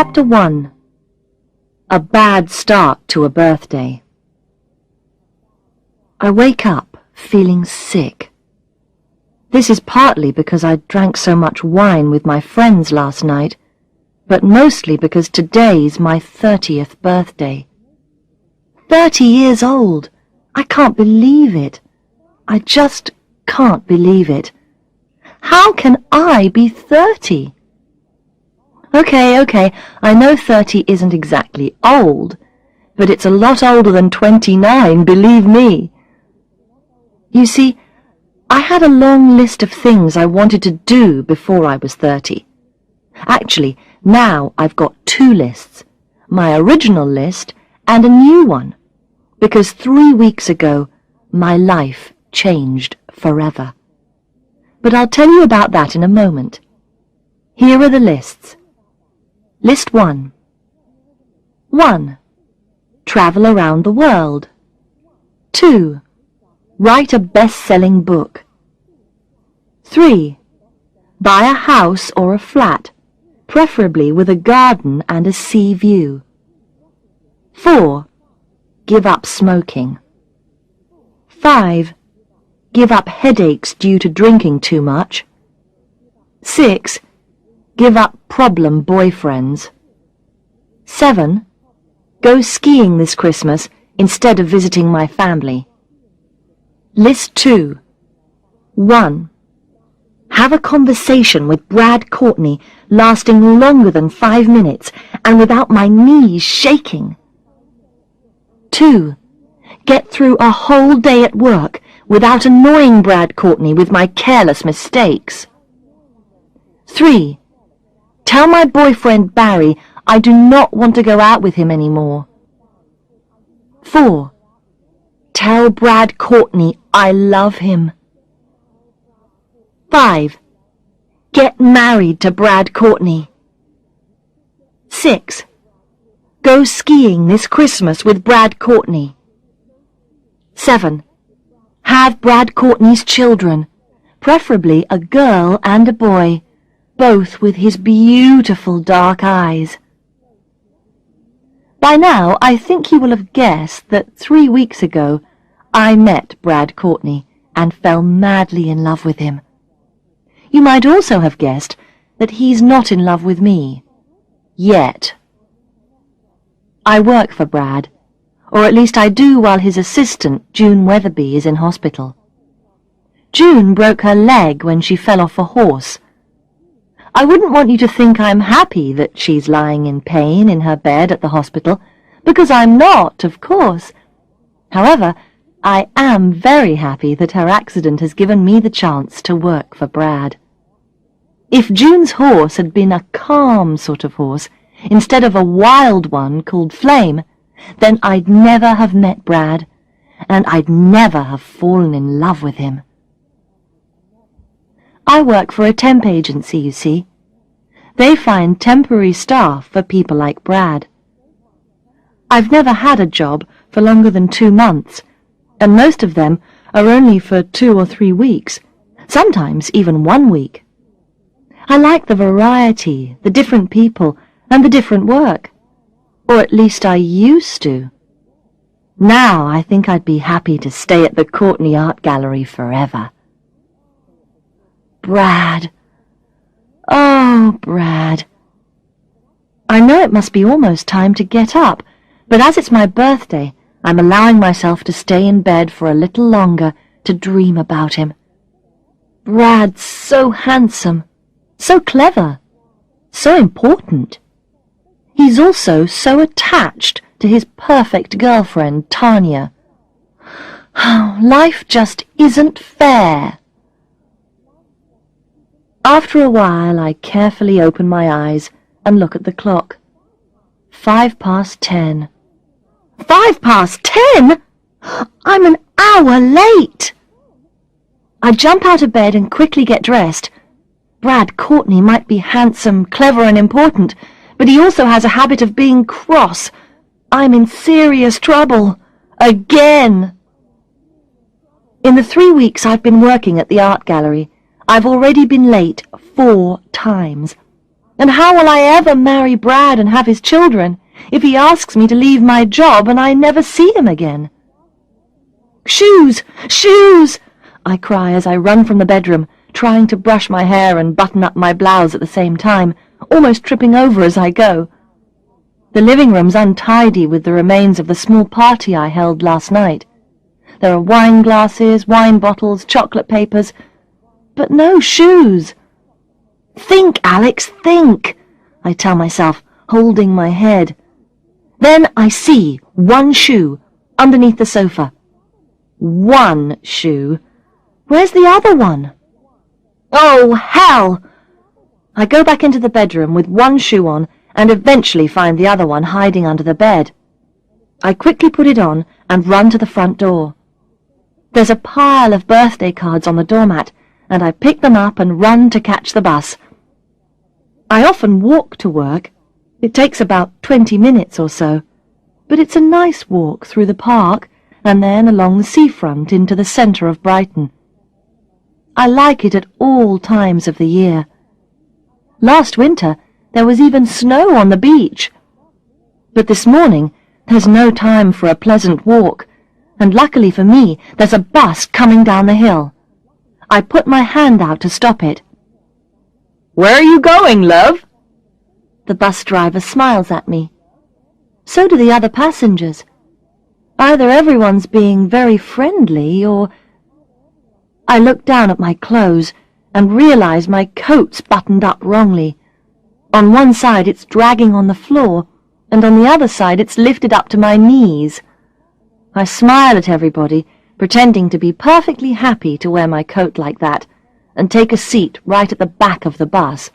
Chapter 1. A bad start to a birthday. I wake up feeling sick. This is partly because I drank so much wine with my friends last night, but mostly because today's my 30th birthday. 30 years old! I can't believe it. I just can't believe it. How can I be 30? Okay, I know 30 isn't exactly old, but it's a lot older than 29, believe me. You see, I had a long list of things I wanted to do before I was 30. Actually, now I've got two lists, my original list and a new one, because 3 weeks ago my life changed forever. But I'll tell you about that in a moment. Here are the lists. List 1. 1. Travel around the world. 2. Write a best-selling book. 3. Buy a house or a flat, preferably with a garden and a sea view. 4. Give up smoking. 5. Give up headaches due to drinking too much. 6. Give up problem boyfriends. 7. Go skiing this Christmas instead of visiting my family. List 2. 1. Have a conversation with Brad Courtney lasting longer than 5 minutes and without my knees shaking. 2. Get through a whole day at work without annoying Brad Courtney with my careless mistakes. 3. Tell my boyfriend Barry I do not want to go out with him anymore. 4. Tell Brad Courtney I love him. 5. Get married to Brad Courtney. 6. Go skiing this Christmas with Brad Courtney. 7. Have Brad Courtney's children, preferably a girl and a boy, both with his beautiful dark eyes. By now, I think you will have guessed that 3 weeks ago I met Brad Courtney and fell madly in love with him. You might also have guessed that he's not in love with me. Yet. I work for Brad, or at least I do while his assistant, June Weatherby, is in hospital. June broke her leg when she fell off a horse. I wouldn't want you to think I'm happy that she's lying in pain in her bed at the hospital, because I'm not, of course. However, I am very happy that her accident has given me the chance to work for Brad. If June's horse had been a calm sort of horse, instead of a wild one called Flame, then I'd never have met Brad, and I'd never have fallen in love with him. I work for a temp agency, you see. They find temporary staff for people like Brad. I've never had a job for longer than 2 months, and most of them are only for 2 or 3 weeks, sometimes even 1 week. I like the variety, the different people, and the different work. Or at least I used to. Now I think I'd be happy to stay at the Courtney Art Gallery forever. Brad. Oh, Brad. I know it must be almost time to get up, but as it's my birthday, I'm allowing myself to stay in bed for a little longer to dream about him. Brad's so handsome, so clever, so important. He's also so attached to his perfect girlfriend, Tanya. Life just isn't fair. After a while, I carefully open my eyes and look at the clock. 10:05. 10:05? I'm an hour late. I jump out of bed and quickly get dressed. Brad Courtney might be handsome, clever, and important, but he also has a habit of being cross. I'm in serious trouble. Again. In the 3 weeks I've been working at the art gallery, I've already been late 4 times. And how will I ever marry Brad and have his children if he asks me to leave my job and I never see him again? Shoes! Shoes! I cry as I run from the bedroom, trying to brush my hair and button up my blouse at the same time, almost tripping over as I go. The living room's untidy with the remains of the small party I held last night. There are wine glasses, wine bottles, chocolate papers, but no shoes. Think, Alex, think, I tell myself, holding my head. Then I see one shoe underneath the sofa. One shoe. Where's the other one? Oh, hell! I go back into the bedroom with one shoe on and eventually find the other one hiding under the bed. I quickly put it on and run to the front door. There's a pile of birthday cards on the doormat, and I pick them up and run to catch the bus. I often walk to work. It takes about 20 minutes or so, but it's a nice walk through the park and then along the seafront into the centre of Brighton. I like it at all times of the year. Last winter there was even snow on the beach. But this morning there's no time for a pleasant walk, and luckily for me there's a bus coming down the hill. I put my hand out to stop it. "Where are you going, love?" The bus driver smiles at me. So do the other passengers. Either everyone's being very friendly or... I look down at my clothes and realize my coat's buttoned up wrongly. On one side it's dragging on the floor, and on the other side it's lifted up to my knees. I smile at everybody, pretending to be perfectly happy to wear my coat like that, and take a seat right at the back of the bus.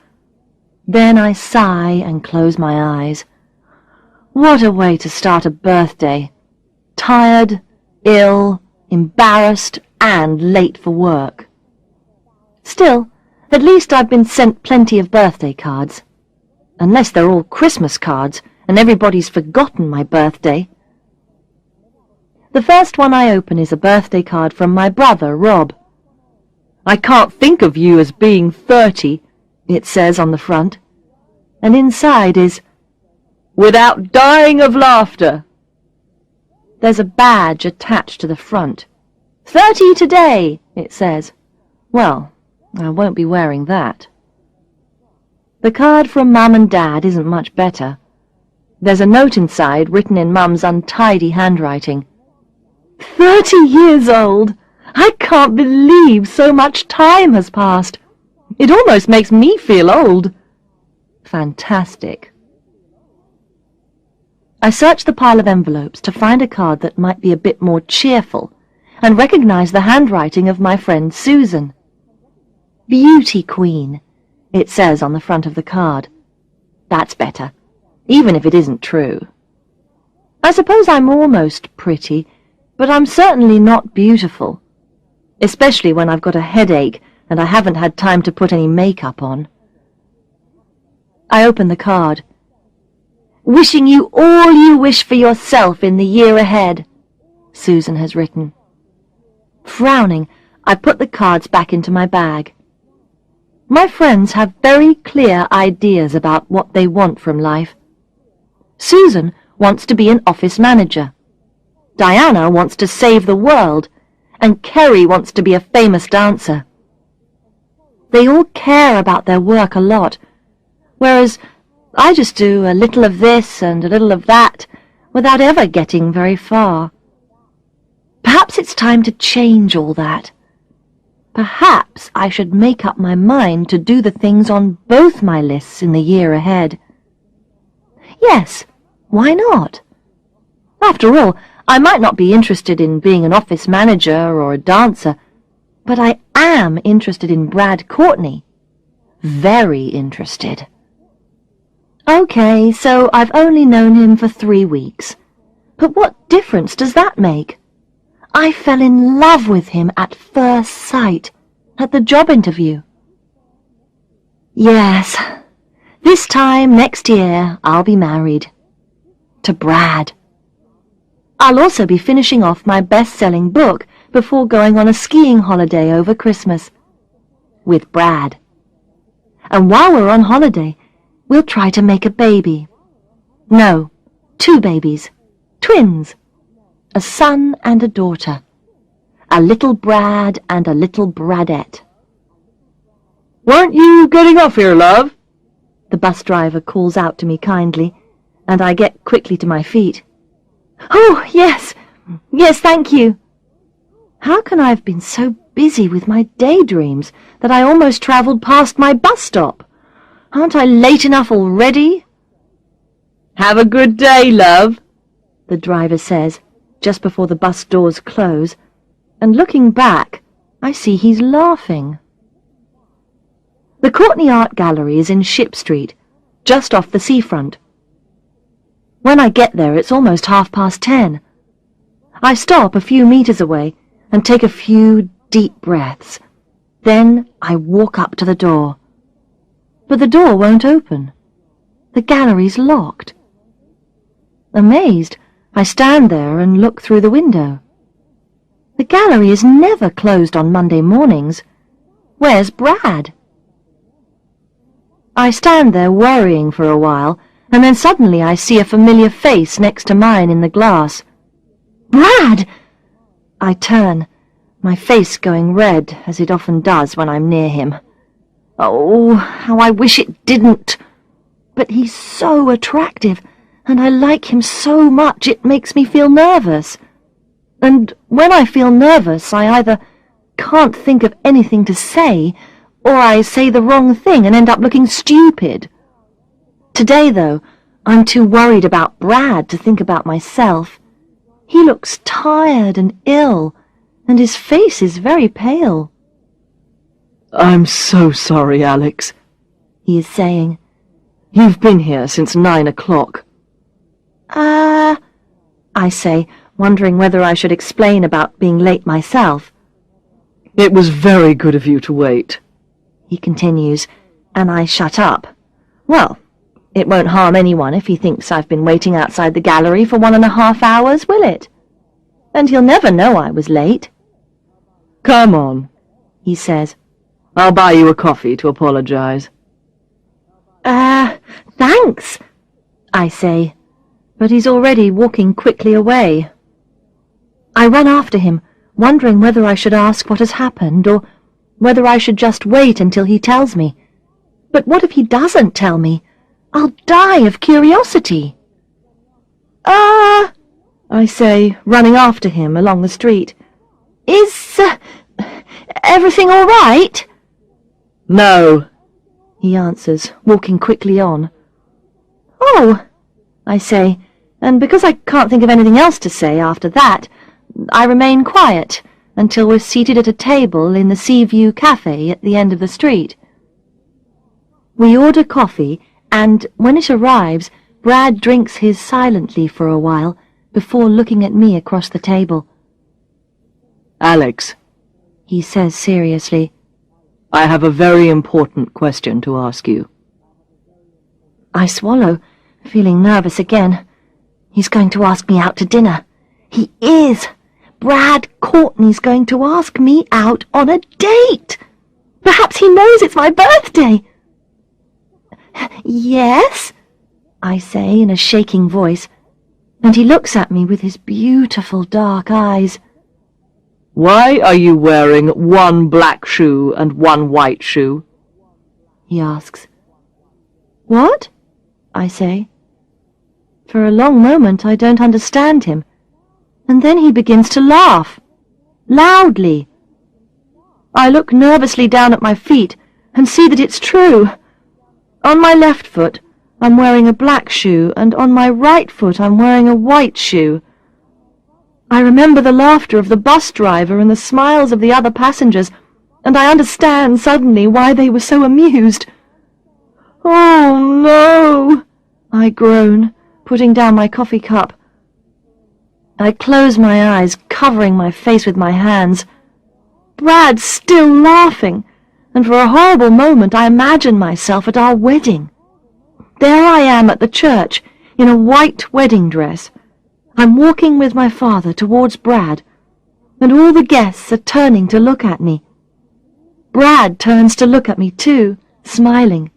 Then I sigh and close my eyes. What a way to start a birthday. Tired, ill, embarrassed, and late for work. Still, at least I've been sent plenty of birthday cards. Unless they're all Christmas cards, and everybody's forgotten my birthday. The first one I open is a birthday card from my brother, Rob. "I can't think of you as being 30, it says on the front. And inside is, "Without dying of laughter." There's a badge attached to the front. 30 today, it says. Well, I won't be wearing that. The card from Mum and Dad isn't much better. There's a note inside written in Mum's untidy handwriting. 30 years old! I can't believe so much time has passed. It almost makes me feel old. Fantastic. I search the pile of envelopes to find a card that might be a bit more cheerful, and recognize the handwriting of my friend Susan. Beauty Queen, it says on the front of the card. That's better, even if it isn't true. I suppose I'm almost pretty, but I'm certainly not beautiful, especially when I've got a headache and I haven't had time to put any makeup on. I open the card. "Wishing you all you wish for yourself in the year ahead," Susan has written. Frowning, I put the cards back into my bag. My friends have very clear ideas about what they want from life. Susan wants to be an office manager. Diana wants to save the world, and Kerry wants to be a famous dancer. They all care about their work a lot, whereas I just do a little of this and a little of that without ever getting very far. Perhaps it's time to change all that. Perhaps I should make up my mind to do the things on both my lists in the year ahead. Yes, why not? After all, I might not be interested in being an office manager or a dancer, but I am interested in Brad Courtney. Very interested. Okay, so I've only known him for 3 weeks. But what difference does that make? I fell in love with him at first sight, at the job interview. Yes, this time next year I'll be married. To Brad. I'll also be finishing off my best-selling book before going on a skiing holiday over Christmas. With Brad. And while we're on holiday, We'll try to make a baby. No, 2 babies. Twins. A son and a daughter. A little Brad and a little Bradette. "Weren't you getting off here, love?" The bus driver calls out to me kindly, and I get quickly to my feet. "Oh, yes. Yes, thank you." How can I have been so busy with my daydreams that I almost travelled past my bus stop? Aren't I late enough already? "Have a good day, love," the driver says, just before the bus doors close, and looking back, I see he's laughing. The Courtney Art Gallery is in Ship Street, just off the seafront. When I get there, it's almost 10:30. I stop a few meters away and take a few deep breaths. Then I walk up to the door. But the door won't open. The gallery's locked. Amazed, I stand there and look through the window. The gallery is never closed on Monday mornings. Where's Brad? I stand there worrying for a while, and then suddenly I see a familiar face next to mine in the glass. "Brad!" I turn, my face going red, as it often does when I'm near him. Oh, how I wish it didn't. But he's so attractive, and I like him so much it makes me feel nervous. And when I feel nervous, I either can't think of anything to say, or I say the wrong thing and end up looking stupid. Today, though, I'm too worried about Brad to think about myself. He looks tired and ill, and his face is very pale. "I'm so sorry, Alex," he is saying. "You've been here since 9 o'clock. I say, wondering whether I should explain about being late myself. It was very good of you to wait," he continues, and I shut up. Well, it won't harm anyone if he thinks I've been waiting outside the gallery for 1.5 hours, will it? And he'll never know I was late. "Come on," he says. "I'll buy you a coffee to apologize." Thanks, I say, but he's already walking quickly away. I run after him, wondering whether I should ask what has happened, or whether I should just wait until he tells me. But what if he doesn't tell me? I'll die of curiosity. I say, running after him along the street. Is everything all right? "No," he answers, walking quickly on. "Oh," I say, and because I can't think of anything else to say after that, I remain quiet until we're seated at a table in the Sea View Cafe at the end of the street. We order coffee, and when it arrives, Brad drinks his silently for a while before looking at me across the table. "Alex," he says seriously, "I have a very important question to ask you." I swallow, feeling nervous again. He's going to ask me out to dinner. He is! Brad Courtney's going to ask me out on a date! Perhaps he knows it's my birthday! "Yes?" I say in a shaking voice, and he looks at me with his beautiful dark eyes. "Why are you wearing one black shoe and one white shoe?" he asks. "What?" I say. For a long moment I don't understand him, and then he begins to laugh, loudly. I look nervously down at my feet and see that it's true. On my left foot I'm wearing a black shoe, and on my right foot I'm wearing a white shoe. I remember the laughter of the bus driver and the smiles of the other passengers, and I understand suddenly why they were so amused. "Oh, no!" I groan, putting down my coffee cup. I close my eyes, covering my face with my hands. Brad's still laughing, and for a horrible moment I imagine myself at our wedding. There I am at the church, in a white wedding dress. I'm walking with my father towards Brad, and all the guests are turning to look at me. Brad turns to look at me too, smiling.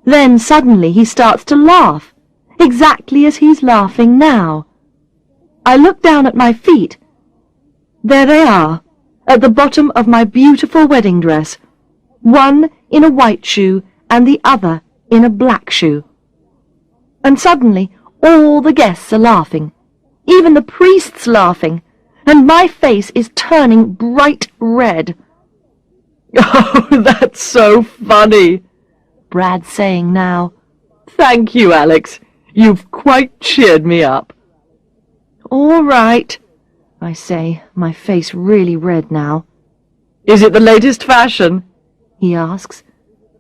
Then suddenly he starts to laugh, exactly as he's laughing now. I look down at my feet. There they are, at the bottom of my beautiful wedding dress, one in a white shoe and the other in a black shoe. And suddenly all the guests are laughing, even the priest's laughing, and my face is turning bright red. Oh, that's so funny, Brad's saying now. Thank you, Alex. You've quite cheered me up. All right, I say, my face really red now. Is it the latest fashion? He asks.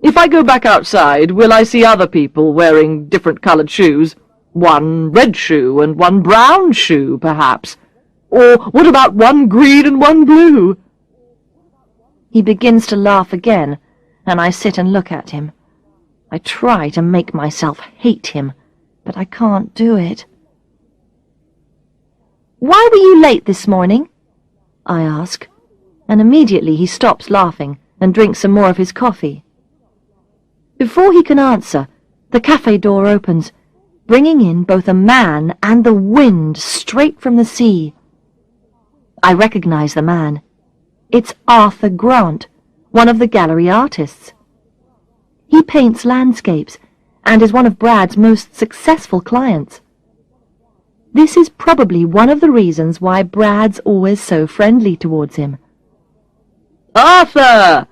If I go back outside, will I see other people wearing different-coloured shoes? One red shoe and one brown shoe, perhaps? Or what about one green and one blue? He begins to laugh again, and I sit and look at him. I try to make myself hate him, but I can't do it. Why were you late this morning? I ask, and immediately he stops laughing and drinks some more of his coffee. Before he can answer, the cafe door opens, bringing in both a man and the wind straight from the sea. I recognize the man. It's Arthur Grant, one of the gallery artists. He paints landscapes and is one of Brad's most successful clients. This is probably one of the reasons why Brad's always so friendly towards him. Arthur!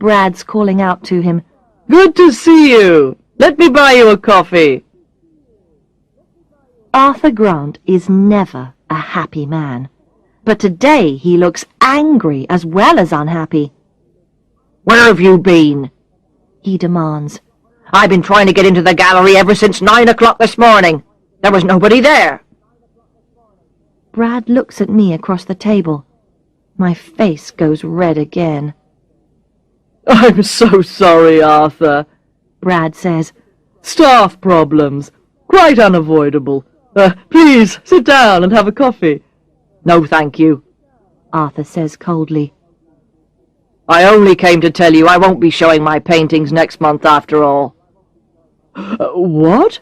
Brad's calling out to him. Good to see you. Let me buy you a coffee. Arthur Grant is never a happy man, but today he looks angry as well as unhappy. Where have you been? He demands. I've been trying to get into the gallery ever since 9 o'clock this morning. There was nobody there. Brad looks at me across the table. My face goes red again. I'm so sorry, Arthur, Brad says. Staff problems. Quite unavoidable. Please, sit down and have a coffee. No, thank you, Arthur says coldly. I only came to tell you I won't be showing my paintings next month after all. What?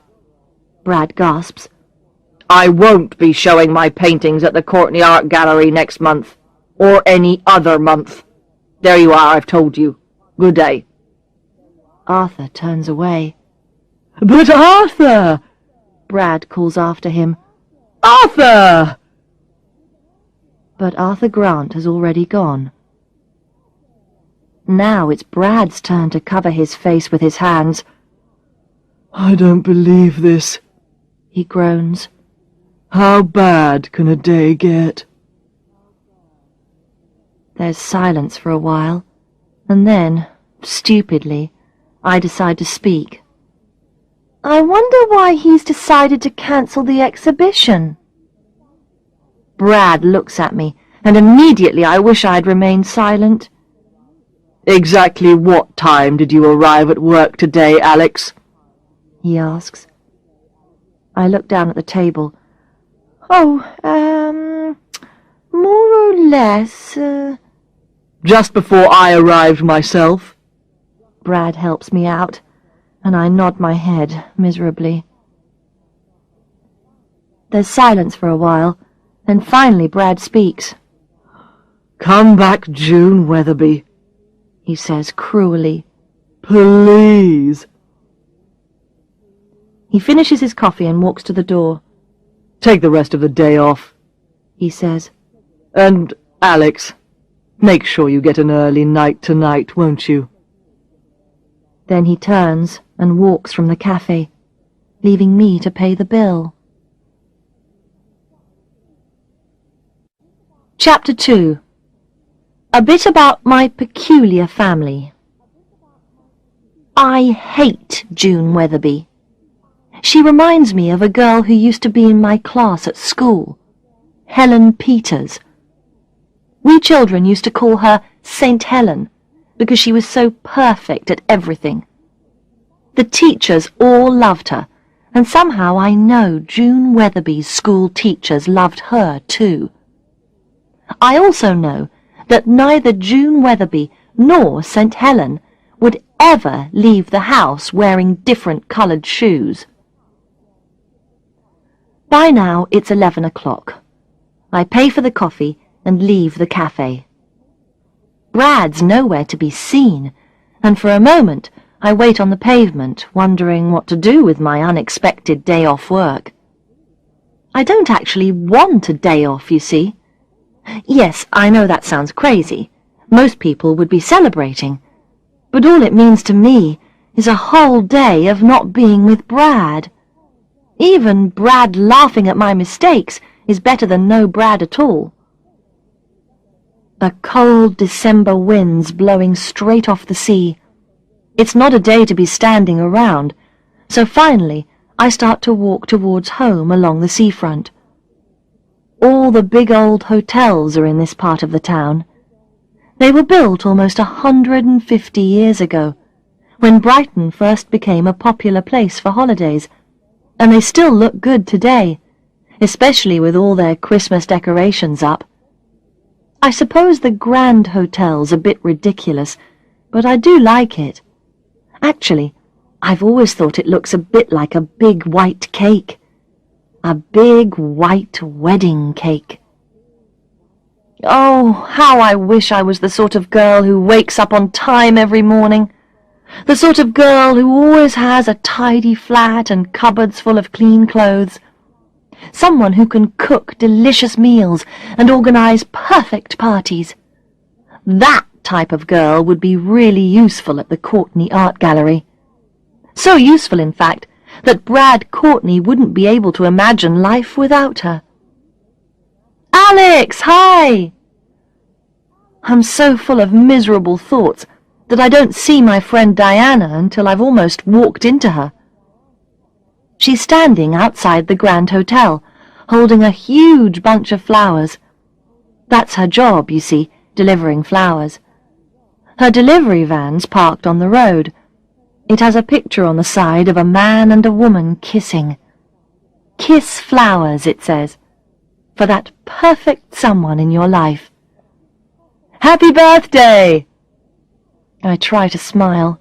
Brad gasps. I won't be showing my paintings at the Courtney Art Gallery next month, or any other month. There you are, I've told you. Good day. Arthur turns away. But Arthur! Brad calls after him. Arthur! But Arthur Grant has already gone. Now it's Brad's turn to cover his face with his hands. I don't believe this, he groans. How bad can a day get? There's silence for a while, and then, stupidly, I decide to speak. I wonder why he's decided to cancel the exhibition. Brad looks at me, and immediately I wish I'd remained silent. Exactly what time did you arrive at work today, Alex? He asks. I look down at the table. Oh, more or less, Just before I arrived myself. Brad helps me out, and I nod my head miserably. There's silence for a while, then finally Brad speaks. Come back, June Weatherby, he says cruelly. Please. He finishes his coffee and walks to the door. Take the rest of the day off, he says. And, Alex, make sure you get an early night tonight, won't you? Then he turns and walks from the cafe, leaving me to pay the bill. Chapter 2. A bit about my peculiar family. I hate June Weatherby. She reminds me of a girl who used to be in my class at school, Helen Peters. We children used to call her Saint Helen because she was so perfect at everything. The teachers all loved her, and somehow I know June Weatherby's school teachers loved her too. I also know that neither June Weatherby nor St. Helen would ever leave the house wearing different coloured shoes. By now it's 11 o'clock. I pay for the coffee and leave the cafe. Brad's nowhere to be seen, and for a moment I wait on the pavement, wondering what to do with my unexpected day off work. I don't actually want a day off, you see. Yes, I know that sounds crazy. Most people would be celebrating. But all it means to me is a whole day of not being with Brad. Even Brad laughing at my mistakes is better than no Brad at all. A cold December wind's blowing straight off the sea. It's not a day to be standing around, so finally I start to walk towards home along the seafront. All the big old hotels are in this part of the town. They were built almost 150 years ago, when Brighton first became a popular place for holidays, and they still look good today, especially with all their Christmas decorations up. I suppose the Grand Hotel's a bit ridiculous, but I do like it. Actually, I've always thought it looks a bit like a big white cake. A big white wedding cake. Oh, how I wish I was the sort of girl who wakes up on time every morning. The sort of girl who always has a tidy flat and cupboards full of clean clothes. Someone who can cook delicious meals and organize perfect parties. That type of girl would be really useful at the Courtney Art Gallery. So useful, in fact, that Brad Courtney wouldn't be able to imagine life without her. Alex, hi! I'm so full of miserable thoughts that I don't see my friend Diana until I've almost walked into her. She's standing outside the Grand Hotel, holding a huge bunch of flowers. That's her job, you see, delivering flowers. Her delivery van's parked on the road. It has a picture on the side of a man and a woman kissing. Kiss flowers, it says, for that perfect someone in your life. Happy birthday! I try to smile.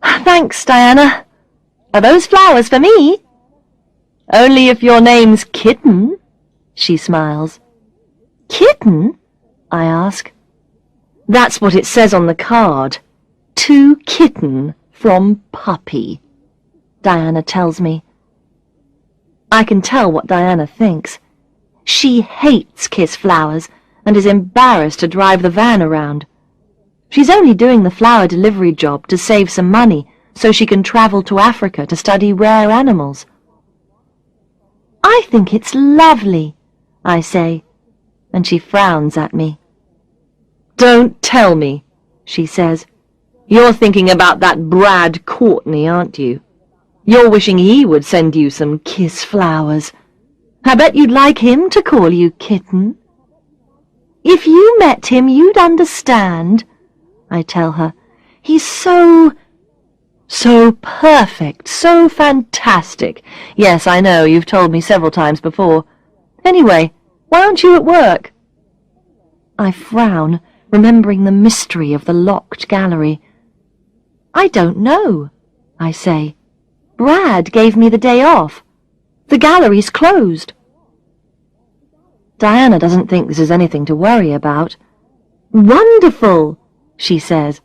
Thanks, Diana. Are those flowers for me? Only if your name's Kitten, she smiles. Kitten? I ask. That's what it says on the card. To Kitten from Puppy, Diana tells me. I can tell what Diana thinks. She hates kiss flowers and is embarrassed to drive the van around. She's only doing the flower delivery job to save some money so she can travel to Africa to study rare animals. I think it's lovely, I say, and she frowns at me. Don't tell me, she says. You're thinking about that Brad Courtney, aren't you? You're wishing he would send you some kiss flowers. I bet you'd like him to call you Kitten. If you met him, you'd understand, I tell her. He's so perfect, so fantastic. Yes, I know, you've told me several times before. Anyway, why aren't you at work? I frown, remembering the mystery of the locked gallery. I don't know, I say. Brad gave me the day off. The gallery's closed. Diana doesn't think this is anything to worry about. Wonderful, she says.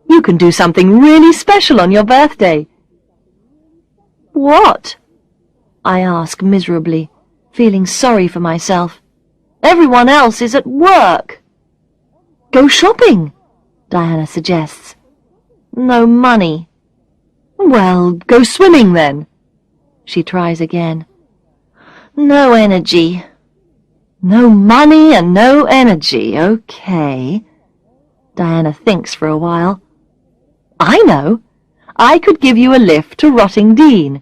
You can do something really special on your birthday. What? I ask miserably, feeling sorry for myself. Everyone else is at work. Go shopping, Diana suggests. No money. Well, go swimming then. She tries again. No energy. No money and no energy, okay. Diana thinks for a while. I know. I could give you a lift to Rottingdean.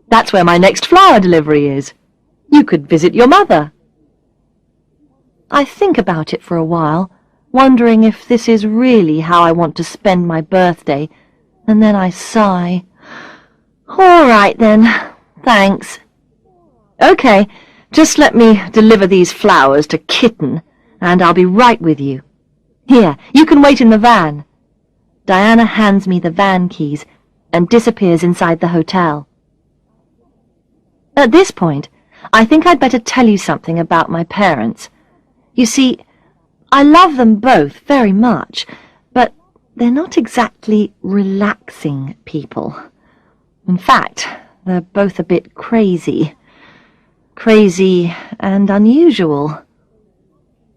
That's where my next flower delivery is. You could visit your mother. I think about it for a while, wondering if this is really how I want to spend my birthday, and then I sigh. All right then, thanks. Okay, just let me deliver these flowers to Kitten, and I'll be right with you. Here, you can wait in the van. Diana hands me the van keys and disappears inside the hotel. At this point, I think I'd better tell you something about my parents. You see, I love them both very much, but they're not exactly relaxing people. In fact, they're both a bit crazy. Crazy and unusual.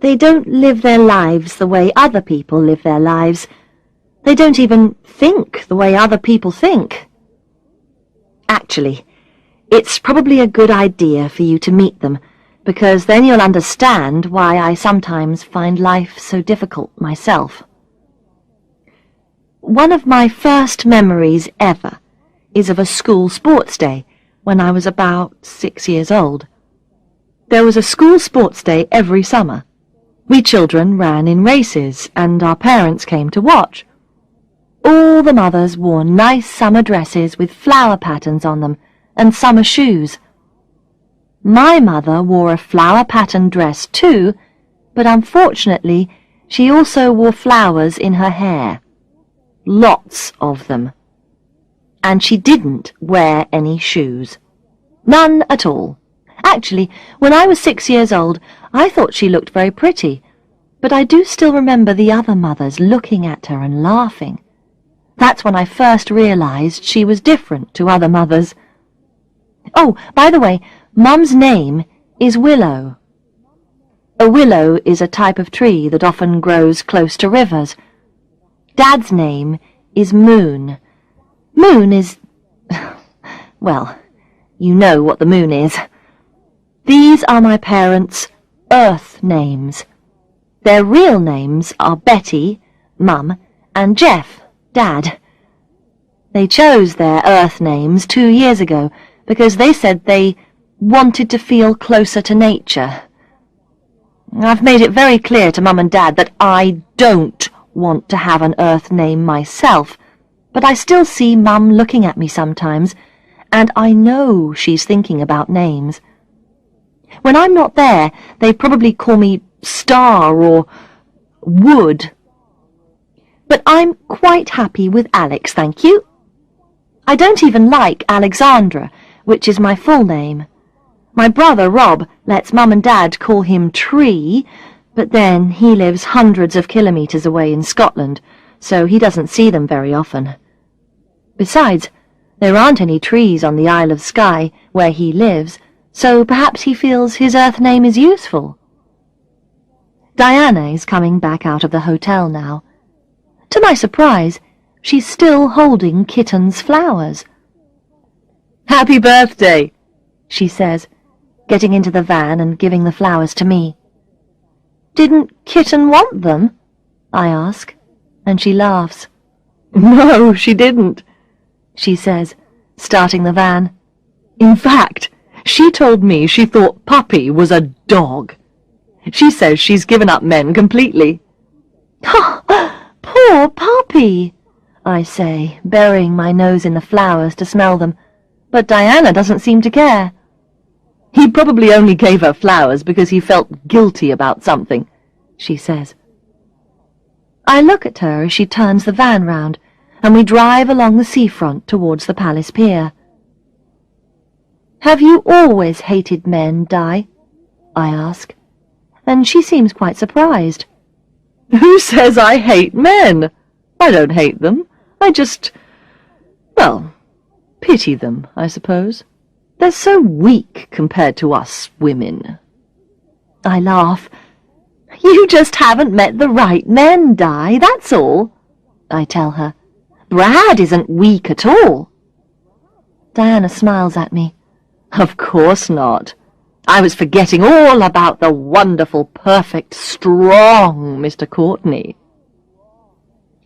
They don't live their lives the way other people live their lives. They don't even think the way other people think. Actually, it's probably a good idea for you to meet them, because then you'll understand why I sometimes find life so difficult myself. One of my first memories ever is of a school sports day when I was about 6 years old. There was a school sports day every summer. We children ran in races, and our parents came to watch. All the mothers wore nice summer dresses with flower patterns on them, and summer shoes. My mother wore a flower-patterned dress too, but unfortunately she also wore flowers in her hair. Lots of them. And she didn't wear any shoes. None at all. Actually, when I was 6 years old, I thought she looked very pretty, but I do still remember the other mothers looking at her and laughing. That's when I first realized she was different to other mothers. Oh, by the way, Mum's name is Willow. A willow is a type of tree that often grows close to rivers. Dad's name is Moon. Moon is... well, you know what the moon is. These are my parents' Earth names. Their real names are Betty, Mum, and Jeff, Dad. They chose their Earth names 2 years ago because they said they wanted to feel closer to nature. I've made it very clear to Mum and Dad that I don't want to have an Earth name myself, but I still see Mum looking at me sometimes, and I know she's thinking about names. When I'm not there, they probably call me Star or Wood. But I'm quite happy with Alex, thank you. I don't even like Alexandra, which is my full name. My brother Rob lets Mum and Dad call him Tree, but then he lives hundreds of kilometres away in Scotland, so he doesn't see them very often. Besides, there aren't any trees on the Isle of Skye where he lives, so perhaps he feels his Earth name is useful. Diana is coming back out of the hotel now. To my surprise, she's still holding Kitten's flowers. "Happy birthday," she says, getting into the van and giving the flowers to me. "Didn't Kitten want them?" I ask, and she laughs. "No, she didn't," she says, starting the van. "In fact, she told me she thought Puppy was a dog. She says she's given up men completely." "Poor Puppy," I say, burying my nose in the flowers to smell them, but Diana doesn't seem to care. "He probably only gave her flowers because he felt guilty about something," she says. I look at her as she turns the van round, and we drive along the seafront towards the Palace Pier. "Have you always hated men, Di?" I ask, and she seems quite surprised. "Who says I hate men? I don't hate them. I just, well, pity them, I suppose. They're so weak compared to us women." I laugh. "You just haven't met the right men, Di, that's all," I tell her. "Brad isn't weak at all." Diana smiles at me. "Of course not. I was forgetting all about the wonderful, perfect, strong Mr. Courtney."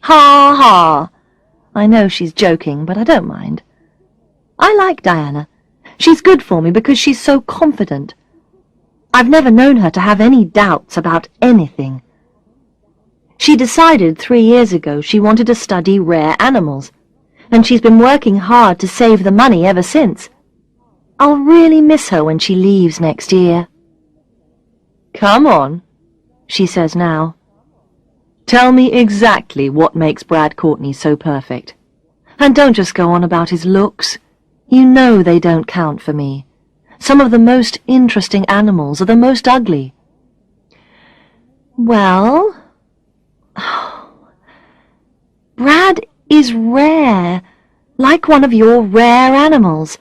Ha ha. I know she's joking, but I don't mind. I like Diana. She's good for me because she's so confident. I've never known her to have any doubts about anything. She decided 3 years ago she wanted to study rare animals, and she's been working hard to save the money ever since. I'll really miss her when she leaves next year. "Come on," she says now. Tell me exactly what makes Brad Courtney so perfect. And don't just go on about his looks. You know they don't count for me. Some of the most interesting animals are the most ugly. Well, Brad is rare, like one of your rare animals.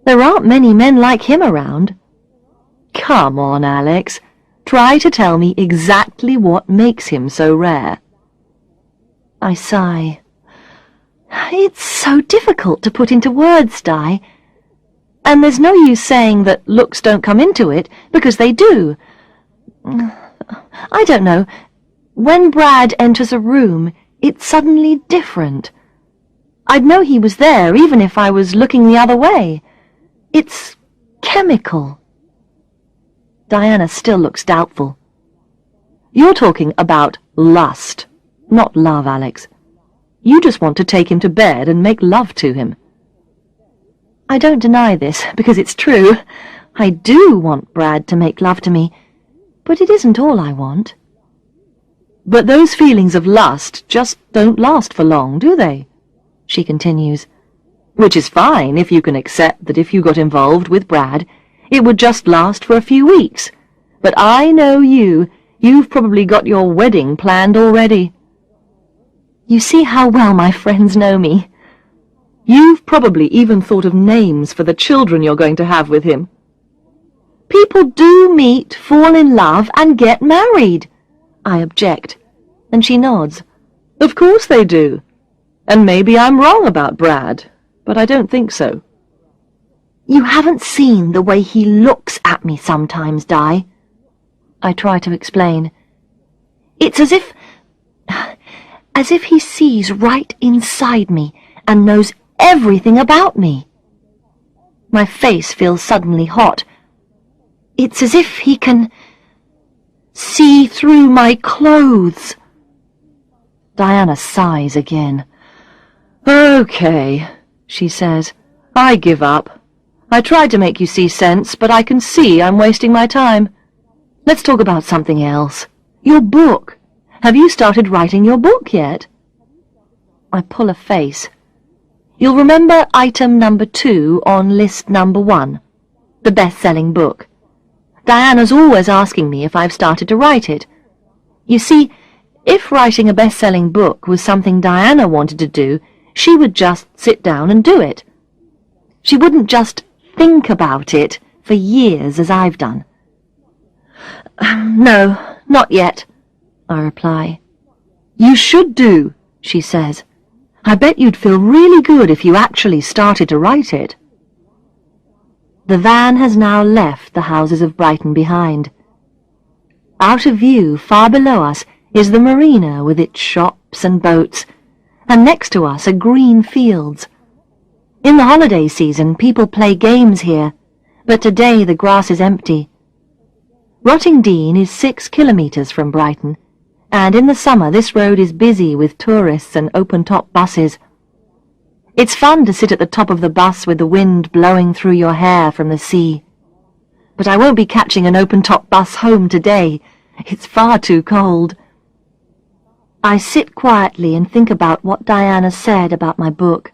There aren't many men like him around. Come on, Alex. Try to tell me exactly what makes him so rare. I sigh. It's so difficult to put into words, Di. And there's no use saying that looks don't come into it, because they do. I don't know. When Brad enters a room, it's suddenly different. I'd know he was there even if I was looking the other way. It's chemical. Diana still looks doubtful. You're talking about lust, not love, Alex. You just want to take him to bed and make love to him. I don't deny this, because it's true. I do want Brad to make love to me, but it isn't all I want. But those feelings of lust just don't last for long, do they? She continues. Which is fine if you can accept that if you got involved with Brad, it would just last for a few weeks. But I know you've probably got your wedding planned already. You see how well my friends know me. You've probably even thought of names for the children you're going to have with him. People do meet, fall in love, and get married, I object, and she nods. Of course they do. And maybe I'm wrong about Brad, but I don't think so. You haven't seen the way he looks at me sometimes, Di. I try to explain. It's as if he sees right inside me and knows everything about me. My face feels suddenly hot. It's as if he can see through my clothes. Diana sighs again. Okay, she says. I give up. I tried to make you see sense, but I can see I'm wasting my time. Let's talk about something else. Your book. Have you started writing your book yet? I pull a face. You'll remember item number 2 on list number 1, the best-selling book. Diana's always asking me if I've started to write it. You see, if writing a best-selling book was something Diana wanted to do, she would just sit down and do it. She wouldn't just think about it for years as I've done. No, not yet, I reply. You should do, she says. I bet you'd feel really good if you actually started to write it. The van has now left the houses of Brighton behind. Out of view, far below us, is the marina with its shops and boats, and next to us are green fields. In the holiday season, people play games here, but today the grass is empty. Rottingdean is 6 kilometres from Brighton, and in the summer this road is busy with tourists and open-top buses. It's fun to sit at the top of the bus with the wind blowing through your hair from the sea. But I won't be catching an open-top bus home today. It's far too cold. I sit quietly and think about what Diana said about my book.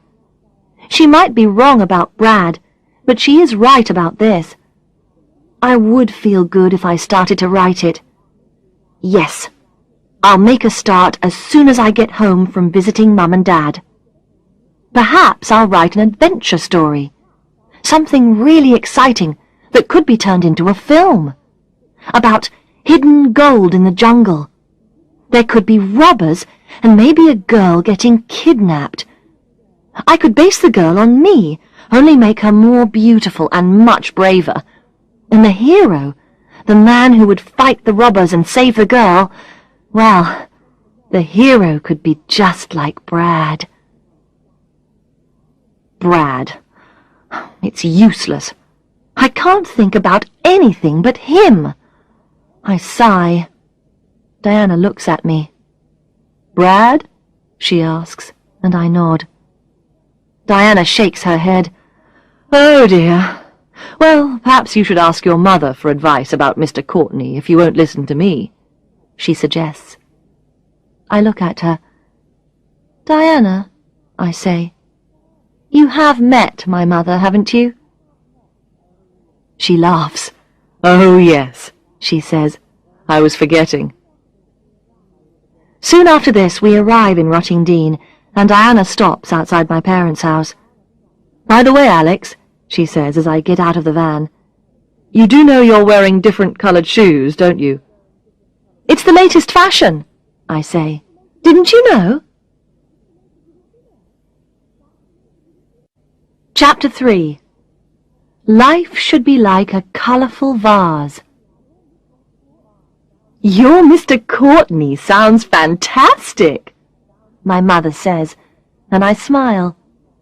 She might be wrong about Brad, but she is right about this. I would feel good if I started to write it. Yes, I'll make a start as soon as I get home from visiting Mum and Dad. Perhaps I'll write an adventure story. Something really exciting that could be turned into a film. About hidden gold in the jungle. There could be robbers and maybe a girl getting kidnapped. I could base the girl on me, only make her more beautiful and much braver. And the hero, the man who would fight the robbers and save the girl, well, the hero could be just like Brad. Brad. It's useless. I can't think about anything but him. I sigh. Diana looks at me. Brad? She asks, and I nod. Diana shakes her head. Oh dear. Well, perhaps you should ask your mother for advice about Mr. Courtney if you won't listen to me, she suggests. I look at her. Diana, I say, you have met my mother, haven't you? She laughs. Oh, yes, she says. I was forgetting. Soon after this, we arrive in Rottingdean, and Diana stops outside my parents' house. By the way, Alex, she says as I get out of the van, you do know you're wearing different coloured shoes, don't you? It's the latest fashion, I say. Didn't you know? Chapter 3. Life should be like a colourful vase. Your Mr. Courtney sounds fantastic, my mother says, and I smile,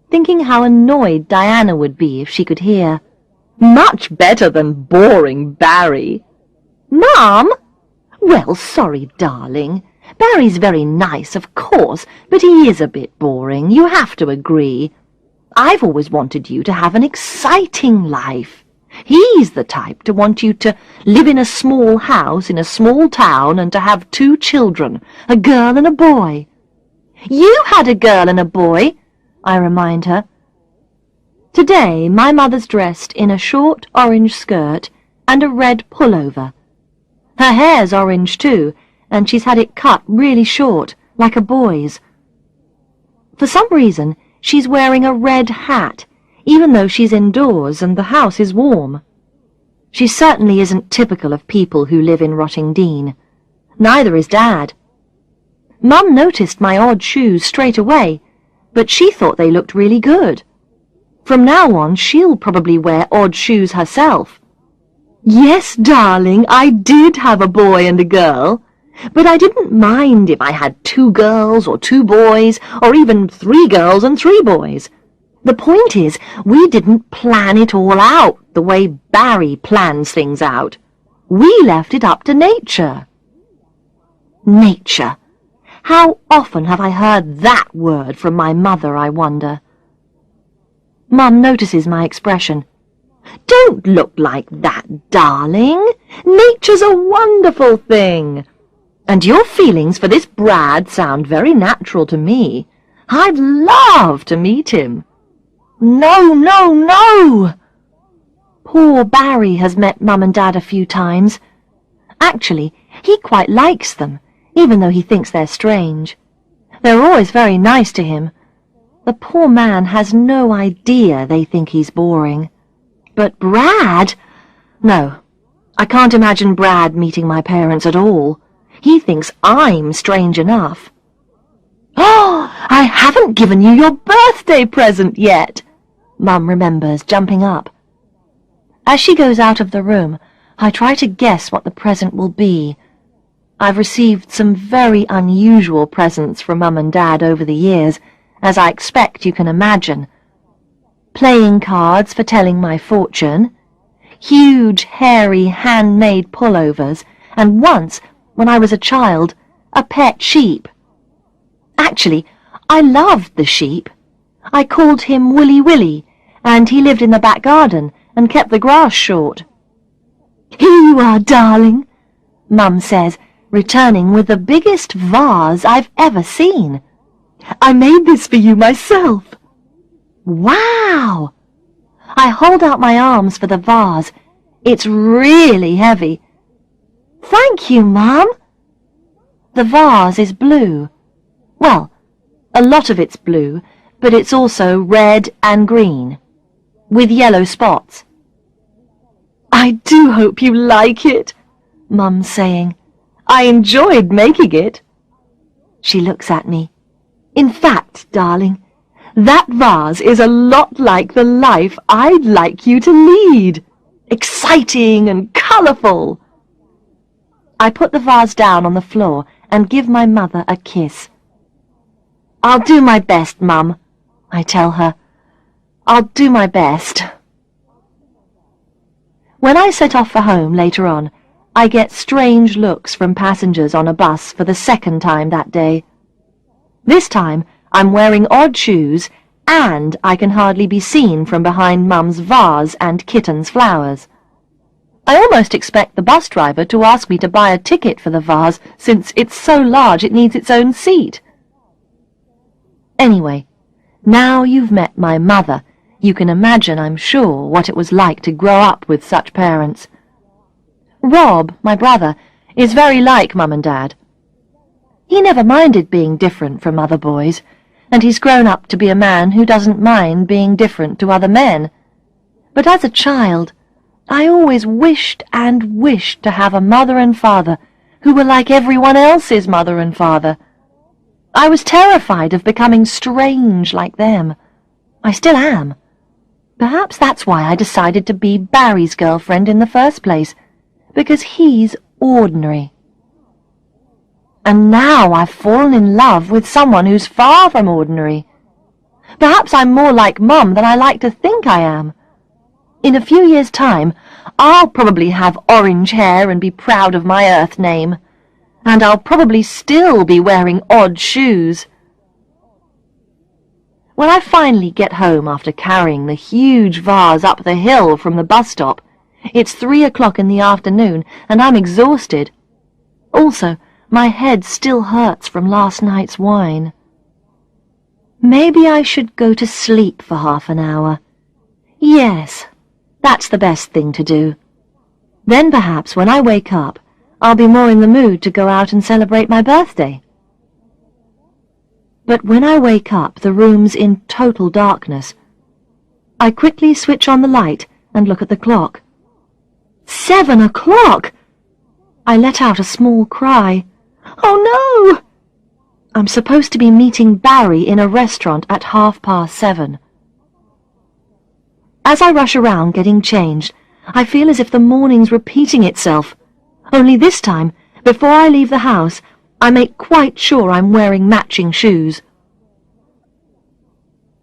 thinking how annoyed Diana would be if she could hear. Much better than boring Barry. Mum? Well, sorry, darling. Barry's very nice, of course, but he is a bit boring, you have to agree. I've always wanted you to have an exciting life. He's the type to want you to live in a small house in a small town and to have 2 children, a girl and a boy. You had a girl and a boy, I remind her. Today, my mother's dressed in a short orange skirt and a red pullover. Her hair's orange too, and she's had it cut really short, like a boy's. For some reason, she's wearing a red hat, even though she's indoors and the house is warm. She certainly isn't typical of people who live in Rottingdean. Neither is Dad. Mum noticed my odd shoes straight away, but she thought they looked really good. From now on, she'll probably wear odd shoes herself. Yes, darling, I did have a boy and a girl, but I didn't mind if I had 2 girls or 2 boys, or even 3 girls and 3 boys. The point is, we didn't plan it all out the way Barry plans things out. We left it up to nature. Nature. How often have I heard that word from my mother, I wonder? Mum notices my expression. Don't look like that, darling. Nature's a wonderful thing. And your feelings for this Brad sound very natural to me. I'd love to meet him. No, no, no! Poor Barry has met Mum and Dad a few times. Actually, he quite likes them, even though he thinks they're strange. They're always very nice to him. The poor man has no idea they think he's boring. But Brad? No, I can't imagine Brad meeting my parents at all. He thinks I'm strange enough. Oh, I haven't given you your birthday present yet, Mum remembers, jumping up. As she goes out of the room, I try to guess what the present will be. I've received some very unusual presents from Mum and Dad over the years, as I expect you can imagine. Playing cards for telling my fortune, huge, hairy, handmade pullovers, and once, when I was a child, a pet sheep. Actually, I loved the sheep. I called him Willy Willy, and he lived in the back garden and kept the grass short. Here you are, darling, Mum says, returning with the biggest vase I've ever seen. I made this for you myself. Wow! I hold out my arms for the vase. It's really heavy. Thank you, Mum. The vase is blue. Well, a lot of it's blue, but it's also red and green, with yellow spots. I do hope you like it, Mum's saying. I enjoyed making it. She looks at me. In fact, darling, that vase is a lot like the life I'd like you to lead. Exciting and colourful. I put the vase down on the floor and give my mother a kiss. I'll do my best, Mum, I tell her. I'll do my best. When I set off for home later on, I get strange looks from passengers on a bus for the second time that day. This time, I'm wearing odd shoes, and I can hardly be seen from behind Mum's vase and kitten's flowers. I almost expect the bus driver to ask me to buy a ticket for the vase, since it's so large it needs its own seat. Anyway, now you've met my mother, you can imagine, I'm sure, what it was like to grow up with such parents. Rob, my brother, is very like Mum and Dad. He never minded being different from other boys, and he's grown up to be a man who doesn't mind being different to other men. But as a child, I always wished and wished to have a mother and father who were like everyone else's mother and father. I was terrified of becoming strange like them. I still am. Perhaps that's why I decided to be Barry's girlfriend in the first place, because he's ordinary. And now I've fallen in love with someone who's far from ordinary. Perhaps I'm more like Mum than I like to think I am. In a few years' time, I'll probably have orange hair and be proud of my Earth name. And I'll probably still be wearing odd shoes. When I finally get home after carrying the huge vase up the hill from the bus stop, it's 3 o'clock in the afternoon and I'm exhausted. Also, my head still hurts from last night's wine. Maybe I should go to sleep for half an hour. Yes, that's the best thing to do. Then perhaps when I wake up, I'll be more in the mood to go out and celebrate my birthday. But when I wake up, the room's in total darkness. I quickly switch on the light and look at the clock. 7 o'clock! I let out a small cry. Oh no! I'm supposed to be meeting Barry in a restaurant at 7:30. As I rush around getting changed, I feel as if the morning's repeating itself. Only this time, before I leave the house, I make quite sure I'm wearing matching shoes.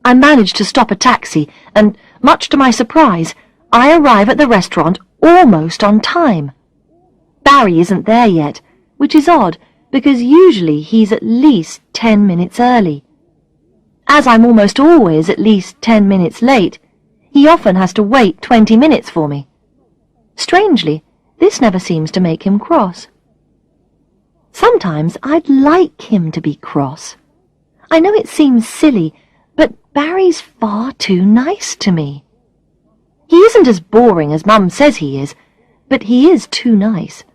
I manage to stop a taxi, and, much to my surprise, I arrive at the restaurant almost on time. Barry isn't there yet, which is odd, because usually he's at least 10 minutes early. As I'm almost always at least 10 minutes late, he often has to wait 20 minutes for me. Strangely, this never seems to make him cross. Sometimes I'd like him to be cross. I know it seems silly, but Barry's far too nice to me. He isn't as boring as Mum says he is, but he is too nice.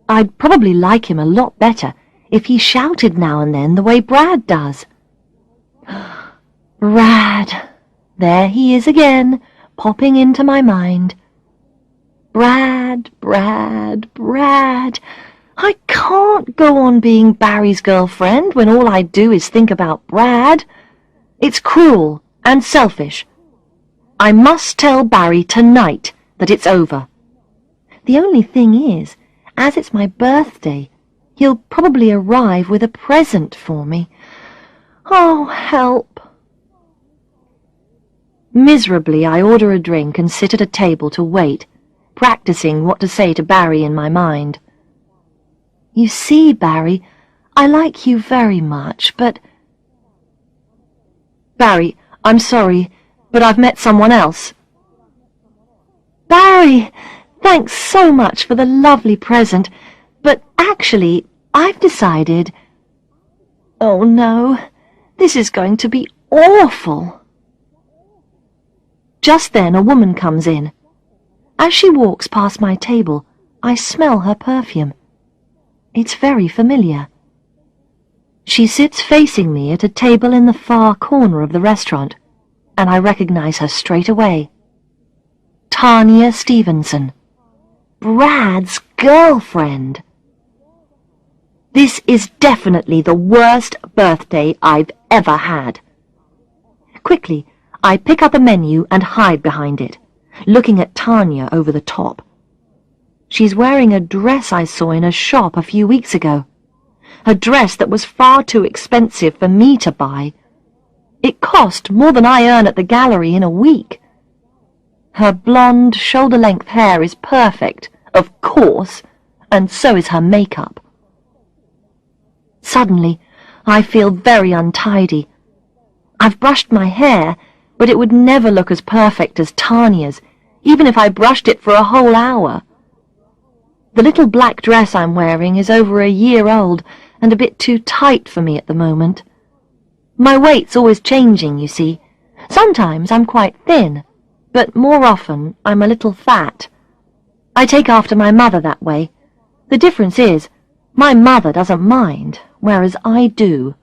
I'd probably like him a lot better if he shouted now and then the way Brad does. Brad, there he is again, popping into my mind. Brad, Brad, Brad. I can't go on being Barry's girlfriend when all I do is think about Brad. It's cruel and selfish. I must tell Barry tonight that it's over. The only thing is, as it's my birthday, he'll probably arrive with a present for me. Oh, help. Miserably, I order a drink and sit at a table to wait, practicing what to say to Barry in my mind. You see, Barry, I like you very much, but... Barry, I'm sorry, but I've met someone else. Barry, thanks so much for the lovely present, but actually, I've decided... Oh no, this is going to be awful. Just then a woman comes in. As she walks past my table, I smell her perfume. It's very familiar. She sits facing me at a table in the far corner of the restaurant, and I recognize her straight away. Tanya Stevenson, Brad's girlfriend. This is definitely the worst birthday I've ever had. Quickly, I pick up a menu and hide behind it, looking at Tanya over the top. She's wearing a dress I saw in a shop a few weeks ago. A dress that was far too expensive for me to buy. It cost more than I earn at the gallery in a week. Her blonde, shoulder-length hair is perfect, of course, and so is her makeup. Suddenly, I feel very untidy. I've brushed my hair, but it would never look as perfect as Tanya's, even if I brushed it for a whole hour. The little black dress I'm wearing is over a year old and a bit too tight for me at the moment. My weight's always changing, you see. Sometimes I'm quite thin, but more often I'm a little fat. I take after my mother that way. The difference is, my mother doesn't mind, whereas I do.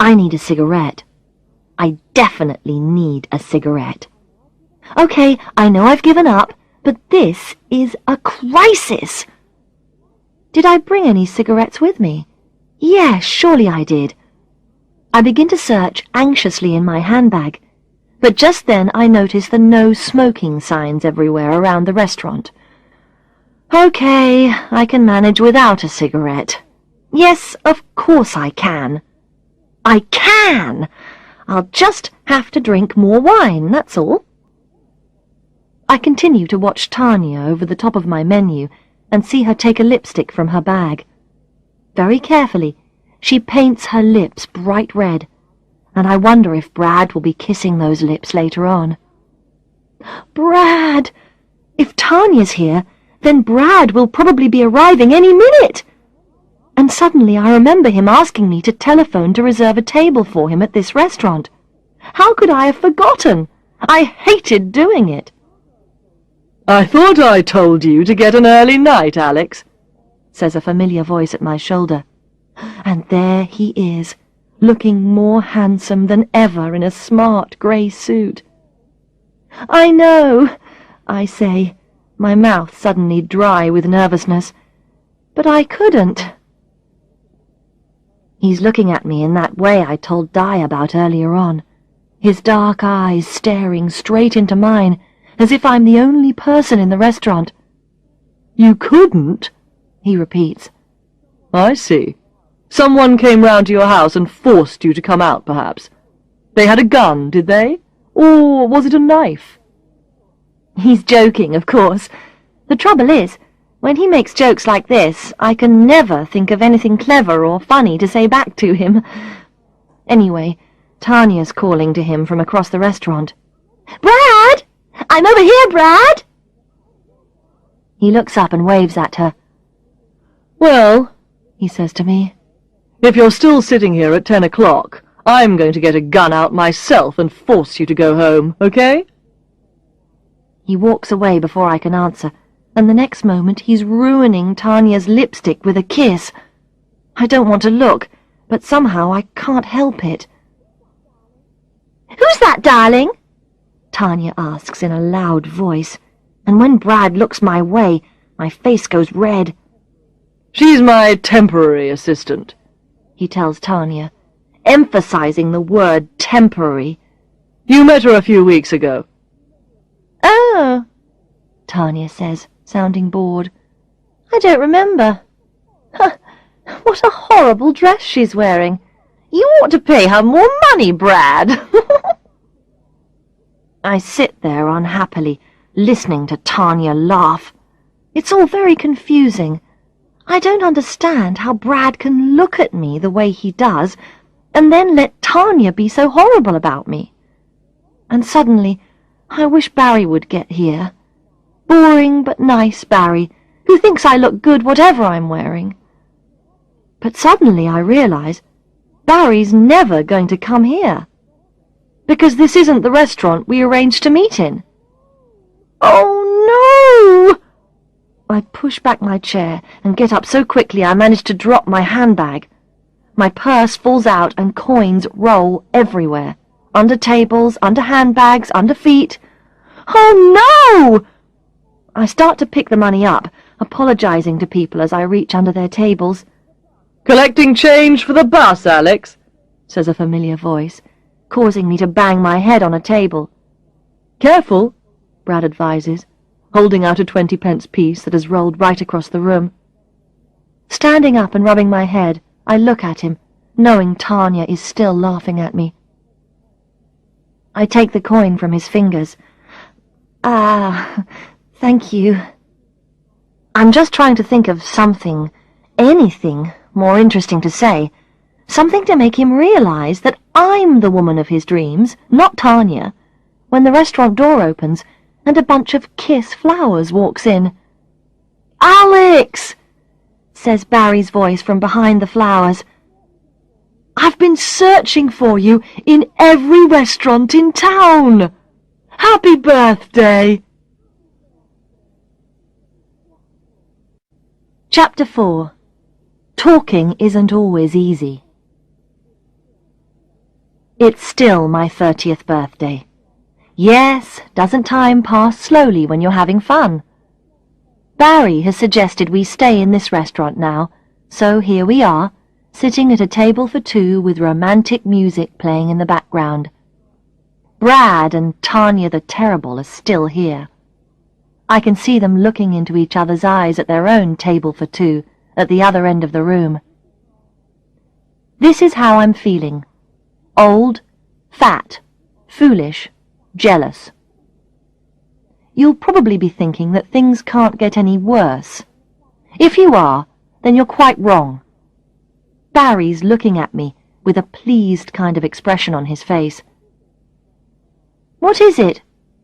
I need a cigarette. I definitely need a cigarette. Okay, I know I've given up, but this is a crisis. Did I bring any cigarettes with me? Yes, surely I did. I begin to search anxiously in my handbag, but just then I notice the no smoking signs everywhere around the restaurant. Okay, I can manage without a cigarette. Yes, of course I can. I can! I'll just have to drink more wine, that's all. I continue to watch Tanya over the top of my menu and see her take a lipstick from her bag. Very carefully, she paints her lips bright red, and I wonder if Brad will be kissing those lips later on. Brad! If Tanya's here, then Brad will probably be arriving any minute. And suddenly I remember him asking me to telephone to reserve a table for him at this restaurant. How could I have forgotten? I hated doing it. "I thought I told you to get an early night, Alex," says a familiar voice at my shoulder. And there he is, looking more handsome than ever in a smart grey suit. I know, I say, my mouth suddenly dry with nervousness, but I couldn't. He's looking at me in that way I told Di about earlier on, his dark eyes staring straight into mine, as if I'm the only person in the restaurant. "You couldn't?" he repeats. "I see. Someone came round to your house and forced you to come out, perhaps. They had a gun, did they? Or was it a knife?" He's joking, of course. The trouble is, when he makes jokes like this, I can never think of anything clever or funny to say back to him. Anyway, Tanya's calling to him from across the restaurant. "Brad! I'm over here, Brad!" He looks up and waves at her. "Well," he says to me, "if you're still sitting here at 10 o'clock, I'm going to get a gun out myself and force you to go home, okay?" He walks away before I can answer, and the next moment he's ruining Tanya's lipstick with a kiss. I don't want to look, but somehow I can't help it. "Who's that, darling?" Tanya asks in a loud voice, and when Brad looks my way, my face goes red. "She's my temporary assistant," he tells Tanya, emphasizing the word temporary. "You met her a few weeks ago." "Oh," Tanya says, sounding bored. "I don't remember. Huh, what a horrible dress she's wearing. You ought to pay her more money, Brad." I sit there unhappily, listening to Tanya laugh. It's all very confusing. I don't understand how Brad can look at me the way he does, and then let Tanya be so horrible about me. And suddenly, I wish Barry would get here. Boring but nice Barry, who thinks I look good whatever I'm wearing. But suddenly I realize Barry's never going to come here, because this isn't the restaurant we arranged to meet in. Oh, no! I push back my chair and get up so quickly I manage to drop my handbag. My purse falls out and coins roll everywhere. Under tables, under handbags, under feet. Oh, no! I start to pick the money up, apologizing to people as I reach under their tables. "Collecting change for the bus, Alex," says a familiar voice, causing me to bang my head on a table. "Careful," Brad advises, holding out a 20-pence piece that has rolled right across the room. Standing up and rubbing my head, I look at him, knowing Tanya is still laughing at me. I take the coin from his fingers. "Ah, thank you." I'm just trying to think of something, anything, more interesting to say. Something to make him realize that I'm the woman of his dreams, not Tanya, when the restaurant door opens, and a bunch of kiss flowers walks in. "Alex!" says Barry's voice from behind the flowers. "I've been searching for you in every restaurant in town. Happy birthday!" Chapter 4. Talking isn't always easy. It's still my 30th birthday. Yes, doesn't time pass slowly when you're having fun? Barry has suggested we stay in this restaurant now, so here we are, sitting at a table for two with romantic music playing in the background. Brad and Tanya the Terrible are still here. I can see them looking into each other's eyes at their own table for two at the other end of the room. This is how I'm feeling. Old, fat, foolish, jealous. You'll probably be thinking that things can't get any worse. If you are, then you're quite wrong. Barry's looking at me with a pleased kind of expression on his face. "What is it?"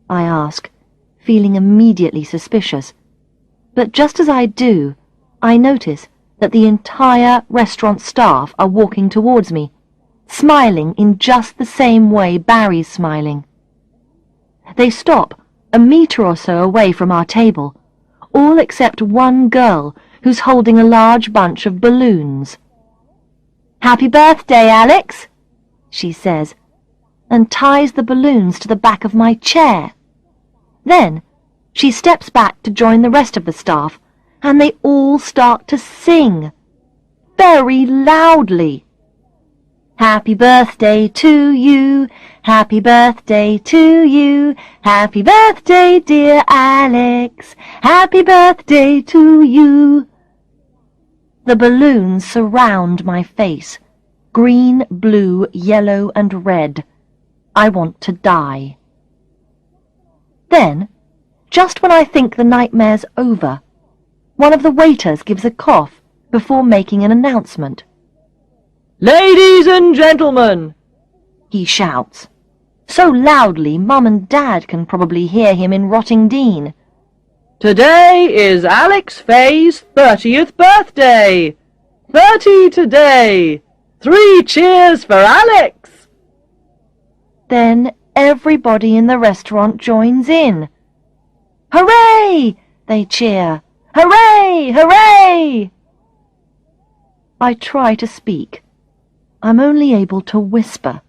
I ask, feeling immediately suspicious. But just as I do, I notice that the entire restaurant staff are walking towards me, smiling in just the same way Barry's smiling. They stop a metre or so away from our table, all except one girl who's holding a large bunch of balloons. "Happy birthday, Alex," she says, and ties the balloons to the back of my chair. Then she steps back to join the rest of the staff, and they all start to sing, very loudly. "Happy birthday to you, happy birthday to you, happy birthday, dear Alex, happy birthday to you." The balloons surround my face, green, blue, yellow, and red. I want to die. Then, just when I think the nightmare's over, one of the waiters gives a cough before making an announcement. "Ladies and gentlemen," he shouts, so loudly Mum and Dad can probably hear him in Rottingdean. "today is Alex Fay's 30th birthday. 30 today. 3 cheers for Alex!" Then everybody in the restaurant joins in. "Hooray!" they cheer. "Hooray! Hooray!" I try to speak. I'm only able to whisper,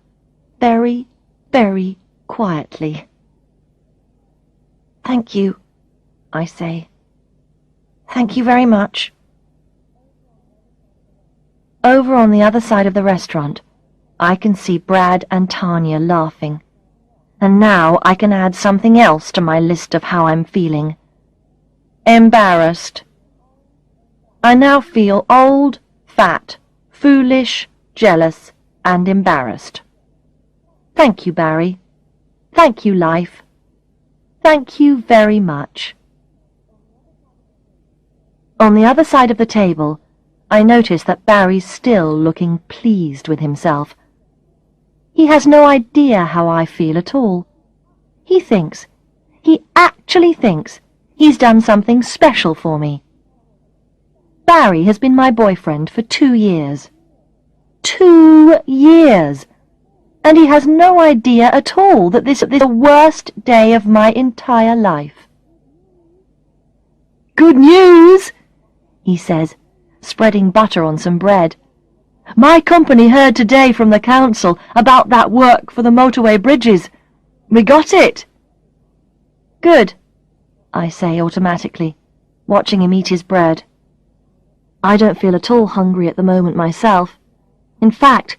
very, very quietly. "Thank you," I say. "Thank you very much." Over on the other side of the restaurant, I can see Brad and Tanya laughing. And now I can add something else to my list of how I'm feeling. Embarrassed. I now feel old, fat, foolish, jealous, and embarrassed. Thank you, Barry. Thank you, life. Thank you very much. On the other side of the table, I notice that Barry's still looking pleased with himself. He has no idea how I feel at all. He actually thinks he's done something special for me. Barry has been my boyfriend for 2 years. 2 years! And he has no idea at all that this is the worst day of my entire life. "Good news!" he says, spreading butter on some bread. "My company heard today from the council about that work for the motorway bridges. We got it." "Good," I say automatically, watching him eat his bread. I don't feel at all hungry at the moment myself. In fact,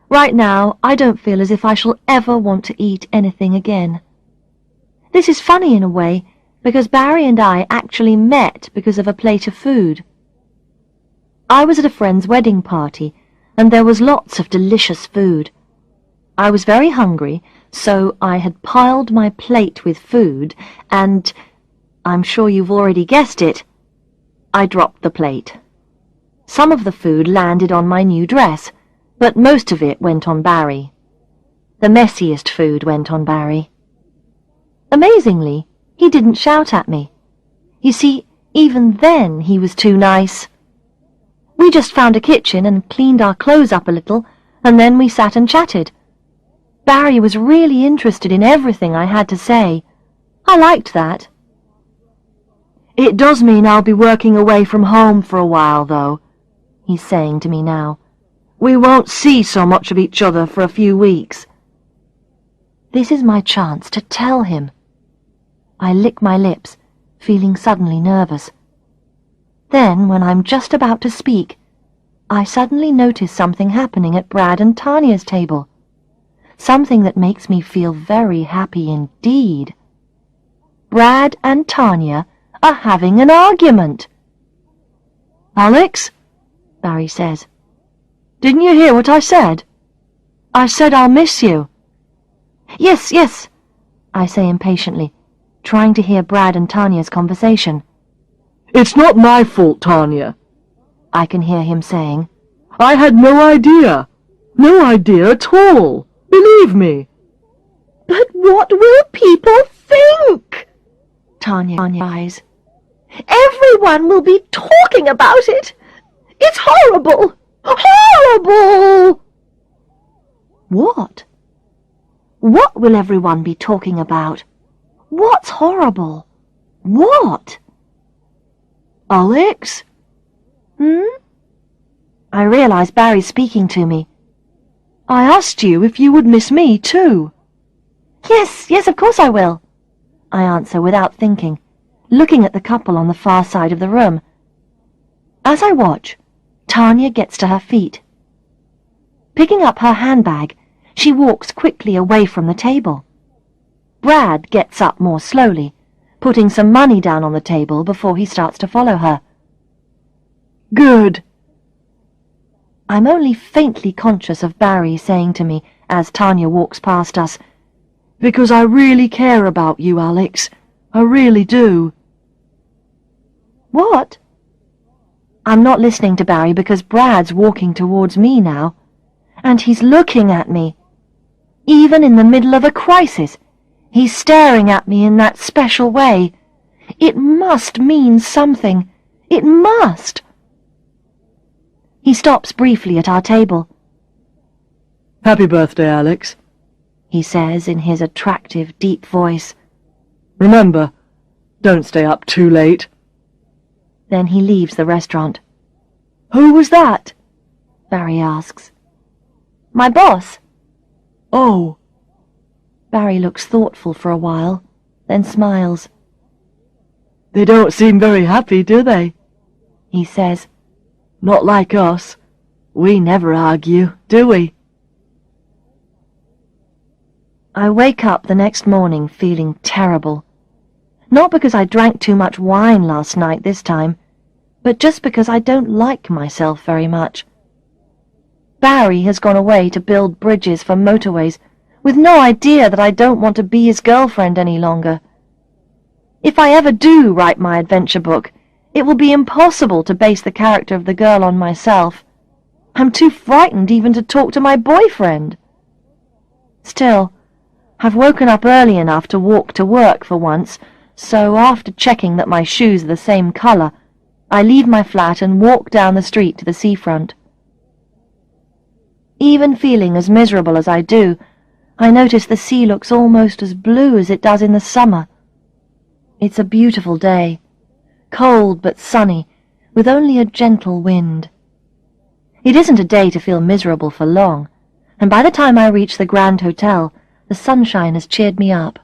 right now I don't feel as if I shall ever want to eat anything again. This is funny in a way, because Barry and I actually met because of a plate of food. I was at a friend's wedding party, and there was lots of delicious food. I was very hungry, so I had piled my plate with food, and, I'm sure you've already guessed it, I dropped the plate. Some of the food landed on my new dress, but most of it went on Barry. The messiest food went on Barry. Amazingly, He didn't shout at me. You see, even then he was too nice. We just found a kitchen and cleaned our clothes up a little, and then we sat and chatted. Barry was really interested in everything I had to say. I liked that. "It does mean I'll be working away from home for a while, though," he's saying to me now. "We won't see so much of each other for a few weeks." This is my chance to tell him. I lick my lips, feeling suddenly nervous. Then, when I'm just about to speak, I suddenly notice something happening at Brad and Tanya's table. Something that makes me feel very happy indeed. Brad and Tanya are having an argument. "Alex," Barry says, "didn't you hear what I said? I said I'll miss you." "Yes, yes," I say impatiently, trying to hear Brad and Tanya's conversation. "It's not my fault, Tanya," I can hear him saying. "I had no idea. No idea at all. Believe me." "But what will people think?" Tanya cries. "Everyone will be talking about it. It's horrible! Horrible!" What? What will everyone be talking about? What's horrible? What? "Alex?" I realize Barry's speaking to me. "I asked you if you would miss me, too." Yes, yes, of course I will," I answer without thinking, looking at the couple on the far side of the room. As I watch, Tanya gets to her feet. Picking up her handbag, she walks quickly away from the table. Brad gets up more slowly, putting some money down on the table before he starts to follow her. "Good." I'm only faintly conscious of Barry saying to me as Tanya walks past us, "Because I really care about you, Alex. I really do." "What?" I'm not listening to Barry because Brad's walking towards me now, and he's looking at me. Even in the middle of a crisis, he's staring at me in that special way. It must mean something. It must. He stops briefly at our table. "Happy birthday, Alex," he says in his attractive, deep voice. "Remember, don't stay up too late." Then he leaves the restaurant. "Who was that?" Barry asks. "My boss." "Oh." Barry looks thoughtful for a while, then smiles. "They don't seem very happy, do they?" he says. "Not like us. We never argue, do we?" I wake up the next morning feeling terrible. Not because I drank too much wine last night this time, but just because I don't like myself very much. Barry has gone away to build bridges for motorways, with no idea that I don't want to be his girlfriend any longer. If I ever do write my adventure book, it will be impossible to base the character of the girl on myself. I'm too frightened even to talk to my boyfriend. Still, I've woken up early enough to walk to work for once, so after checking that my shoes are the same colour, I leave my flat and walk down the street to the seafront. Even feeling as miserable as I do, I notice the sea looks almost as blue as it does in the summer. It's a beautiful day, cold but sunny, with only a gentle wind. It isn't a day to feel miserable for long, and by the time I reach the Grand Hotel, the sunshine has cheered me up.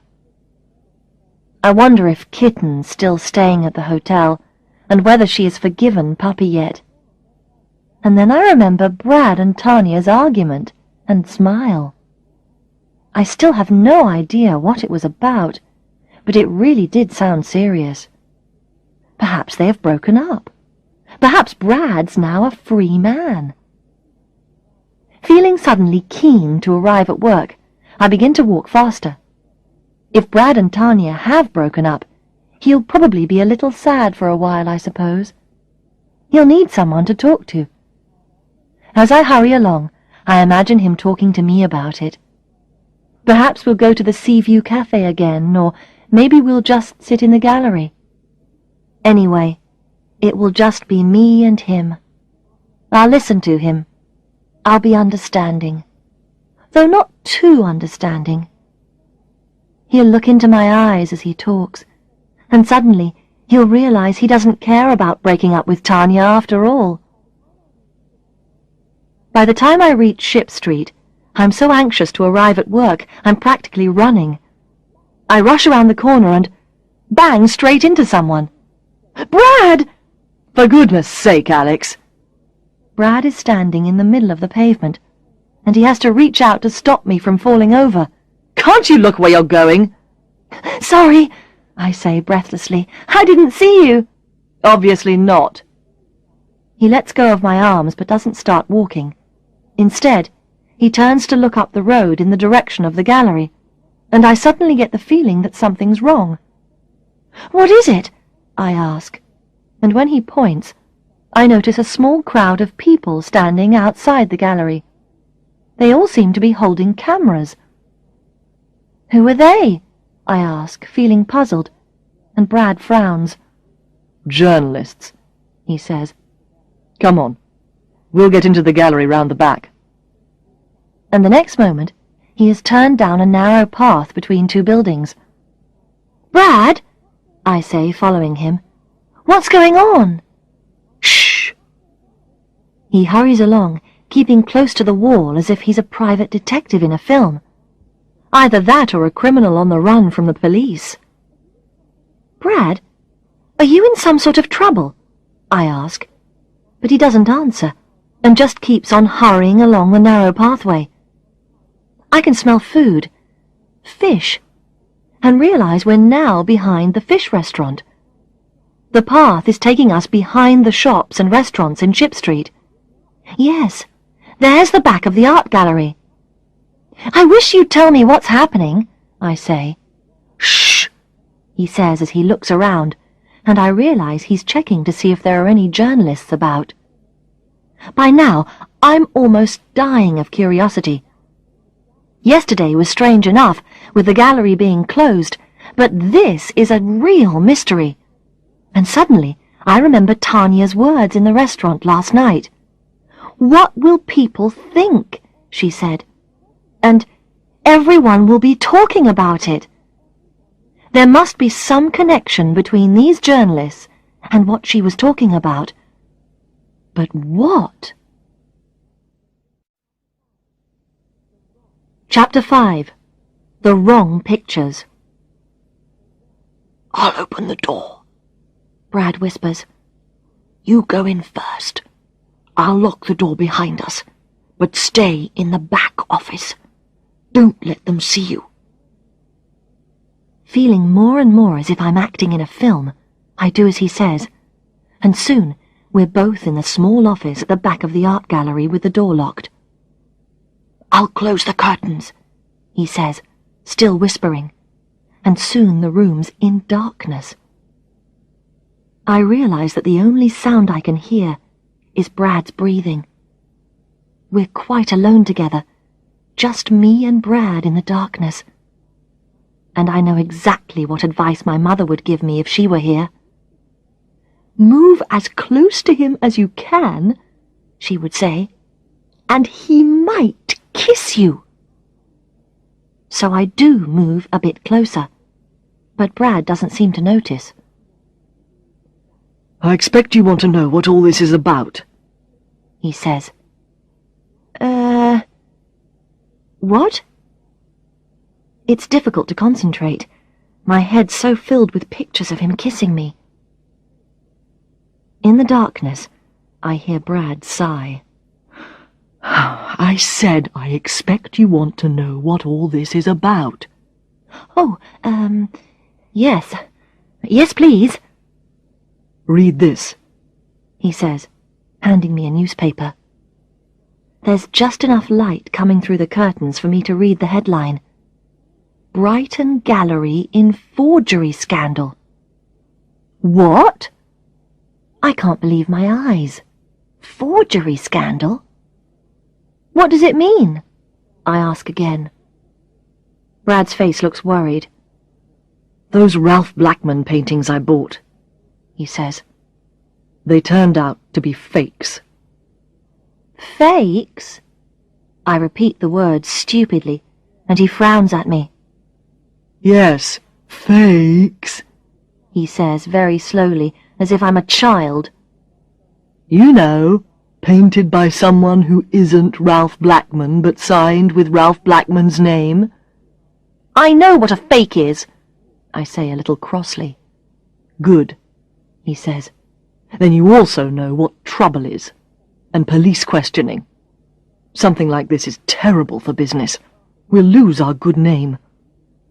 I wonder if Kitten's still staying at the hotel, and whether she has forgiven Puppy yet. And then I remember Brad and Tanya's argument, and smile. I still have no idea what it was about, but it really did sound serious. Perhaps they have broken up. Perhaps Brad's now a free man. Feeling suddenly keen to arrive at work, I begin to walk faster. If Brad and Tanya have broken up, he'll probably be a little sad for a while, I suppose. He'll need someone to talk to. As I hurry along, I imagine him talking to me about it. Perhaps we'll go to the Seaview Cafe again, or maybe we'll just sit in the gallery. Anyway, it will just be me and him. I'll listen to him. I'll be understanding, though not too understanding. He'll look into my eyes as he talks, and suddenly he'll realize he doesn't care about breaking up with Tanya after all. By the time I reach Ship Street, I'm so anxious to arrive at work, I'm practically running. I rush around the corner and bang straight into someone. "Brad!" For goodness sake, Alex! Brad is standing in the middle of the pavement, and he has to reach out to stop me from falling over. Can't you look where you're going? "Sorry," I say breathlessly. "I didn't see you." Obviously not. He lets go of my arms but doesn't start walking. Instead, he turns to look up the road in the direction of the gallery, and I suddenly get the feeling that something's wrong. "What is it?" I ask, and when he points, I notice a small crowd of people standing outside the gallery. They all seem to be holding cameras. "Who are they?" I ask, feeling puzzled, and Brad frowns. "Journalists," he says. "Come on. We'll get into the gallery round the back." And the next moment, he has turned down a narrow path between two buildings. "Brad," I say, following him, "what's going on?" "Shh!" He hurries along, keeping close to the wall as if he's a private detective in a film. Either that or a criminal on the run from the police. "Brad, are you in some sort of trouble?" I ask, but he doesn't answer, and just keeps on hurrying along the narrow pathway. I can smell food, fish, and realize we're now behind the fish restaurant. The path is taking us behind the shops and restaurants in Ship Street. Yes, there's the back of the art gallery. "I wish you'd tell me what's happening," I say. "Shh," he says as he looks around, and I realize he's checking to see if there are any journalists about. By now, I'm almost dying of curiosity. Yesterday was strange enough, with the gallery being closed, but this is a real mystery. And suddenly, I remember Tanya's words in the restaurant last night. "What will people think?" she said. And everyone will be talking about it. There must be some connection between these journalists and what she was talking about. But what? Chapter 5. The Wrong Pictures. "I'll open the door," Brad whispers. "You go in first. I'll lock the door behind us, but stay in the back office. Don't let them see you." Feeling more and more as if I'm acting in a film, I do as he says, and soon we're both in the small office at the back of the art gallery with the door locked. "I'll close the curtains," he says, still whispering, and soon the room's in darkness. I realize that the only sound I can hear is Brad's breathing. We're quite alone together, just me and Brad in the darkness. And I know exactly what advice my mother would give me if she were here. "Move as close to him as you can," she would say, "and he might kiss you." So I do move a bit closer, but Brad doesn't seem to notice. "I expect you want to know what all this is about," he says. What? It's difficult to concentrate. My head's so filled with pictures of him kissing me. In the darkness, I hear Brad sigh. "I said I expect you want to know what all this is about." "Oh, yes. Yes, please." "Read this," he says, handing me a newspaper. There's just enough light coming through the curtains for me to read the headline. "Brighton Gallery in Forgery Scandal." What? I can't believe my eyes. Forgery scandal? What does it mean? I ask again. Brad's face looks worried. "Those Ralph Blackman paintings I bought," he says. "They turned out to be fakes." Fakes? I repeat the word stupidly, and he frowns at me. "Yes, fakes," He says very slowly, as if I'm a child. "You know, painted by someone who isn't Ralph Blackman but signed with Ralph Blackman's name." I know what a fake is, I say a little crossly. "Good," he says. "Then you also know what trouble is, and police questioning. Something like this is terrible for business. We'll lose our good name.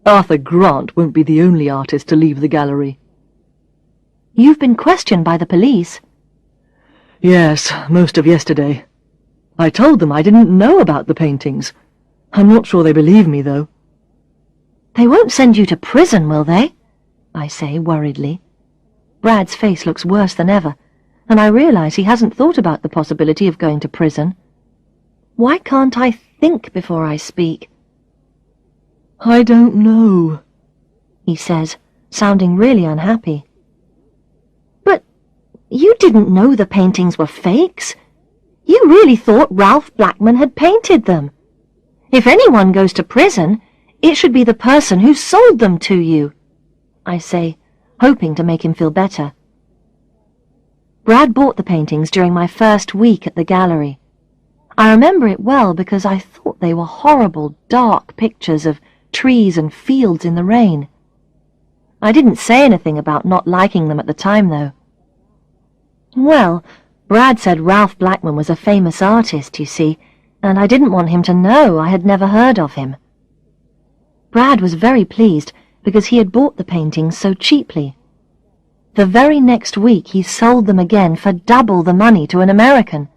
Arthur Grant won't be the only artist to leave the gallery." You've been questioned by the police. "Yes, most of yesterday. I told them I didn't know about the paintings. I'm not sure they believe me, though." They won't send you to prison, will they? I say worriedly. Brad's face looks worse than ever, and I realize he hasn't thought about the possibility of going to prison. Why can't I think before I speak? "I don't know," he says, sounding really unhappy. But you didn't know the paintings were fakes. You really thought Ralph Blackman had painted them. If anyone goes to prison, it should be the person who sold them to you, I say, hoping to make him feel better. Brad bought the paintings during my first week at the gallery. I remember it well because I thought they were horrible, dark pictures of trees and fields in the rain. I didn't say anything about not liking them at the time, though. Well, Brad said Ralph Blackman was a famous artist, you see, and I didn't want him to know I had never heard of him. Brad was very pleased because he had bought the paintings so cheaply. The very next week he sold them again for double the money to an American.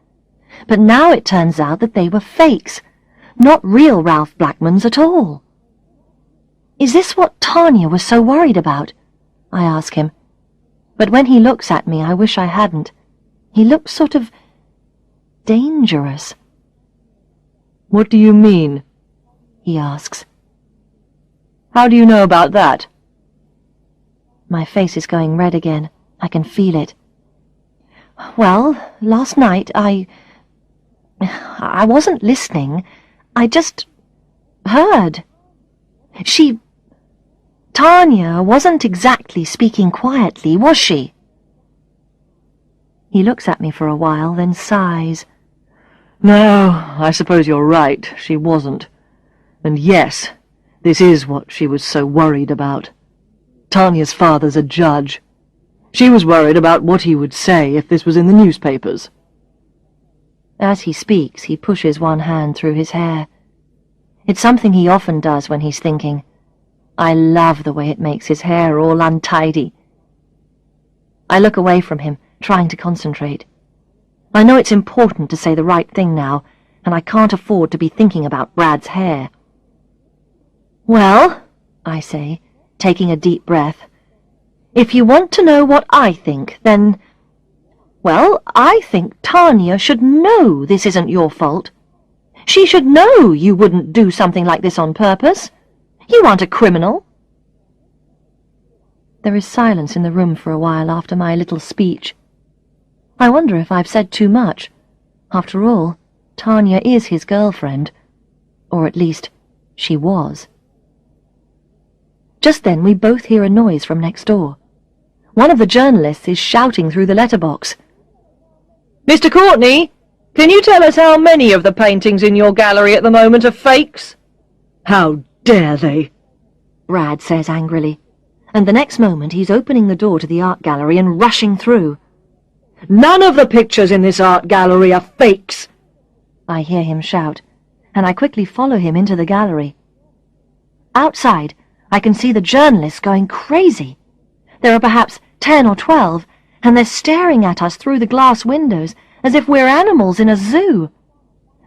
But now it turns out that they were fakes, not real Ralph Blackmans at all. Is this what Tanya was so worried about? I ask him. But when he looks at me, I wish I hadn't. He looks sort of dangerous. "What do you mean?" he asks. "How do you know about that?" My face is going red again. I can feel it. Well, last night I wasn't listening. I just heard. Tanya wasn't exactly speaking quietly, was she? He looks at me for a while, then sighs. "No, I suppose you're right, she wasn't. And yes, this is what she was so worried about. Tanya's father's a judge. She was worried about what he would say if this was in the newspapers." As he speaks, he pushes one hand through his hair. It's something he often does when he's thinking. I love the way it makes his hair all untidy. I look away from him, trying to concentrate. I know it's important to say the right thing now, and I can't afford to be thinking about Brad's hair. "Well," I say, taking a deep breath, "if you want to know what I think, then... well, I think Tanya should know this isn't your fault. She should know you wouldn't do something like this on purpose. You aren't a criminal." There is silence in the room for a while after my little speech. I wonder if I've said too much. After all, Tanya is his girlfriend. Or at least, she was. Just then we both hear a noise from next door. One of the journalists is shouting through the letterbox. "Mr. Courtney, can you tell us how many of the paintings in your gallery at the moment are fakes?" "How dare they?" Brad says angrily, and the next moment he's opening the door to the art gallery and rushing through. "None of the pictures in this art gallery are fakes!" I hear him shout, and I quickly follow him into the gallery. Outside, I can see the journalists going crazy. There are perhaps 10 or 12, and they're staring at us through the glass windows as if we're animals in a zoo.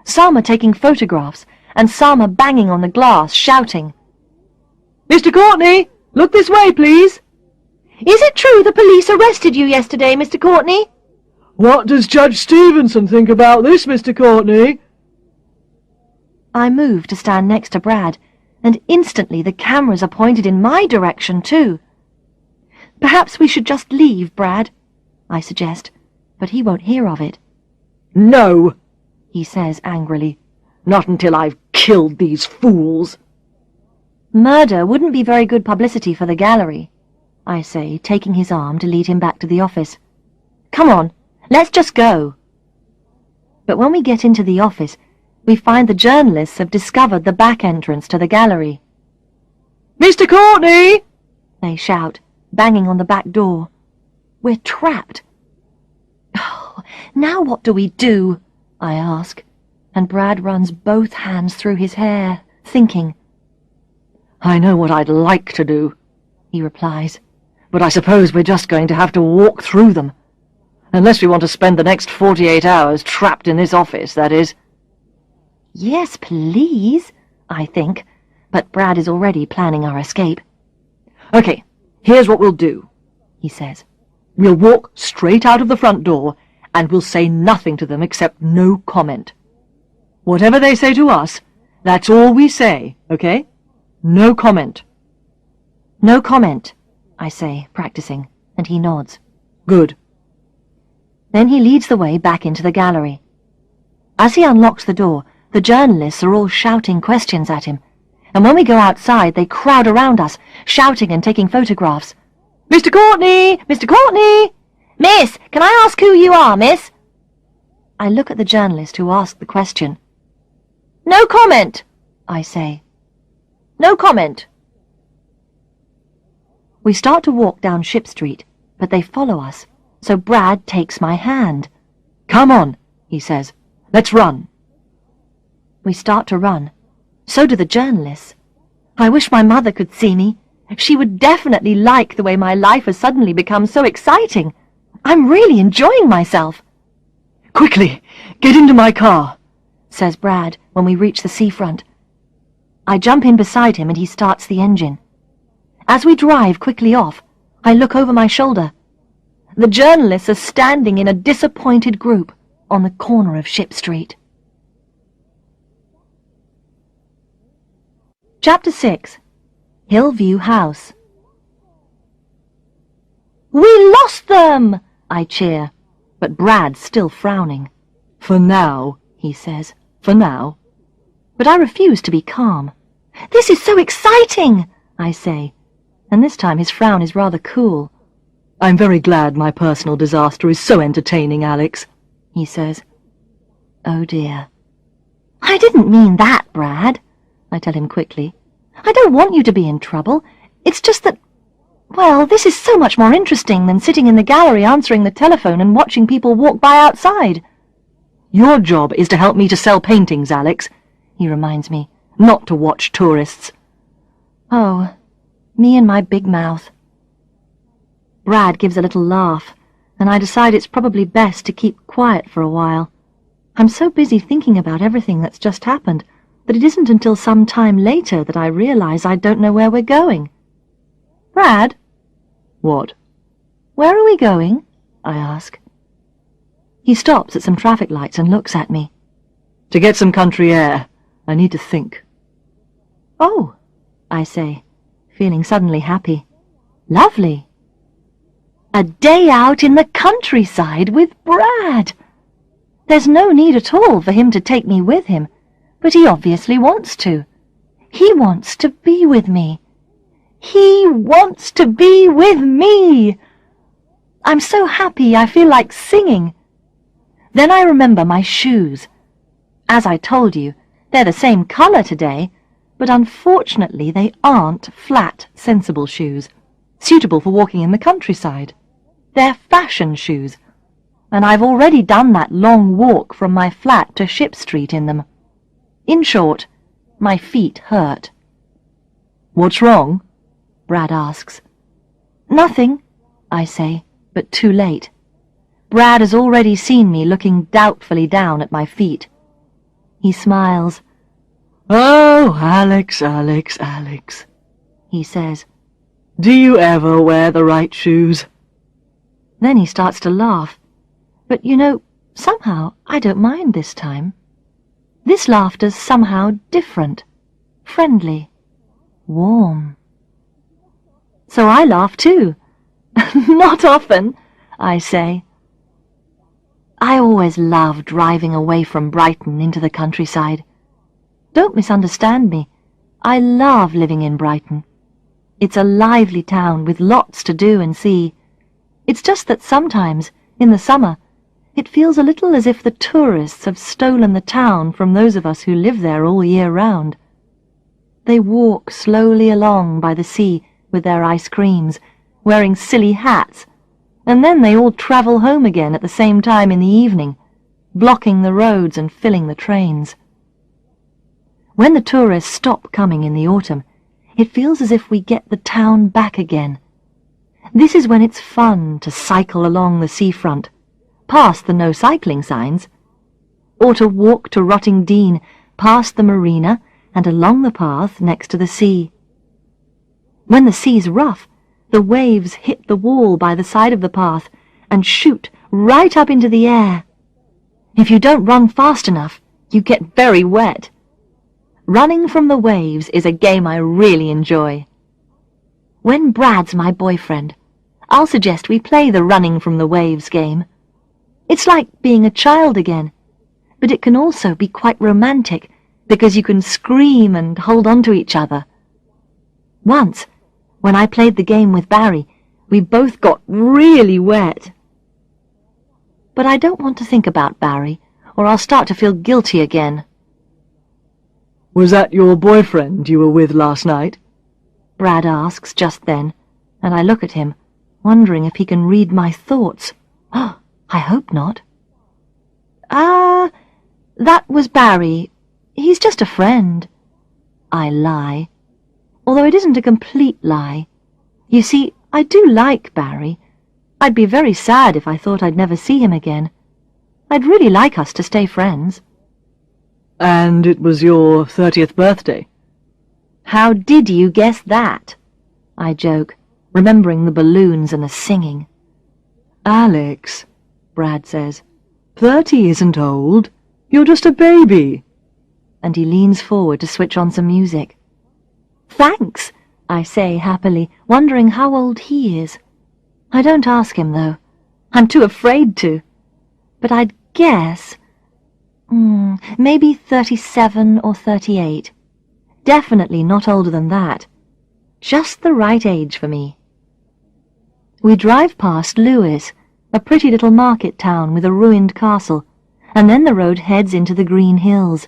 Some are taking photographs, and some are banging on the glass, shouting, "Mr. Courtney, look this way, please." "Is it true the police arrested you yesterday, Mr. Courtney?" "What does Judge Stevenson think about this, Mr. Courtney?" I move to stand next to Brad, and instantly the cameras are pointed in my direction, too. Perhaps we should just leave, Brad, I suggest, but he won't hear of it. No, He says angrily. not until I've killed these fools. Murder wouldn't be very good publicity for the gallery, I say, taking his arm to lead him back to the office. Come on, let's just go. But when we get into the office, we find the journalists have discovered the back entrance to the gallery. Mr. Courtney! They shout, banging on the back door. We're trapped. Oh, now what do we do? I ask, and Brad runs both hands through his hair, thinking. I know what I'd like to do, He replies. but I suppose we're just going to have to walk through them. Unless we want to spend the next 48 hours trapped in this office, that is. Yes, please, I think, but Brad is already planning our escape. Okay, here's what we'll do, He says. We'll walk straight out of the front door, and we'll say nothing to them except no comment. Whatever they say to us, that's all we say, okay? No comment. No comment, I say, practicing, and he nods. Good. Then he leads the way back into the gallery. As he unlocks the door, the journalists are all shouting questions at him, and when we go outside, they crowd around us, shouting and taking photographs. Mr. Courtney! Mr. Courtney! Miss, can I ask who you are, miss? I look at the journalist who asked the question. No comment, I say. No comment. We start to walk down Ship Street, but they follow us, so Brad takes my hand. Come on, he says. Let's run. We start to run. So do the journalists. I wish my mother could see me. She would definitely like the way my life has suddenly become so exciting. I'm really enjoying myself. Quickly, get into my car, says Brad when we reach the seafront. I jump in beside him and he starts the engine. As we drive quickly off, I look over my shoulder. The journalists are standing in a disappointed group on the corner of Ship Street. Chapter 6. Hillview House. We lost them! I cheer, but Brad's still frowning. For now, He says. for now. But I refuse to be calm. This is so exciting, I say, and this time his frown is rather cool. I'm very glad my personal disaster is so entertaining, Alex, He says. Oh dear. I didn't mean that, Brad, I tell him quickly. I don't want you to be in trouble. It's just that, well, this is so much more interesting than sitting in the gallery answering the telephone and watching people walk by outside. Your job is to help me to sell paintings, Alex, he reminds me, not to watch tourists. Oh, me and my big mouth. Brad gives a little laugh, and I decide it's probably best to keep quiet for a while. I'm so busy thinking about everything that's just happened that it isn't until some time later that I realize I don't know where we're going. Brad? What? Where are we going? I ask. He stops at some traffic lights and looks at me. To get some country air. I need to think. Oh, I say, feeling suddenly happy. Lovely. A day out in the countryside with Brad. There's no need at all for him to take me with him, but he obviously wants to. He wants to be with me. He wants to be with me. I'm so happy I feel like singing. Then I remember my shoes. As I told you, they're the same colour today, but unfortunately they aren't flat, sensible shoes, suitable for walking in the countryside. They're fashion shoes, and I've already done that long walk from my flat to Ship Street in them. In short, my feet hurt. What's wrong? Brad asks. Nothing, I say, but too late. Brad has already seen me looking doubtfully down at my feet. He smiles. Oh, Alex, Alex, Alex, He says. do you ever wear the right shoes? Then he starts to laugh. But, you know, somehow I don't mind this time. This laughter's somehow different, friendly, warm. So I laugh too. Not often, I say. I always love driving away from Brighton into the countryside. Don't misunderstand me. I love living in Brighton. It's a lively town with lots to do and see. It's just that sometimes, in the summer, it feels a little as if the tourists have stolen the town from those of us who live there all year round. They walk slowly along by the sea with their ice creams, wearing silly hats, and then they all travel home again at the same time in the evening, blocking the roads and filling the trains. When the tourists stop coming in the autumn, it feels as if we get the town back again. This is when it's fun to cycle along the seafront, past the no cycling signs, or to walk to Rottingdean, past the marina and along the path next to the sea. When the sea's rough, the waves hit the wall by the side of the path and shoot right up into the air. If you don't run fast enough, you get very wet. Running from the waves is a game I really enjoy. When Brad's my boyfriend, I'll suggest we play the running from the waves game. It's like being a child again, but it can also be quite romantic because you can scream and hold on to each other. Once, when I played the game with Barry, we both got really wet. But I don't want to think about Barry, or I'll start to feel guilty again. Was that your boyfriend you were with last night? Brad asks just then, and I look at him, wondering if he can read my thoughts. Oh, I hope not. That was Barry. He's just a friend. I lie. Although it isn't a complete lie. You see, I do like Barry. I'd be very sad if I thought I'd never see him again. I'd really like us to stay friends. And it was your 30th birthday? How did you guess that? I joke, remembering the balloons and the singing. Alex, Brad says, 30 isn't old. You're just a baby. And he leans forward to switch on some music. Thanks, I say happily, wondering how old he is. I don't ask him, though. I'm too afraid to. But I'd guess... maybe 37 or 38. Definitely not older than that. Just the right age for me. We drive past Lewes, a pretty little market town with a ruined castle, and then the road heads into the green hills.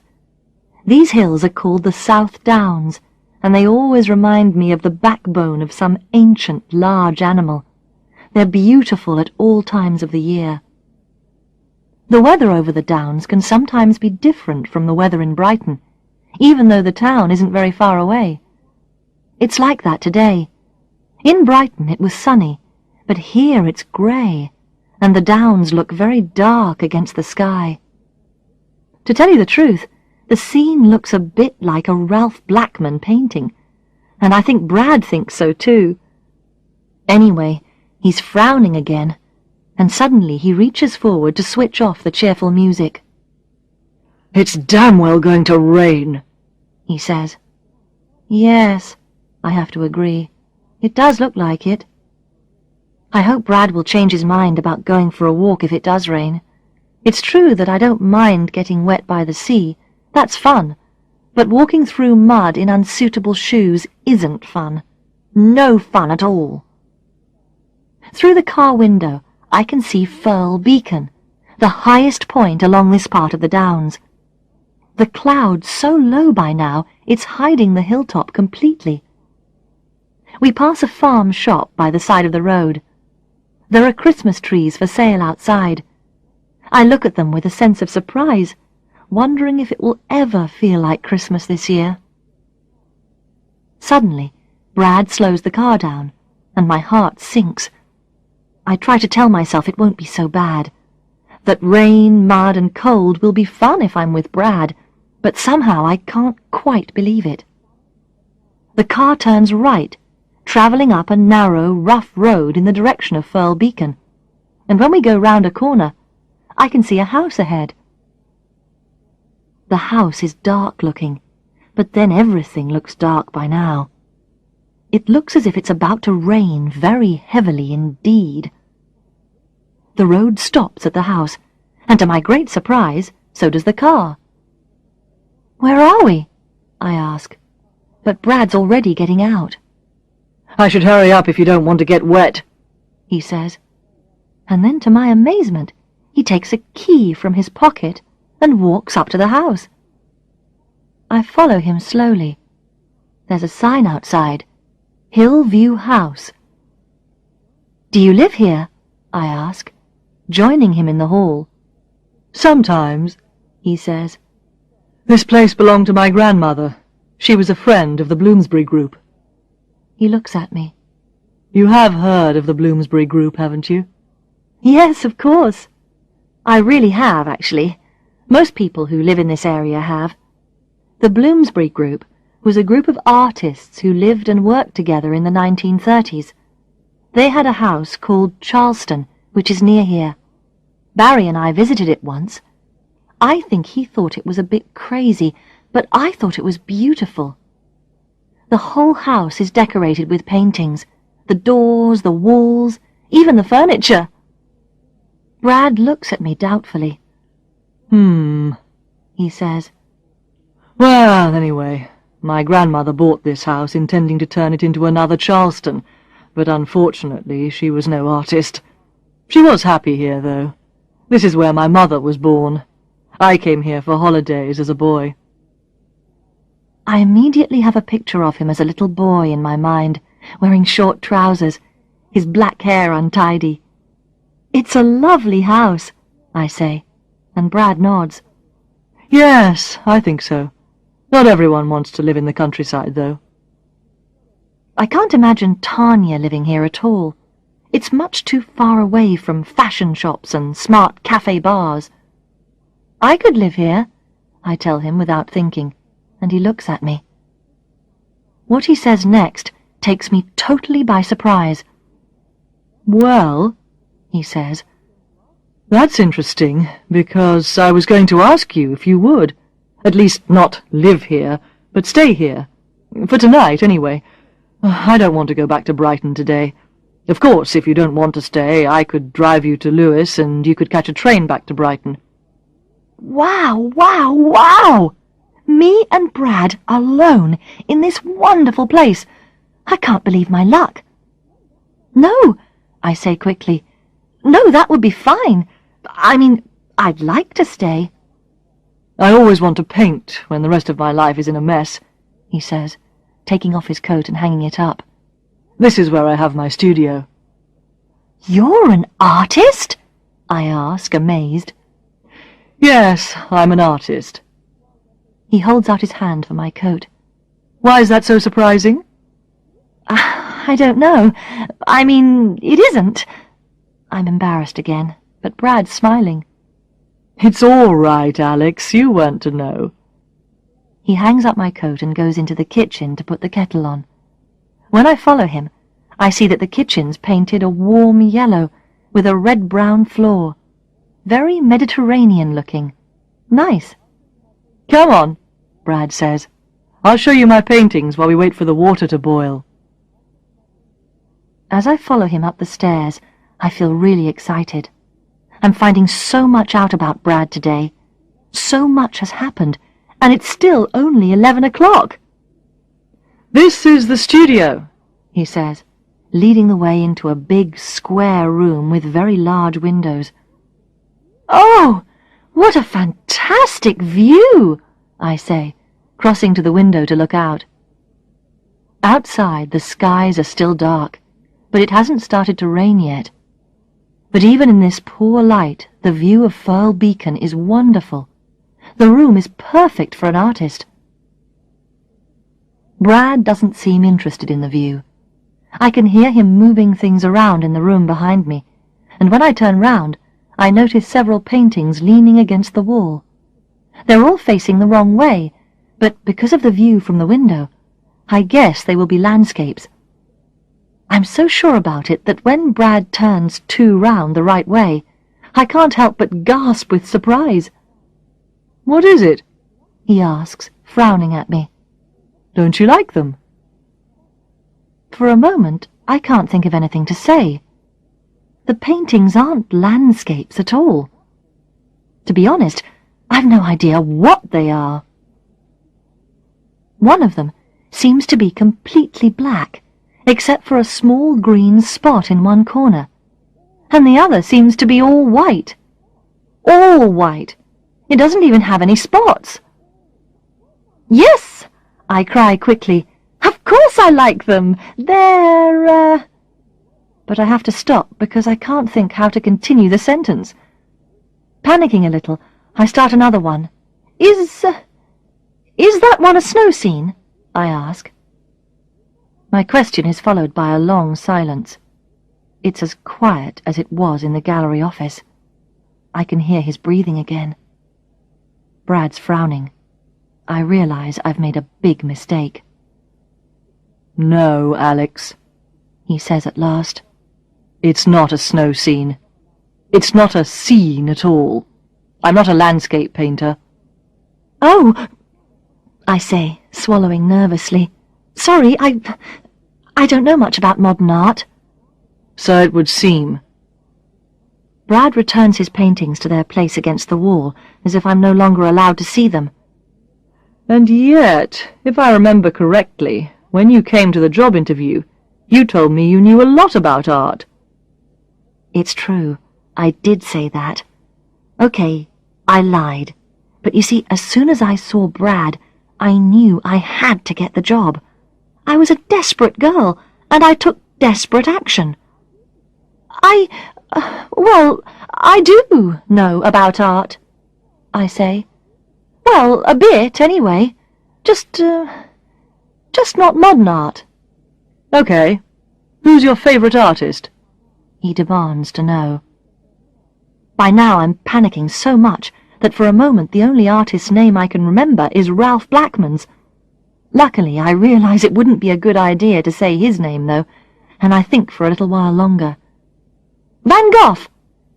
These hills are called the South Downs, and they always remind me of the backbone of some ancient, large animal. They're beautiful at all times of the year. The weather over the downs can sometimes be different from the weather in Brighton, even though the town isn't very far away. It's like that today. In Brighton it was sunny, but here it's grey, and the downs look very dark against the sky. To tell you the truth, the scene looks a bit like a Ralph Blackman painting, and I think Brad thinks so too. Anyway, he's frowning again, and suddenly he reaches forward to switch off the cheerful music. It's damn well going to rain, he says. Yes, I have to agree. It does look like it. I hope Brad will change his mind about going for a walk if it does rain. It's true that I don't mind getting wet by the sea. That's fun. But walking through mud in unsuitable shoes isn't fun. No fun at all. Through the car window, I can see Firle Beacon, the highest point along this part of the downs. The cloud's so low by now, it's hiding the hilltop completely. We pass a farm shop by the side of the road. There are Christmas trees for sale outside. I look at them with a sense of surprise, wondering if it will ever feel like Christmas this year. Suddenly, Brad slows the car down, and my heart sinks. I try to tell myself it won't be so bad, that rain, mud, and cold will be fun if I'm with Brad, but somehow I can't quite believe it. The car turns right, travelling up a narrow, rough road in the direction of Firle Beacon, and when we go round a corner, I can see a house ahead. The house is dark-looking, but then everything looks dark by now. It looks as if it's about to rain very heavily indeed. The road stops at the house, and to my great surprise, so does the car. "Where are we?" I ask, but Brad's already getting out. "I should hurry up if you don't want to get wet," he says, and then to my amazement, he takes a key from his pocket and walks up to the house. I follow him slowly. There's a sign outside, Hillview House. "Do you live here?" I ask, joining him in the hall. "Sometimes," he says. "This place belonged to my grandmother. She was a friend of the Bloomsbury Group." He looks at me. "You have heard of the Bloomsbury Group, haven't you?" "Yes, of course. I really have, actually. Most people who live in this area have. The Bloomsbury Group was a group of artists who lived and worked together in the 1930s. They had a house called Charleston, which is near here. Barry and I visited it once. I think he thought it was a bit crazy, but I thought it was beautiful. The whole house is decorated with paintings, the doors, the walls, even the furniture." Brad looks at me doubtfully. He says. "Well, anyway, my grandmother bought this house intending to turn it into another Charleston, but unfortunately she was no artist. She was happy here, though. This is where my mother was born. I came here for holidays as a boy." I immediately have a picture of him as a little boy in my mind, wearing short trousers, his black hair untidy. "It's a lovely house," I say, and Brad nods. "Yes, I think so. Not everyone wants to live in the countryside, though." I can't imagine Tanya living here at all. It's much too far away from fashion shops and smart cafe bars. "I could live here," I tell him without thinking, and he looks at me. What he says next takes me totally by surprise. "Well," he says, "that's interesting, because I was going to ask you if you would. At least not live here, but stay here. For tonight, anyway. I don't want to go back to Brighton today. Of course, if you don't want to stay, I could drive you to Lewes, and you could catch a train back to Brighton." Wow, wow, wow! Me and Brad alone in this wonderful place. I can't believe my luck. "No," I say quickly. "No, that would be fine. I mean, I'd like to stay." "I always want to paint when the rest of my life is in a mess," he says, taking off his coat and hanging it up. "This is where I have my studio." "You're an artist?" I ask, amazed. "Yes, I'm an artist." He holds out his hand for my coat. "Why is that so surprising?" "I don't know. I mean, it isn't." I'm embarrassed again, but Brad's smiling. "It's all right, Alex. You weren't to know." He hangs up my coat and goes into the kitchen to put the kettle on. When I follow him, I see that the kitchen's painted a warm yellow with a red-brown floor. Very Mediterranean-looking. Nice. "Come on," Brad says. "I'll show you my paintings while we wait for the water to boil." As I follow him up the stairs, I feel really excited. I'm finding so much out about Brad today. So much has happened, and it's still only 11 o'clock. "This is the studio," he says, leading the way into a big square room with very large windows. "Oh, what a fantastic view!" I say, crossing to the window to look out. Outside, the skies are still dark, but it hasn't started to rain yet. But even in this poor light, the view of Firle Beacon is wonderful. The room is perfect for an artist. Brad doesn't seem interested in the view. I can hear him moving things around in the room behind me, and when I turn round, I notice several paintings leaning against the wall. They're all facing the wrong way, but because of the view from the window, I guess they will be landscapes. I'm so sure about it that when Brad turns two round the right way, I can't help but gasp with surprise. "What is it?" he asks, frowning at me. "Don't you like them?" For a moment, I can't think of anything to say. The paintings aren't landscapes at all. To be honest, I've no idea what they are. One of them seems to be completely black, except for a small green spot in one corner, and the other seems to be all white. All white. It doesn't even have any spots. "Yes!" I cry quickly. "Of course I like them! They're, But I have to stop because I can't think how to continue the sentence. Panicking a little, I start another one. Is that one a snow scene?" I ask. My question is followed by a long silence. It's as quiet as it was in the gallery office. I can hear his breathing again. Brad's frowning. I realize I've made a big mistake. "No, Alex," he says at last. "It's not a snow scene. It's not a scene at all. I'm not a landscape painter." "Oh," I say, swallowing nervously. "Sorry, I don't know much about modern art." "So it would seem." Brad returns his paintings to their place against the wall, as if I'm no longer allowed to see them. "And yet, if I remember correctly, when you came to the job interview, you told me you knew a lot about art." It's true, I did say that. Okay, I lied. But you see, as soon as I saw Brad, I knew I had to get the job. I was a desperate girl, and I took desperate action. Well, I do know about art," I say. "Well, a bit, anyway. Just not modern art." "Okay. Who's your favourite artist?" he demands to know. By now I'm panicking so much that for a moment the only artist's name I can remember is Ralph Blackman's. Luckily, I realize it wouldn't be a good idea to say his name, though, and I think for a little while longer. "Van Gogh!"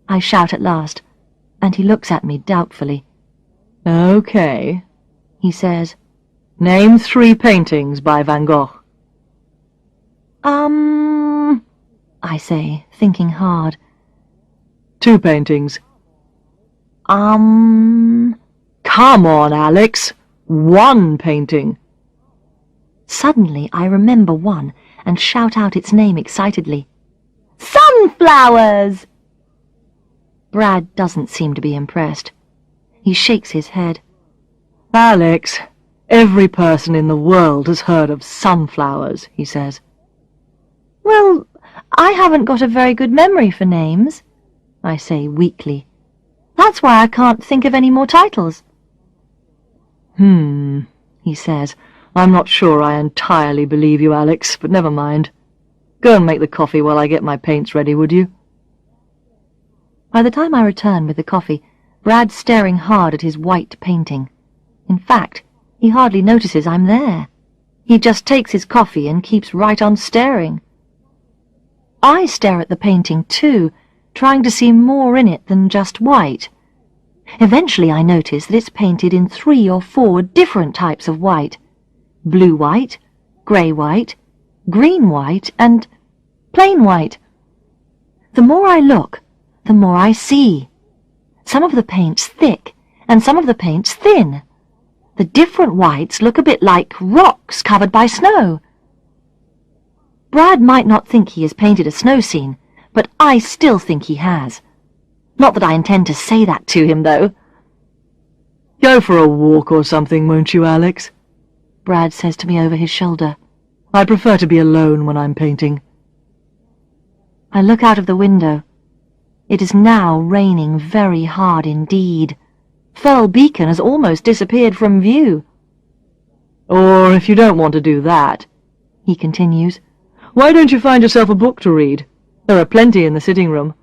I shout at last, and he looks at me doubtfully. "Okay," he says. "Name 3 paintings by Van Gogh." I say, thinking hard. 2 paintings. Come on, Alex. 1 painting. Suddenly I remember one and shout out its name excitedly. "Sunflowers!" Brad doesn't seem to be impressed. He shakes his head. "Alex, every person in the world has heard of sunflowers," he says. "Well, I haven't got a very good memory for names," I say weakly. "That's why I can't think of any more titles." He says. "I'm not sure I entirely believe you, Alex, but never mind. Go and make the coffee while I get my paints ready, would you?" By the time I return with the coffee, Brad's staring hard at his white painting. In fact, he hardly notices I'm there. He just takes his coffee and keeps right on staring. I stare at the painting too, trying to see more in it than just white. Eventually I notice that it's painted in 3 or 4 different types of white. Blue white, grey white, green white, and plain white. The more I look, the more I see. Some of the paint's thick, and some of the paint's thin. The different whites look a bit like rocks covered by snow. Brad might not think he has painted a snow scene, but I still think he has. Not that I intend to say that to him, though. "Go for a walk or something, won't you, Alex?" Brad says to me over his shoulder. "I prefer to be alone when I'm painting." I look out of the window. It is now raining very hard indeed. Firle Beacon has almost disappeared from view. "Or if you don't want to do that," he continues, "why don't you find yourself a book to read? There are plenty in the sitting room.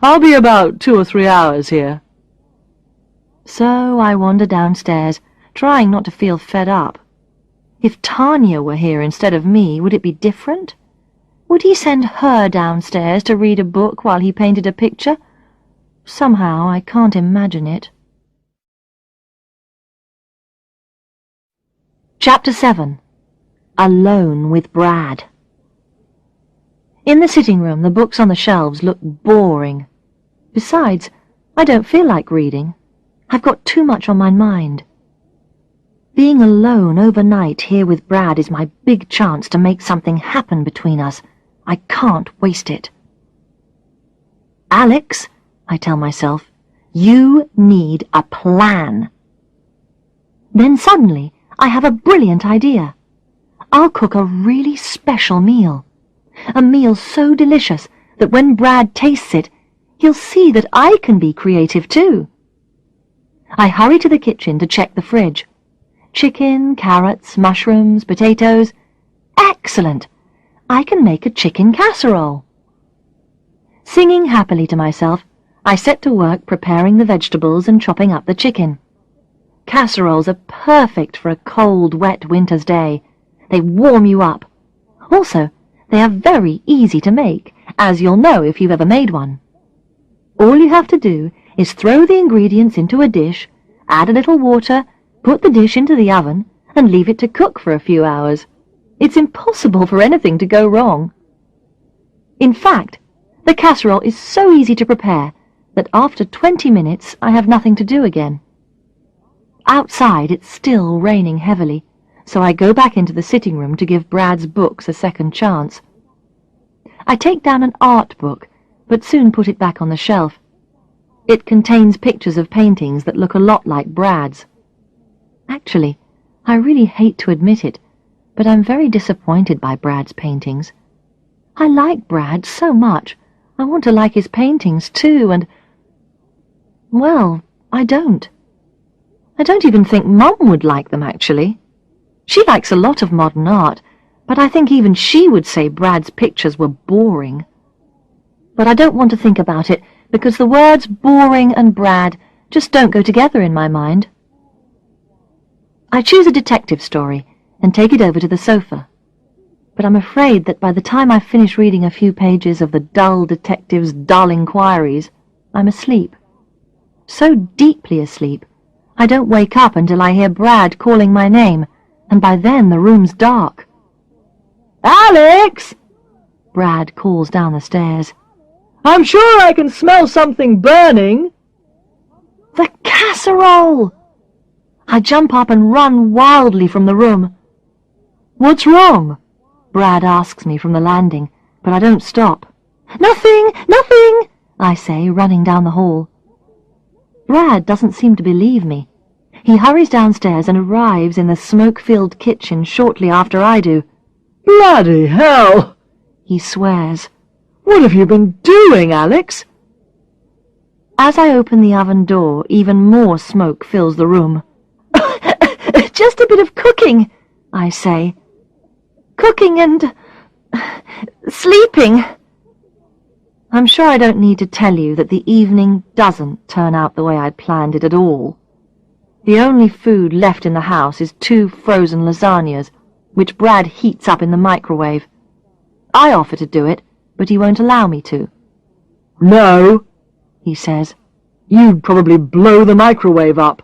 I'll be about 2 or 3 hours here." So I wander downstairs, trying not to feel fed up. If Tanya were here instead of me, would it be different? Would he send her downstairs to read a book while he painted a picture? Somehow I can't imagine it. Chapter 7. Alone with Brad. In the sitting room, the books on the shelves look boring. Besides, I don't feel like reading. I've got too much on my mind. Being alone overnight here with Brad is my big chance to make something happen between us. I can't waste it. Alex, I tell myself, you need a plan. Then suddenly, I have a brilliant idea. I'll cook a really special meal. A meal so delicious that when Brad tastes it, he'll see that I can be creative too. I hurry to the kitchen to check the fridge. Chicken, carrots, mushrooms, potatoes. Excellent! I can make a chicken casserole. Singing happily to myself, I set to work preparing the vegetables and chopping up the chicken. Casseroles are perfect for a cold, wet winter's day. They warm you up. Also, they are very easy to make, as you'll know if you've ever made one. All you have to do is throw the ingredients into a dish, add a little water, put the dish into the oven, and leave it to cook for a few hours. It's impossible for anything to go wrong. In fact, the casserole is so easy to prepare that after 20 minutes I have nothing to do again. Outside it's still raining heavily, so I go back into the sitting room to give Brad's books a second chance. I take down an art book, but soon put it back on the shelf. It contains pictures of paintings that look a lot like Brad's. Actually, I really hate to admit it, but I'm very disappointed by Brad's paintings. I like Brad so much. I want to like his paintings too, and... well, I don't. I don't even think Mum would like them, actually. She likes a lot of modern art, but I think even she would say Brad's pictures were boring. But I don't want to think about it, because the words boring and Brad just don't go together in my mind. I choose a detective story and take it over to the sofa. But I'm afraid that by the time I finish reading a few pages of the dull detective's dull inquiries, I'm asleep. So deeply asleep, I don't wake up until I hear Brad calling my name, and by then the room's dark. Alex! Brad calls down the stairs. I'm sure I can smell something burning. The casserole! I jump up and run wildly from the room. What's wrong? Brad asks me from the landing, but I don't stop. Nothing! Nothing! I say, running down the hall. Brad doesn't seem to believe me. He hurries downstairs and arrives in the smoke-filled kitchen shortly after I do. Bloody hell! He swears. What have you been doing, Alex? As I open the oven door, even more smoke fills the room. Just a bit of cooking, I say. Cooking and... sleeping. I'm sure I don't need to tell you that the evening doesn't turn out the way I'd planned it at all. The only food left in the house is 2 frozen lasagnas, which Brad heats up in the microwave. I offer to do it, but he won't allow me to. No, he says. You'd probably blow the microwave up.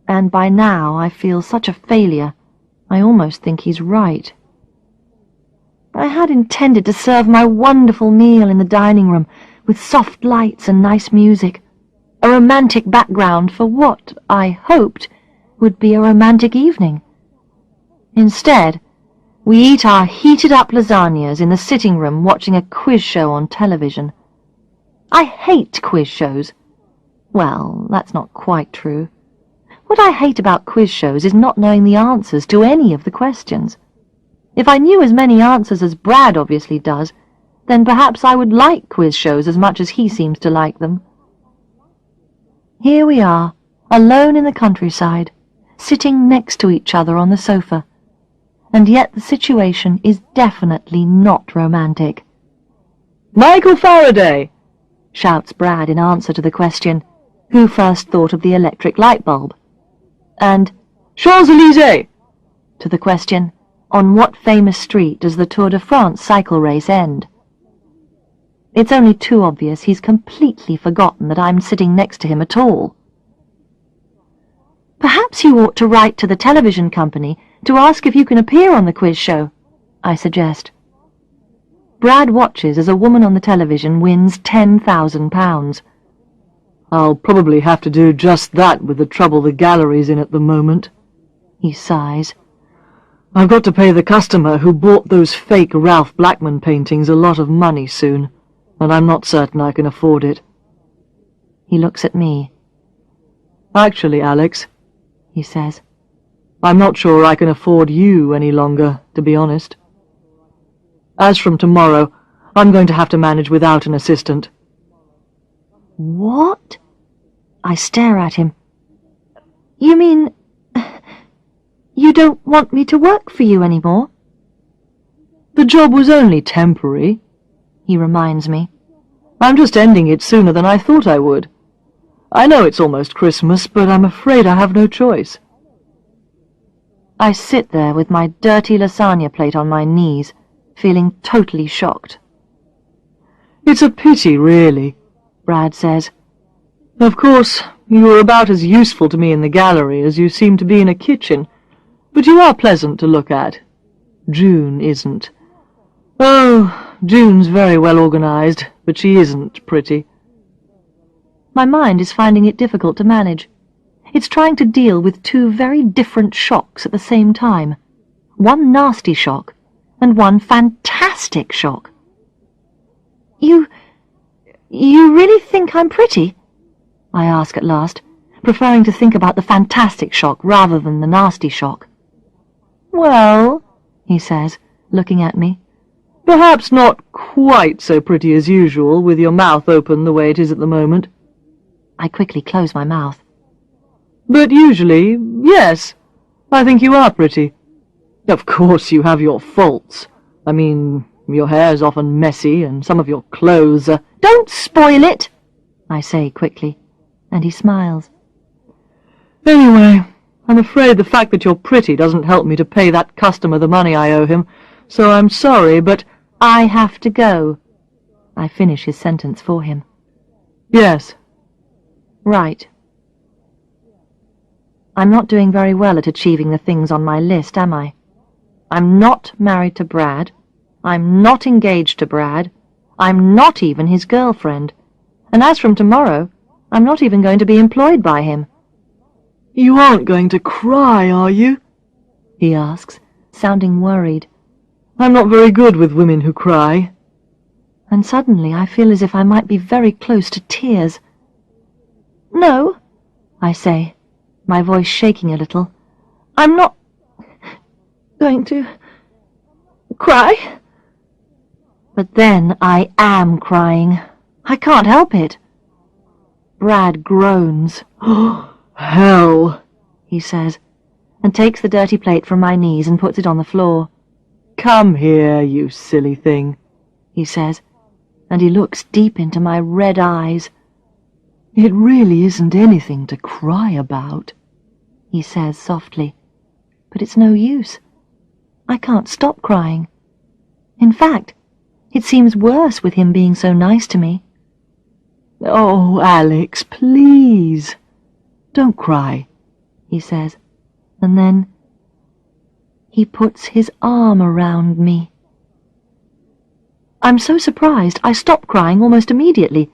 And by now I feel such a failure, I almost think he's right. I had intended to serve my wonderful meal in the dining room with soft lights and nice music, a romantic background for what, I hoped, would be a romantic evening. Instead, we eat our heated-up lasagnas in the sitting room watching a quiz show on television. I hate quiz shows. Well, that's not quite true. What I hate about quiz shows is not knowing the answers to any of the questions. If I knew as many answers as Brad obviously does, then perhaps I would like quiz shows as much as he seems to like them. Here we are, alone in the countryside, sitting next to each other on the sofa, and yet the situation is definitely not romantic. Michael Faraday! Shouts Brad in answer to the question, who first thought of the electric light bulb? And Champs-Élysées! To the question, on what famous street does the Tour de France cycle race end? It's only too obvious he's completely forgotten that I'm sitting next to him at all. Perhaps you ought to write to the television company to ask if you can appear on the quiz show, I suggest. Brad watches as a woman on the television wins £10,000. I'll probably have to do just that with the trouble the gallery's in at the moment. He sighs. I've got to pay the customer who bought those fake Ralph Blackman paintings a lot of money soon, and I'm not certain I can afford it. He looks at me. Actually, Alex, He says. I'm not sure I can afford you any longer, to be honest. As from tomorrow, I'm going to have to manage without an assistant. What? I stare at him. You mean you don't want me to work for you anymore? The job was only temporary, He reminds me. I'm just ending it sooner than I thought I would. I know it's almost Christmas, but I'm afraid I have no choice. I sit there with my dirty lasagna plate on my knees, feeling totally shocked. It's a pity, really, Brad says. Of course, you were about as useful to me in the gallery as you seem to be in a kitchen, but you are pleasant to look at. June isn't. Oh, June's very well organized, but she isn't pretty. My mind is finding it difficult to manage. It's trying to deal with two very different shocks at the same time. One nasty shock, and one fantastic shock. You really think I'm pretty? I ask at last, preferring to think about the fantastic shock rather than the nasty shock. Well, he says, looking at me. Perhaps not quite so pretty as usual, with your mouth open the way it is at the moment. I quickly close my mouth. But usually, yes, I think you are pretty. Of course you have your faults. I mean, your hair's often messy, and some of your clothes are— Don't spoil it, I say quickly, and he smiles. Anyway, I'm afraid the fact that you're pretty doesn't help me to pay that customer the money I owe him, so I'm sorry, but— I have to go. I finish his sentence for him. Yes. Right. I'm not doing very well at achieving the things on my list, am I? I'm not married to Brad. I'm not engaged to Brad. I'm not even his girlfriend. And as from tomorrow, I'm not even going to be employed by him. You aren't going to cry, are you? He asks, sounding worried. I'm not very good with women who cry. And suddenly I feel as if I might be very close to tears. No, I say, my voice shaking a little. I'm not going to cry. But then I am crying. I can't help it. Brad groans. Hell, he says, and takes the dirty plate from my knees and puts it on the floor. Come here, you silly thing, he says, and he looks deep into my red eyes. It really isn't anything to cry about, he says softly. But it's no use. I can't stop crying. In fact, it seems worse with him being so nice to me. Oh, Alex, please. Don't cry, he says, and then he puts his arm around me. I'm so surprised I stop crying almost immediately.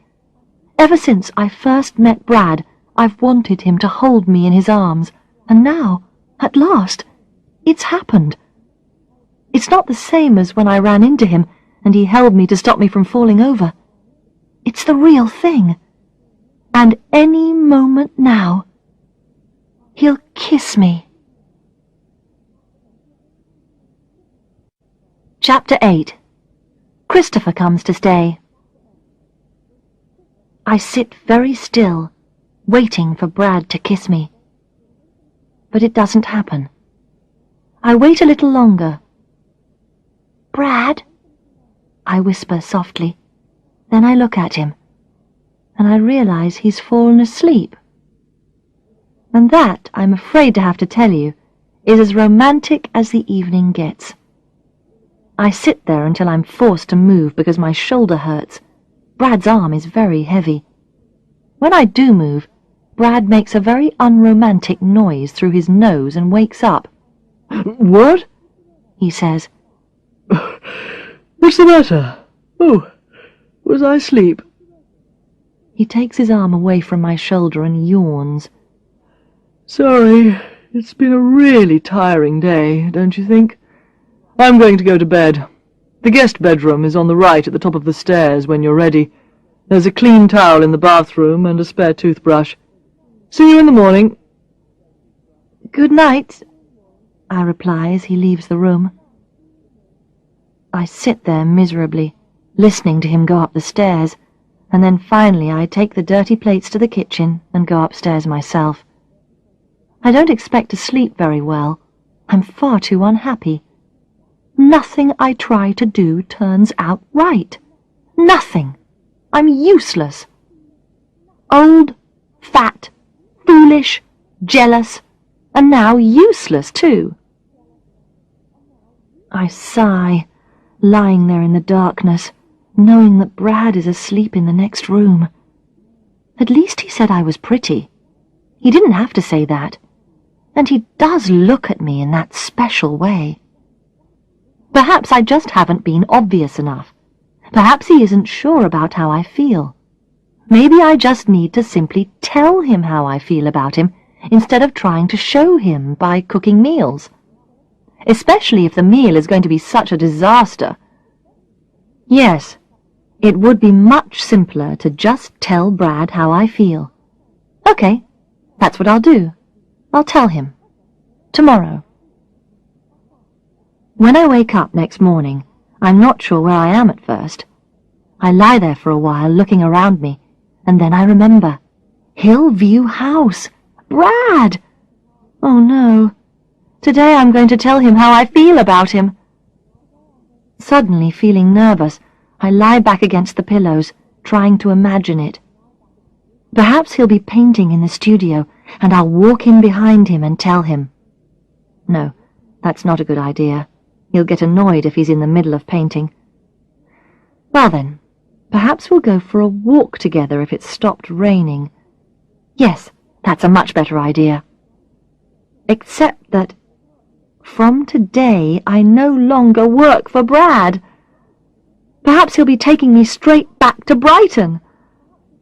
Ever since I first met Brad, I've wanted him to hold me in his arms, and now, at last, it's happened. It's not the same as when I ran into him and he held me to stop me from falling over. It's the real thing. And any moment now, he'll kiss me. Chapter 8. Christopher comes to stay. I sit very still, waiting for Brad to kiss me. But it doesn't happen. I wait a little longer. Brad, I whisper softly. Then I look at him, and I realize he's fallen asleep. And that, I'm afraid to have to tell you, is as romantic as the evening gets. I sit there until I'm forced to move because my shoulder hurts. Brad's arm is very heavy. When I do move, Brad makes a very unromantic noise through his nose and wakes up. What? He says. What's the matter? Oh, was I asleep? He takes his arm away from my shoulder and yawns. Sorry, it's been a really tiring day, don't you think? I'm going to go to bed. The guest bedroom is on the right at the top of the stairs when you're ready. There's a clean towel in the bathroom and a spare toothbrush. See you in the morning. Good night, I reply as he leaves the room. I sit there miserably, listening to him go up the stairs, and then finally I take the dirty plates to the kitchen and go upstairs myself. I don't expect to sleep very well. I'm far too unhappy. Nothing I try to do turns out right. Nothing. I'm useless. Old, fat, foolish, jealous, and now useless too. I sigh, lying there in the darkness, knowing that Brad is asleep in the next room. At least he said I was pretty. He didn't have to say that. And he does look at me in that special way. Perhaps I just haven't been obvious enough. Perhaps he isn't sure about how I feel. Maybe I just need to simply tell him how I feel about him instead of trying to show him by cooking meals. Especially if the meal is going to be such a disaster. Yes, it would be much simpler to just tell Brad how I feel. Okay, that's what I'll do. I'll tell him. Tomorrow. When I wake up next morning, I'm not sure where I am at first. I lie there for a while looking around me, and then I remember. Hillview House! Brad! Oh no. Today I'm going to tell him how I feel about him. Suddenly feeling nervous, I lie back against the pillows, trying to imagine it. Perhaps he'll be painting in the studio, and I'll walk in behind him and tell him. No, that's not a good idea. He'll get annoyed if he's in the middle of painting. Well then, perhaps we'll go for a walk together if it's stopped raining. Yes, that's a much better idea. Except that from today I no longer work for Brad. Perhaps he'll be taking me straight back to Brighton.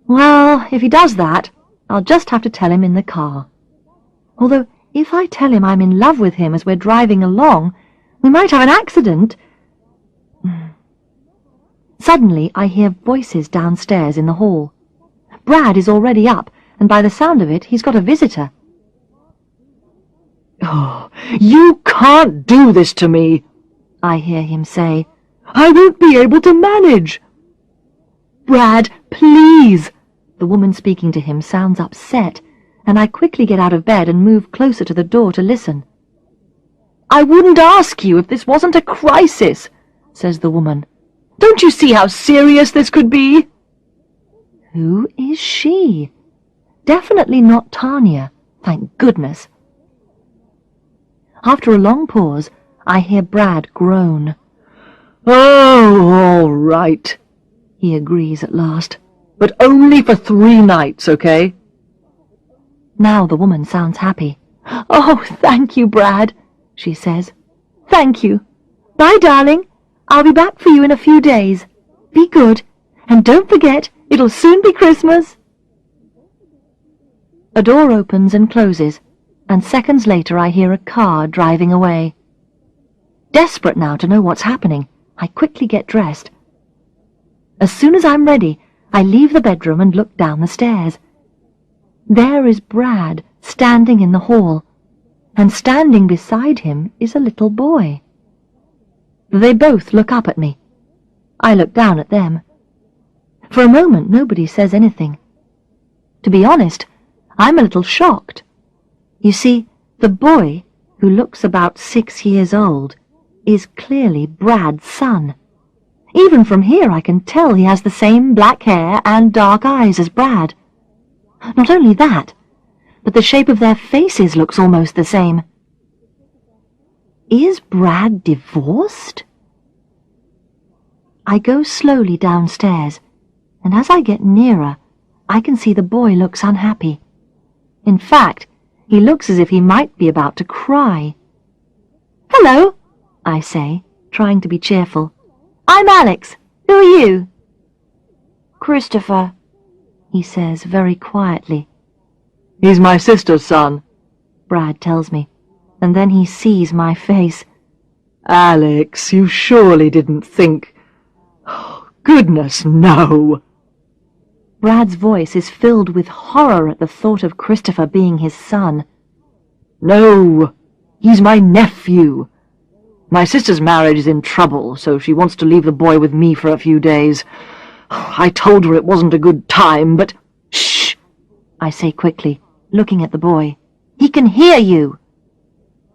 Well, if he does that, I'll just have to tell him in the car. Although, if I tell him I'm in love with him as we're driving along, we might have an accident. Suddenly, I hear voices downstairs in the hall. Brad is already up, and by the sound of it, he's got a visitor. Oh, you can't do this to me, I hear him say. I won't be able to manage. Brad, please! The woman speaking to him sounds upset, and I quickly get out of bed and move closer to the door to listen. I wouldn't ask you if this wasn't a crisis, says the woman. Don't you see how serious this could be? Who is she? Definitely not Tanya, thank goodness. After a long pause, I hear Brad groan. Oh, all right, he agrees at last. But only for 3 nights, okay? Now the woman sounds happy. Oh, thank you, Brad, she says. Thank you. Bye, darling. I'll be back for you in a few days. Be good, and don't forget, it'll soon be Christmas. A door opens and closes, and seconds later I hear a car driving away. Desperate now to know what's happening, I quickly get dressed. As soon as I'm ready, I leave the bedroom and look down the stairs. There is Brad standing in the hall, and standing beside him is a little boy. They both look up at me. I look down at them. For a moment nobody says anything. To be honest, I'm a little shocked. You see, the boy, who looks about 6 years old, is clearly Brad's son. Even from here I can tell he has the same black hair and dark eyes as Brad. Not only that, but the shape of their faces looks almost the same. Is Brad divorced? I go slowly downstairs, and as I get nearer, I can see the boy looks unhappy. In fact, he looks as if he might be about to cry. Hello, I say, trying to be cheerful. I'm Alex. Who are you? Christopher, he says very quietly. He's my sister's son. Brad tells me, and then he sees my face. Alex, you surely didn't think... Oh, goodness, no! Brad's voice is filled with horror at the thought of Christopher being his son. No, he's my nephew. My sister's marriage is in trouble, so she wants to leave the boy with me for a few days. I told her it wasn't a good time, but... Shh! I say quickly, looking at the boy. He can hear you!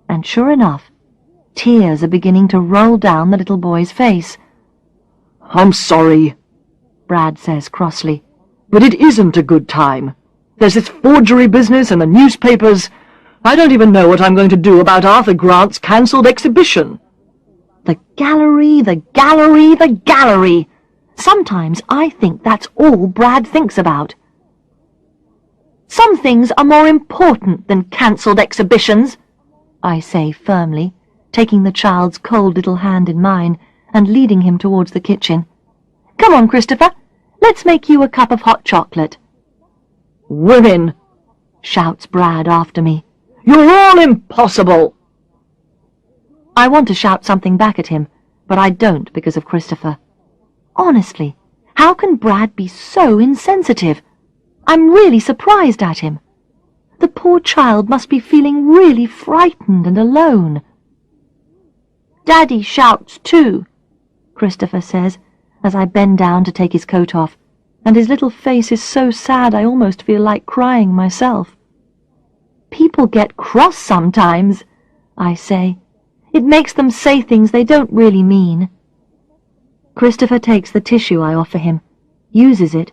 And sure enough, tears are beginning to roll down the little boy's face. I'm sorry, Brad says crossly. but it isn't a good time. There's this forgery business and the newspapers. I don't even know what I'm going to do about Arthur Grant's cancelled exhibition. The gallery, the gallery, the gallery! Sometimes I think that's all Brad thinks about. Some things are more important than cancelled exhibitions, I say firmly, taking the child's cold little hand in mine and leading him towards the kitchen. Come on, Christopher, let's make you a cup of hot chocolate. Women, Shouts Brad after me. you're all impossible. I want to shout something back at him, but I don't because of Christopher. Honestly, how can Brad be so insensitive? I'm really surprised at him. The poor child must be feeling really frightened and alone. Daddy shouts too, Christopher says, as I bend down to take his coat off, and his little face is so sad I almost feel like crying myself. People get cross sometimes, I say. It makes them say things they don't really mean. Christopher takes the tissue I offer him, uses it,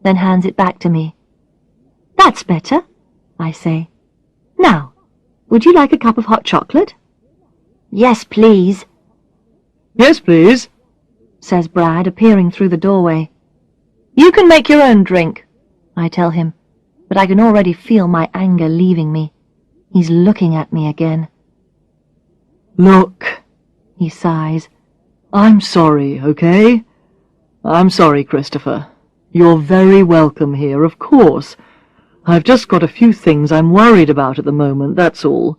then hands it back to me. That's better, I say. Now, would you like a cup of hot chocolate? Yes, please, Yes, please. says Brad, appearing through the doorway. You can make your own drink, I tell him, but I can already feel my anger leaving me. He's looking at me again. Look, He sighs. I'm sorry, okay? I'm sorry, Christopher. You're very welcome here, of course. I've just got a few things I'm worried about at the moment, that's all.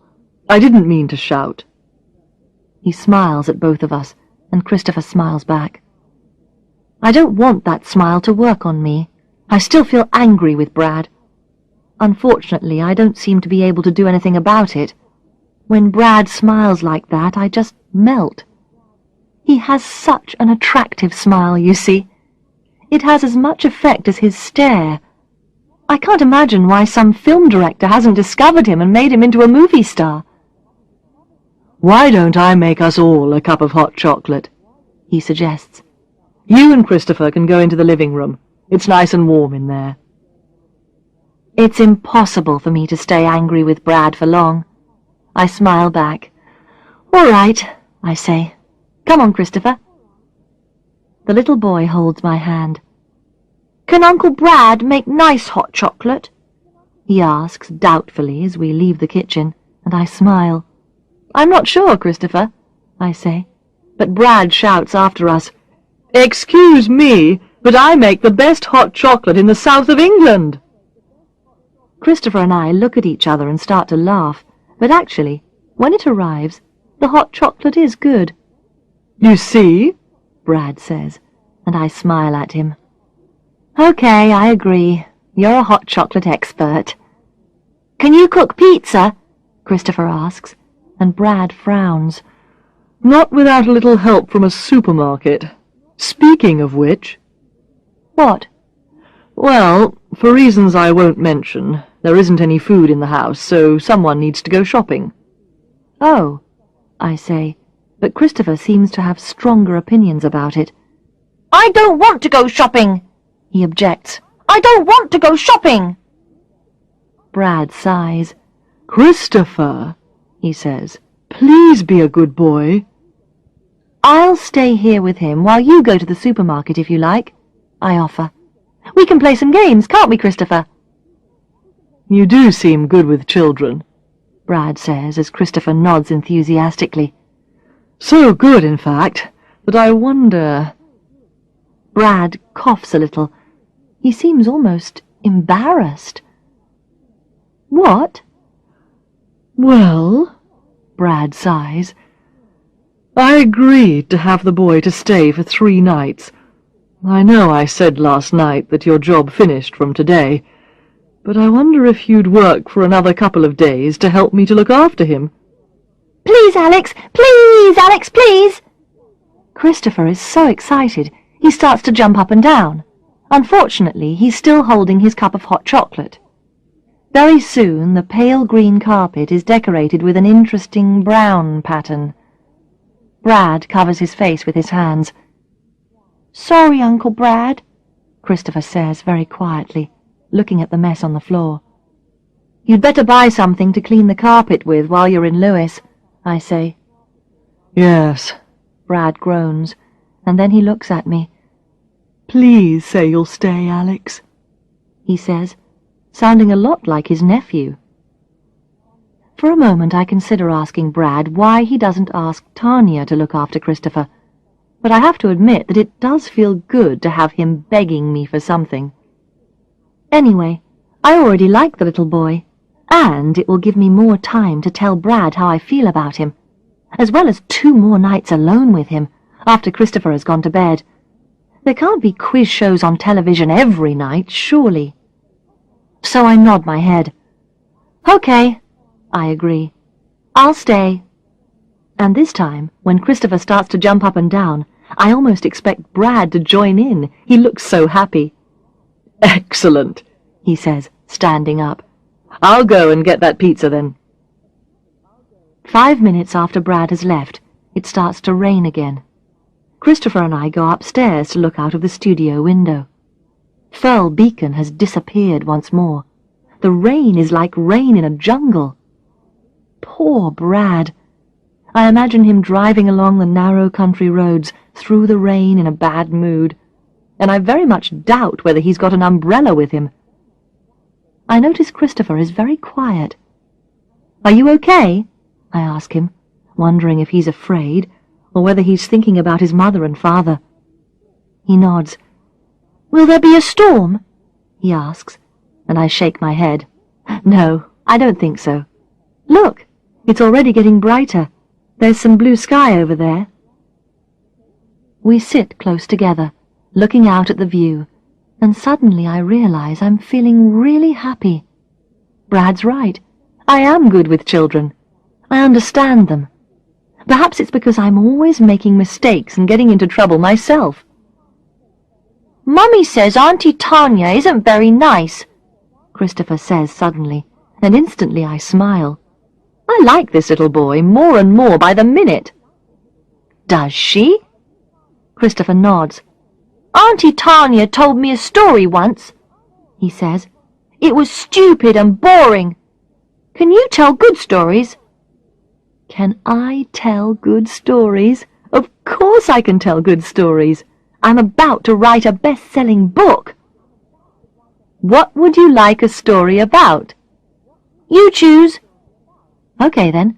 I didn't mean to shout. He smiles at both of us, and Christopher smiles back. I don't want that smile to work on me. I still feel angry with Brad. Unfortunately, I don't seem to be able to do anything about it. When Brad smiles like that, I just melt. He has such an attractive smile, you see. It has as much effect as his stare. I can't imagine why some film director hasn't discovered him and made him into a movie star. Why don't I make us all a cup of hot chocolate? He suggests. You and Christopher can go into the living room. It's nice and warm in there. It's impossible for me to stay angry with Brad for long. I smile back. All right, I say. Come on, Christopher. The little boy holds my hand. Can Uncle Brad make nice hot chocolate? He asks doubtfully as we leave the kitchen, and I smile. I'm not sure, Christopher, I say, but Brad shouts after us. Excuse me, but I make the best hot chocolate in the south of England. Christopher and I look at each other and start to laugh, but actually, when it arrives, the hot chocolate is good. You see? Brad says, and I smile at him. Okay, I agree. You're a hot chocolate expert. Can you cook pizza? Christopher asks, and Brad frowns. Not without a little help from a supermarket. Speaking of which... What? Well, for reasons I won't mention, there isn't any food in the house, so someone needs to go shopping. Oh, I say, but Christopher seems to have stronger opinions about it. I don't want to go shopping, he objects. I don't want to go shopping. Brad sighs. Christopher, he says, please be a good boy. I'll stay here with him while you go to the supermarket if you like, I offer. We can play some games, can't we, Christopher? You do seem good with children, Brad says as Christopher nods enthusiastically. So good, in fact, that I wonder... Brad coughs a little. He seems almost embarrassed. What? Well, Brad sighs, I agreed to have the boy to stay for 3 nights. I know I said last night that your job finished from today, but I wonder if you'd work for another couple of days to help me to look after him. Please, Alex! Please, Alex, please! Christopher is so excited, he starts to jump up and down. Unfortunately, he's still holding his cup of hot chocolate. Very soon, the pale green carpet is decorated with an interesting brown pattern. Brad covers his face with his hands. Sorry, Uncle Brad, Christopher says very quietly, looking at the mess on the floor. You'd better buy something to clean the carpet with while you're in Lewis, I say. Yes, Brad groans, and then he looks at me. Please say you'll stay, Alex, he says, sounding a lot like his nephew. For a moment I consider asking Brad why he doesn't ask Tanya to look after Christopher, but I have to admit that it does feel good to have him begging me for something. Anyway, I already like the little boy, and it will give me more time to tell Brad how I feel about him, as well as 2 more nights alone with him after Christopher has gone to bed. There can't be quiz shows on television every night, surely. So I nod my head. Okay, I agree. I'll stay. And this time, when Christopher starts to jump up and down, I almost expect Brad to join in. He looks so happy. Excellent, he says, standing up. I'll go and get that pizza then. 5 minutes after Brad has left, it starts to rain again. Christopher and I go upstairs to look out of the studio window. Firl Beacon has disappeared once more. The rain is like rain in a jungle. Poor Brad. I imagine him driving along the narrow country roads through the rain in a bad mood, and I very much doubt whether he's got an umbrella with him. I notice Christopher is very quiet. Are you okay? I ask him, wondering if he's afraid, or whether he's thinking about his mother and father. He nods. Will there be a storm? He asks, and I shake my head. No, I don't think so. Look, it's already getting brighter. There's some blue sky over there. We sit close together, looking out at the view, and suddenly I realize I'm feeling really happy. Brad's right. I am good with children. I understand them. Perhaps it's because I'm always making mistakes and getting into trouble myself. Mummy says Auntie Tanya isn't very nice, Christopher says suddenly, and instantly I smile. I like this little boy more and more by the minute. Does she? Christopher nods. Auntie Tanya told me a story once, he says. It was stupid and boring. Can you tell good stories? Can I tell good stories? Of course I can tell good stories. I'm about to write a best-selling book. What would you like a story about? You choose. Okay, then.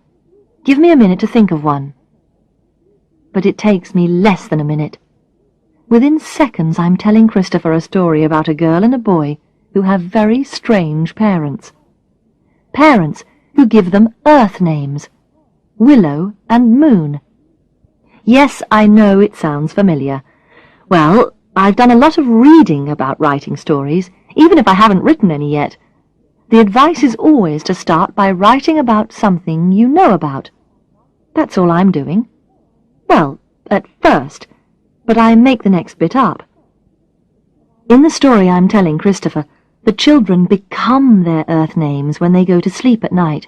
Give me a minute to think of one. But it takes me less than a minute. Within seconds I'm telling Christopher a story about a girl and a boy who have very strange parents. Parents who give them earth names. Willow and Moon. Yes, I know it sounds familiar. Well, I've done a lot of reading about writing stories, even if I haven't written any yet. The advice is always to start by writing about something you know about. That's all I'm doing. Well, at first, but I make the next bit up. In the story I'm telling Christopher, the children become their earth names when they go to sleep at night.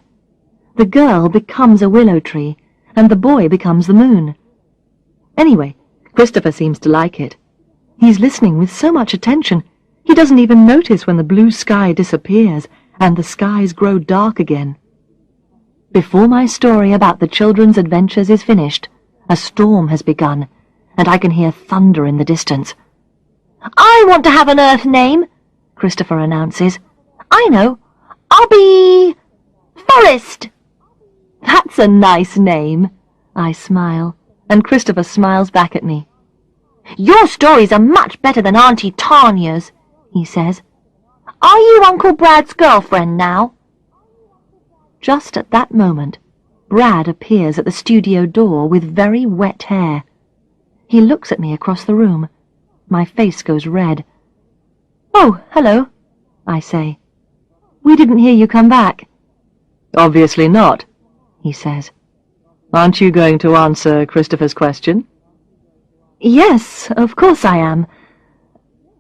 The girl becomes a willow tree, and the boy becomes the moon. Anyway, Christopher seems to like it. He's listening with so much attention, he doesn't even notice when the blue sky disappears and the skies grow dark again. Before my story about the children's adventures is finished, a storm has begun, and I can hear thunder in the distance. I want to have an earth name, Christopher announces. I know. I'll be Forest. That's a nice name. I smile, and Christopher smiles back at me. Your stories are much better than Auntie Tanya's, he says. Are you Uncle Brad's girlfriend now? Just at that moment, Brad appears at the studio door with very wet hair. He looks at me across the room. My face goes red. Oh, hello, I say. We didn't hear you come back. Obviously not, He says. Aren't you going to answer Christopher's question? Yes, of course I am.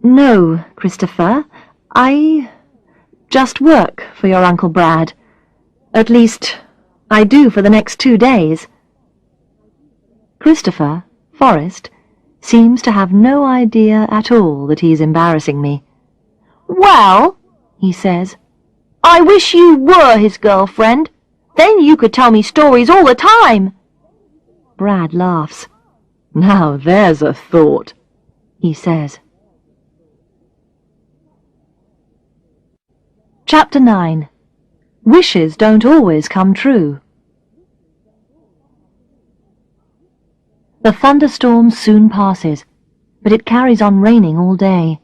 No, Christopher, I just work for your Uncle Brad. At least, I do for the next 2 days. Christopher, Forrest, seems to have no idea at all that he's embarrassing me. Well, he says, I wish you were his girlfriend. Then you could tell me stories all the time. Brad laughs. Now there's a thought, He says. Chapter 9. Wishes don't always come true. The thunderstorm soon passes, but it carries on raining all day.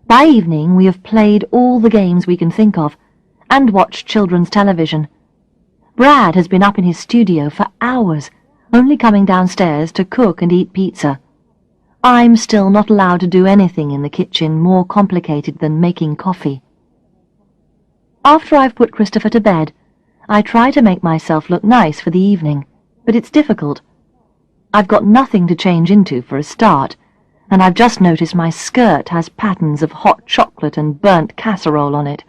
By evening we have played all the games we can think of, and watched children's television. Brad has been up in his studio for hours, only coming downstairs to cook and eat pizza. I'm still not allowed to do anything in the kitchen more complicated than making coffee. After I've put Christopher to bed, I try to make myself look nice for the evening, but it's difficult. I've got nothing to change into for a start, and I've just noticed my skirt has patterns of hot chocolate and burnt casserole on it.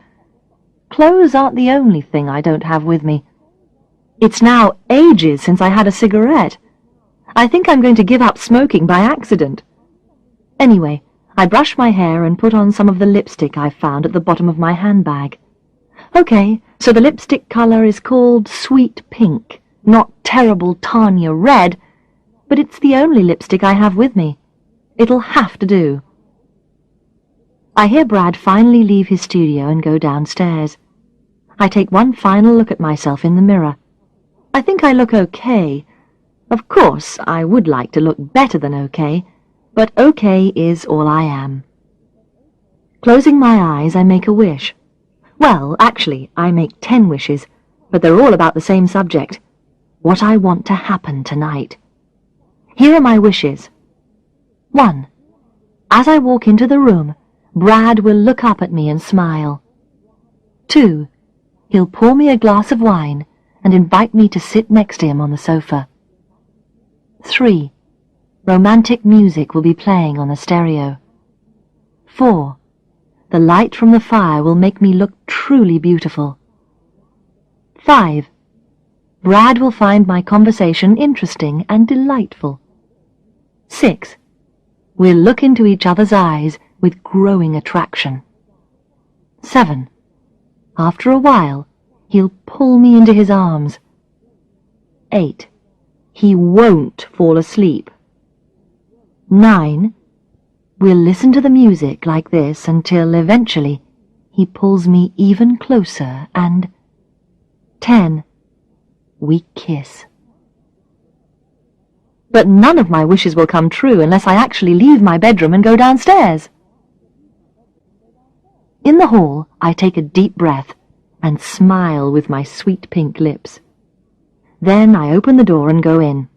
Clothes aren't the only thing I don't have with me. It's now ages since I had a cigarette. I think I'm going to give up smoking by accident. Anyway, I brush my hair and put on some of the lipstick I found at the bottom of my handbag. Okay, so the lipstick colour is called Sweet Pink, not Terrible Tanya Red, but it's the only lipstick I have with me. It'll have to do. I hear Brad finally leave his studio and go downstairs. I take one final look at myself in the mirror. I think I look okay. Of course, I would like to look better than okay, but okay is all I am. Closing my eyes, I make a wish. Well, actually, I make 10 wishes, but they're all about the same subject. What I want to happen tonight. Here are my wishes. 1. As I walk into the room, Brad will look up at me and smile. 2. He'll pour me a glass of wine and invite me to sit next to him on the sofa. 3. Romantic music will be playing on the stereo. 4. The light from the fire will make me look truly beautiful. 5. Brad will find my conversation interesting and delightful. 6. We'll look into each other's eyes with growing attraction. 7. After a while, he'll pull me into his arms. 8. He won't fall asleep. 9. We'll listen to the music like this until eventually he pulls me even closer and 10. We kiss. But none of my wishes will come true unless I actually leave my bedroom and go downstairs. In the hall, I take a deep breath and smile with my sweet pink lips. Then I open the door and go in.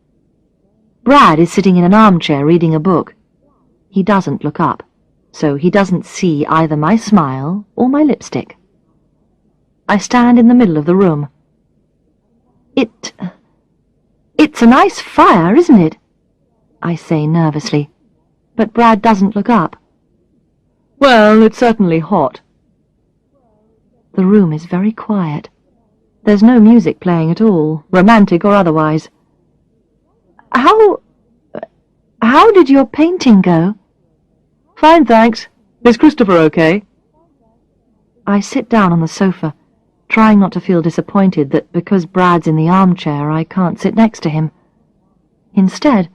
Brad is sitting in an armchair reading a book. He doesn't look up, so he doesn't see either my smile or my lipstick. I stand in the middle of the room. It's a nice fire, isn't it? I say nervously, but Brad doesn't look up. Well, it's certainly hot. The room is very quiet. There's no music playing at all, romantic or otherwise. How did your painting go? Fine, thanks. Is Christopher okay? I sit down on the sofa, trying not to feel disappointed that because Brad's in the armchair I can't sit next to him. Instead,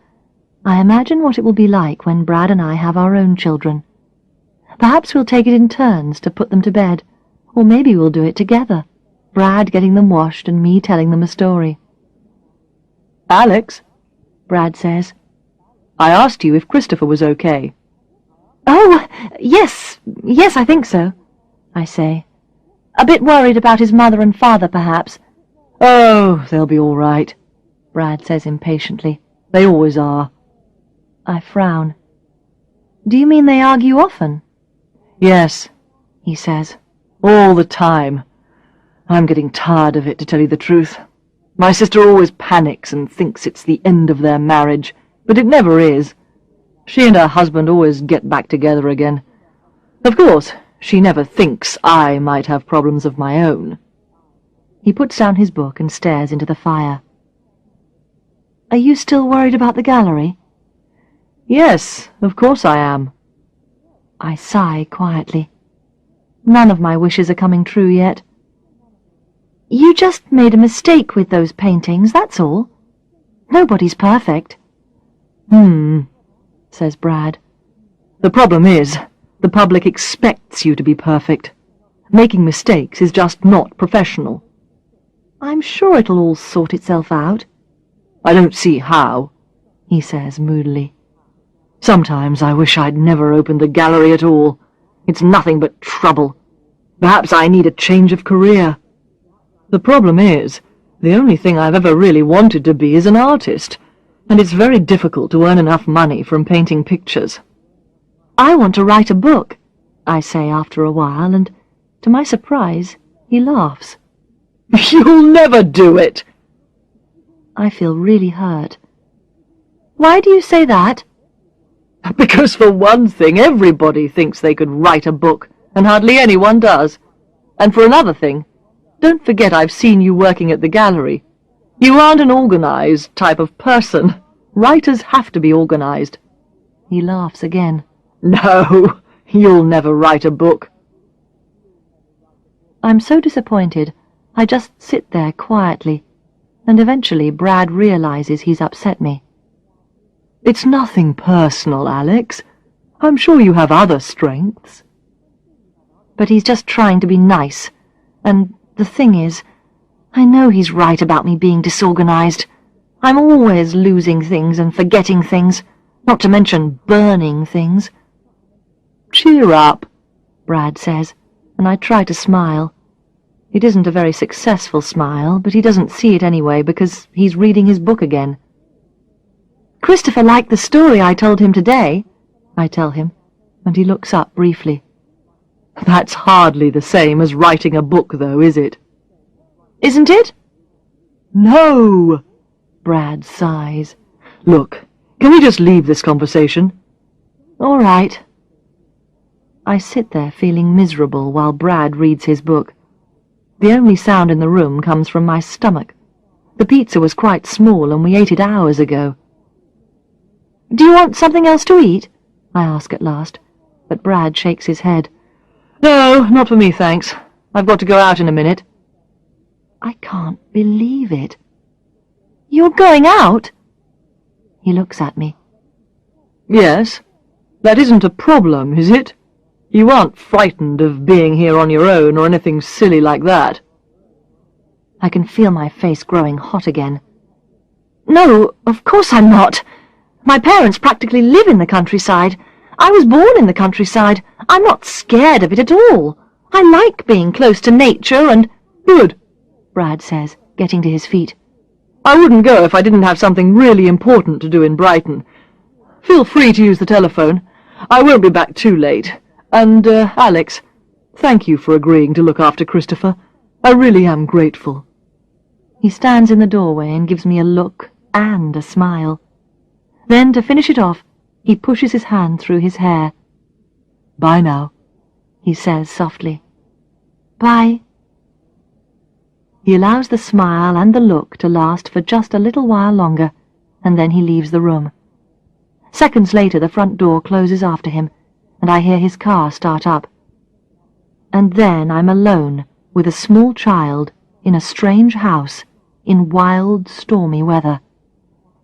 I imagine what it will be like when Brad and I have our own children. Perhaps we'll take it in turns to put them to bed, or maybe we'll do it together, Brad getting them washed and me telling them a story. Alex, Brad says. I asked you if Christopher was okay. Oh, yes, I think so, I say. A bit worried about his mother and father, perhaps. Oh, they'll be all right, Brad says impatiently. They always are. I frown. Do you mean they argue often? Yes, He says. all the time. I'm getting tired of it, to tell you the truth. My sister always panics and thinks it's the end of their marriage, but it never is. She and her husband always get back together again. Of course, she never thinks I might have problems of my own. He puts down his book and stares into the fire. Are you still worried about the gallery? Yes, of course I am. I sigh quietly. None of my wishes are coming true yet. You just made a mistake with those paintings, that's all. Nobody's perfect. Says Brad. The problem is, the public expects you to be perfect. Making mistakes is just not professional. I'm sure it'll all sort itself out. I don't see how, he says moodily. Sometimes I wish I'd never opened the gallery at all. It's nothing but trouble. Perhaps I need a change of career. The problem is, the only thing I've ever really wanted to be is an artist, and it's very difficult to earn enough money from painting pictures. I want to write a book, I say after a while, and to my surprise, he laughs. You'll never do it! I feel really hurt. Why do you say that? Because for one thing, everybody thinks they could write a book, and hardly anyone does. And for another thing, don't forget I've seen you working at the gallery. You aren't an organized type of person. Writers have to be organized. He laughs again. No, you'll never write a book. I'm so disappointed, I just sit there quietly, and eventually Brad realizes he's upset me. It's nothing personal, Alex. I'm sure you have other strengths. But he's just trying to be nice, and the thing is, I know he's right about me being disorganized. I'm always losing things and forgetting things, not to mention burning things. Cheer up, Brad says, and I try to smile. It isn't a very successful smile, but he doesn't see it anyway because he's reading his book again. Christopher liked the story I told him today, I tell him, and he looks up briefly. That's hardly the same as writing a book, though, is it? Isn't it? No, Brad sighs. Look, can we just leave this conversation? All right. I sit there feeling miserable while Brad reads his book. The only sound in the room comes from my stomach. The pizza was quite small and we ate it hours ago. Do you want something else to eat? I ask at last, but Brad shakes his head. No, not for me, thanks. I've got to go out in a minute. I can't believe it. You're going out? He looks at me. Yes, that isn't a problem, is it? You aren't frightened of being here on your own or anything silly like that. I can feel my face growing hot again. No, of course I'm not. My parents practically live in the countryside. I was born in the countryside. I'm not scared of it at all. I like being close to nature and— Good, Brad says, getting to his feet. I wouldn't go if I didn't have something really important to do in Brighton. Feel free to use the telephone. I won't be back too late. And, Alex, thank you for agreeing to look after Christopher. I really am grateful. He stands in the doorway and gives me a look and a smile. Then, to finish it off, he pushes his hand through his hair. Bye now, he says softly. Bye. He allows the smile and the look to last for just a little while longer, and then he leaves the room. Seconds later, the front door closes after him, and I hear his car start up. And then I'm alone with a small child in a strange house in wild, stormy weather.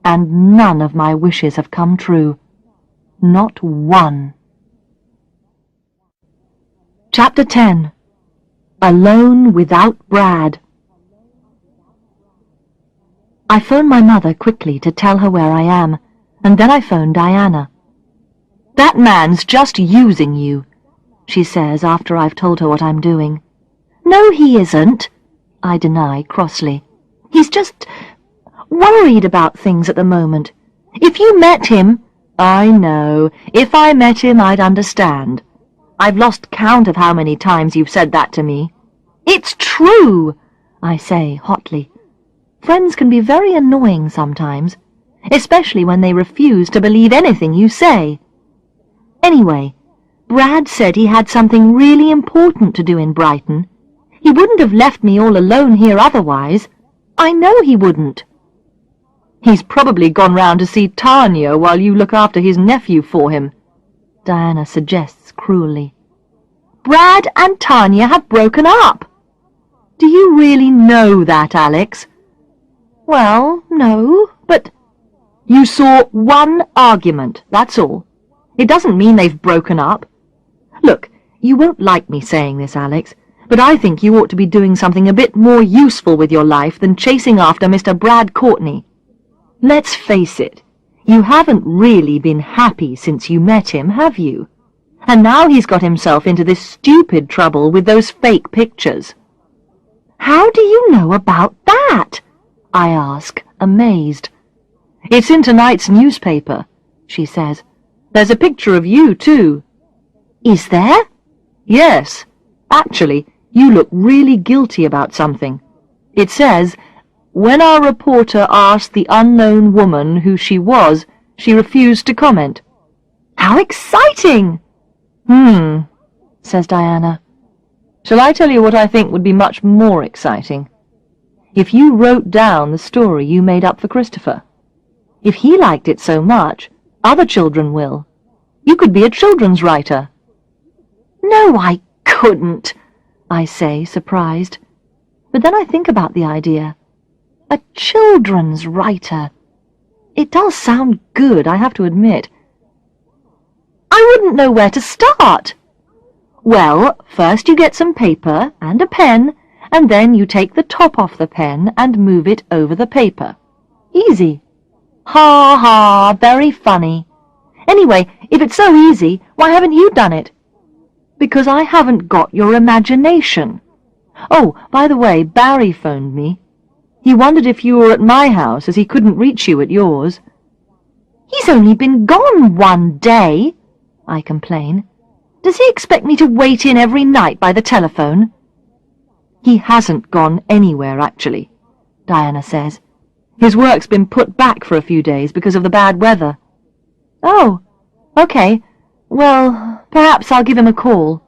And none of my wishes have come true. Not one. Chapter 10. Alone without Brad. I phone my mother quickly to tell her where I am, and then I phone Diana. "That man's just using you," she says after I've told her what I'm doing. "No, he isn't," I deny crossly. "He's just worried about things at the moment. If you met him—" "I know. If I met him, I'd understand. I've lost count of how many times you've said that to me." "It's true," I say hotly. Friends can be very annoying sometimes, especially when they refuse to believe anything you say. Anyway, Brad said he had something really important to do in Brighton. He wouldn't have left me all alone here otherwise. I know he wouldn't. "He's probably gone round to see Tanya while you look after his nephew for him," Diana suggests cruelly. "Brad and Tanya have broken up." "Do you really know that, Alex?" "Well, no, but—" "You saw one argument, that's all. It doesn't mean they've broken up. Look, you won't like me saying this, Alex, but I think you ought to be doing something a bit more useful with your life than chasing after Mr. Brad Courtney. Let's face it, you haven't really been happy since you met him, have you? And now he's got himself into this stupid trouble with those fake pictures." "How do you know about that?" I ask, amazed. "It's in tonight's newspaper," she says. "There's a picture of you, too." "Is there?" "Yes. Actually, you look really guilty about something. It says, 'When our reporter asked the unknown woman who she was, she refused to comment.'" "How exciting!" Says Diana. "Shall I tell you what I think would be much more exciting? If you wrote down the story you made up for Christopher. If he liked it so much, other children will. You could be a children's writer." "No, I couldn't," I say, surprised. But then I think about the idea. A children's writer. It does sound good, I have to admit. I wouldn't know where to start. "Well, first you get some paper and a pen, and then you take the top off the pen and move it over the paper. Easy." "Ha ha, very funny. Anyway, if it's so easy, why haven't you done it?" "Because I haven't got your imagination. Oh, by the way, Barry phoned me. He wondered if you were at my house, as he couldn't reach you at yours." "He's only been gone one day," I complain. "Does he expect me to wait in every night by the telephone?" "He hasn't gone anywhere, actually," Diana says. "His work's been put back for a few days because of the bad weather." "Oh, okay. Well, perhaps I'll give him a call."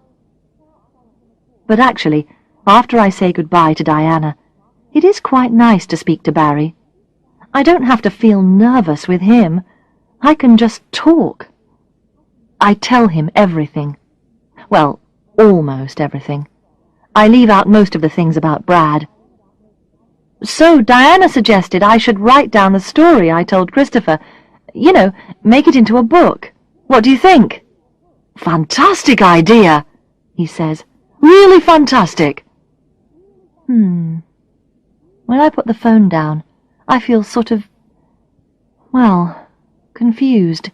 But actually, after I say goodbye to Diana, it is quite nice to speak to Barry. I don't have to feel nervous with him. I can just talk. I tell him everything. Well, almost everything. I leave out most of the things about Brad. "So Diana suggested I should write down the story I told Christopher. You know, make it into a book. What do you think?" "Fantastic idea," he says. "Really fantastic." When I put the phone down, I feel sort of, well, confused.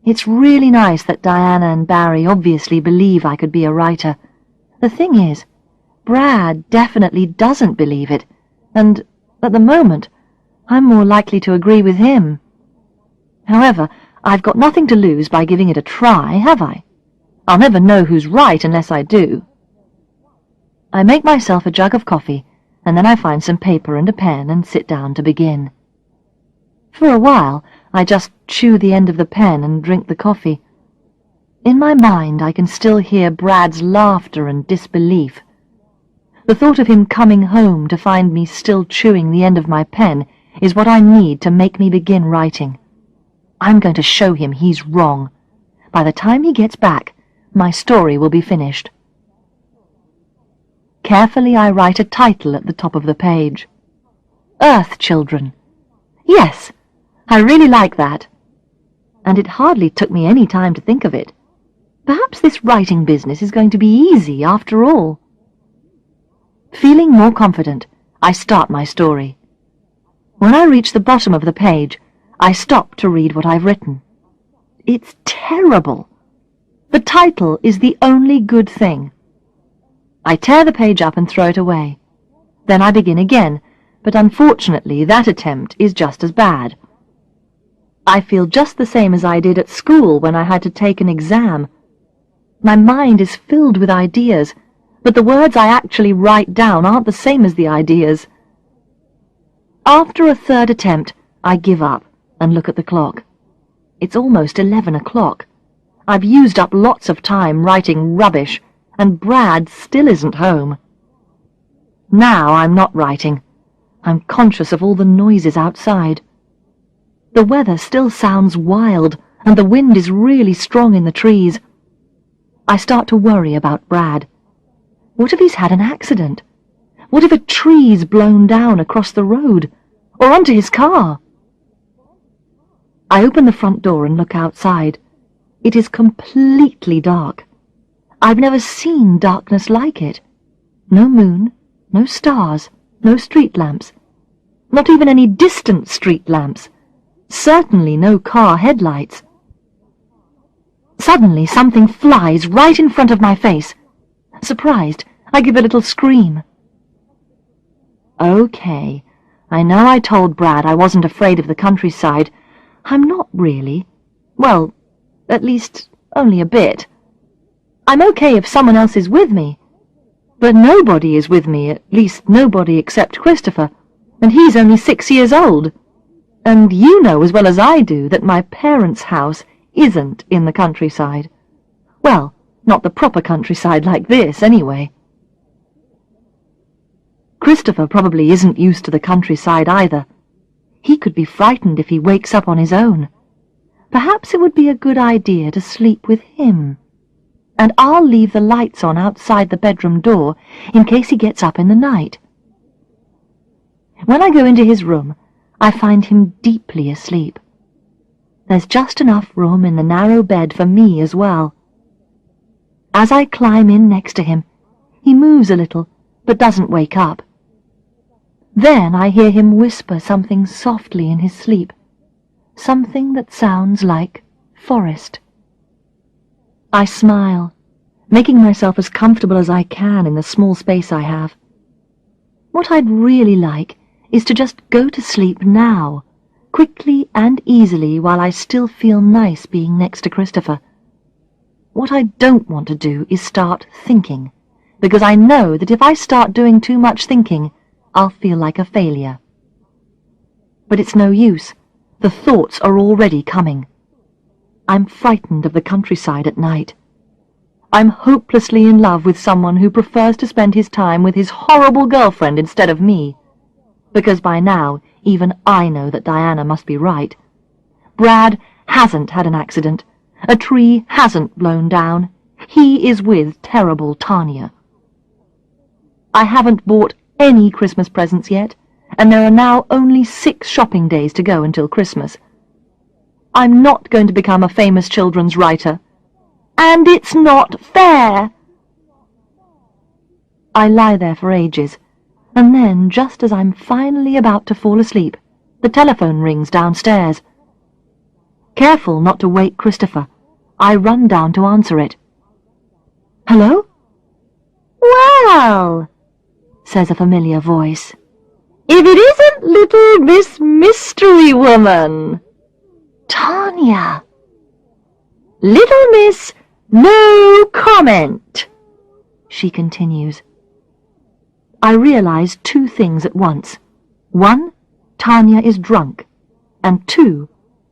It's really nice that Diana and Barry obviously believe I could be a writer. The thing is, Brad definitely doesn't believe it, and, at the moment, I'm more likely to agree with him. However, I've got nothing to lose by giving it a try, have I? I'll never know who's right unless I do. I make myself a jug of coffee, and then I find some paper and a pen and sit down to begin. For a while, I just chew the end of the pen and drink the coffee. In my mind, I can still hear Brad's laughter and disbelief. The thought of him coming home to find me still chewing the end of my pen is what I need to make me begin writing. I'm going to show him he's wrong. By the time he gets back, my story will be finished. Carefully, I write a title at the top of the page. Earth Children. Yes, I really like that. And it hardly took me any time to think of it. Perhaps this writing business is going to be easy after all. Feeling more confident, I start my story. When I reach the bottom of the page, I stop to read what I've written. It's terrible. The title is the only good thing. I tear the page up and throw it away. Then I begin again, but unfortunately that attempt is just as bad. I feel just the same as I did at school when I had to take an exam. My mind is filled with ideas, but the words I actually write down aren't the same as the ideas. After a third attempt, I give up and look at the clock. It's almost 11 o'clock. I've used up lots of time writing rubbish, and Brad still isn't home. Now I'm not writing. I'm conscious of all the noises outside. The weather still sounds wild, and the wind is really strong in the trees. I start to worry about Brad. What if he's had an accident? What if a tree's blown down across the road, or onto his car? I open the front door and look outside. It is completely dark. I've never seen darkness like it. No moon, no stars, no street lamps. Not even any distant street lamps. Certainly no car headlights. Suddenly something flies right in front of my face. Surprised, I give a little scream. Okay, I know I told Brad I wasn't afraid of the countryside. I'm not really. Well, at least only a bit. I'm okay if someone else is with me. But nobody is with me, at least nobody except Christopher, and he's only 6 years old. And you know as well as I do that my parents' house isn't in the countryside. Well, not the proper countryside like this, anyway. Christopher probably isn't used to the countryside either. He could be frightened if he wakes up on his own. Perhaps it would be a good idea to sleep with him. And I'll leave the lights on outside the bedroom door in case he gets up in the night. When I go into his room, I find him deeply asleep. There's just enough room in the narrow bed for me as well. As I climb in next to him, he moves a little, but doesn't wake up. Then I hear him whisper something softly in his sleep, something that sounds like forest. I smile, making myself as comfortable as I can in the small space I have. What I'd really like is to just go to sleep now, quickly and easily while I still feel nice being next to Christopher. What I don't want to do is start thinking, because I know that if I start doing too much thinking, I'll feel like a failure. But it's no use. The thoughts are already coming. I'm frightened of the countryside at night. I'm hopelessly in love with someone who prefers to spend his time with his horrible girlfriend instead of me. Because by now, even I know that Diana must be right. Brad hasn't had an accident. A tree hasn't blown down. He is with terrible Tanya. I haven't bought any Christmas presents yet, and there are now only 6 shopping days to go until Christmas. I'm not going to become a famous children's writer. And it's not fair. I lie there for ages, and then, just as I'm finally about to fall asleep, the telephone rings downstairs. Careful not to wake Christopher, I run down to answer it. Hello? Well, says a familiar voice. If it isn't little Miss Mystery Woman. Tanya. Little Miss No Comment, she continues. I realize 2 things at once. 1, Tanya is drunk, and 2,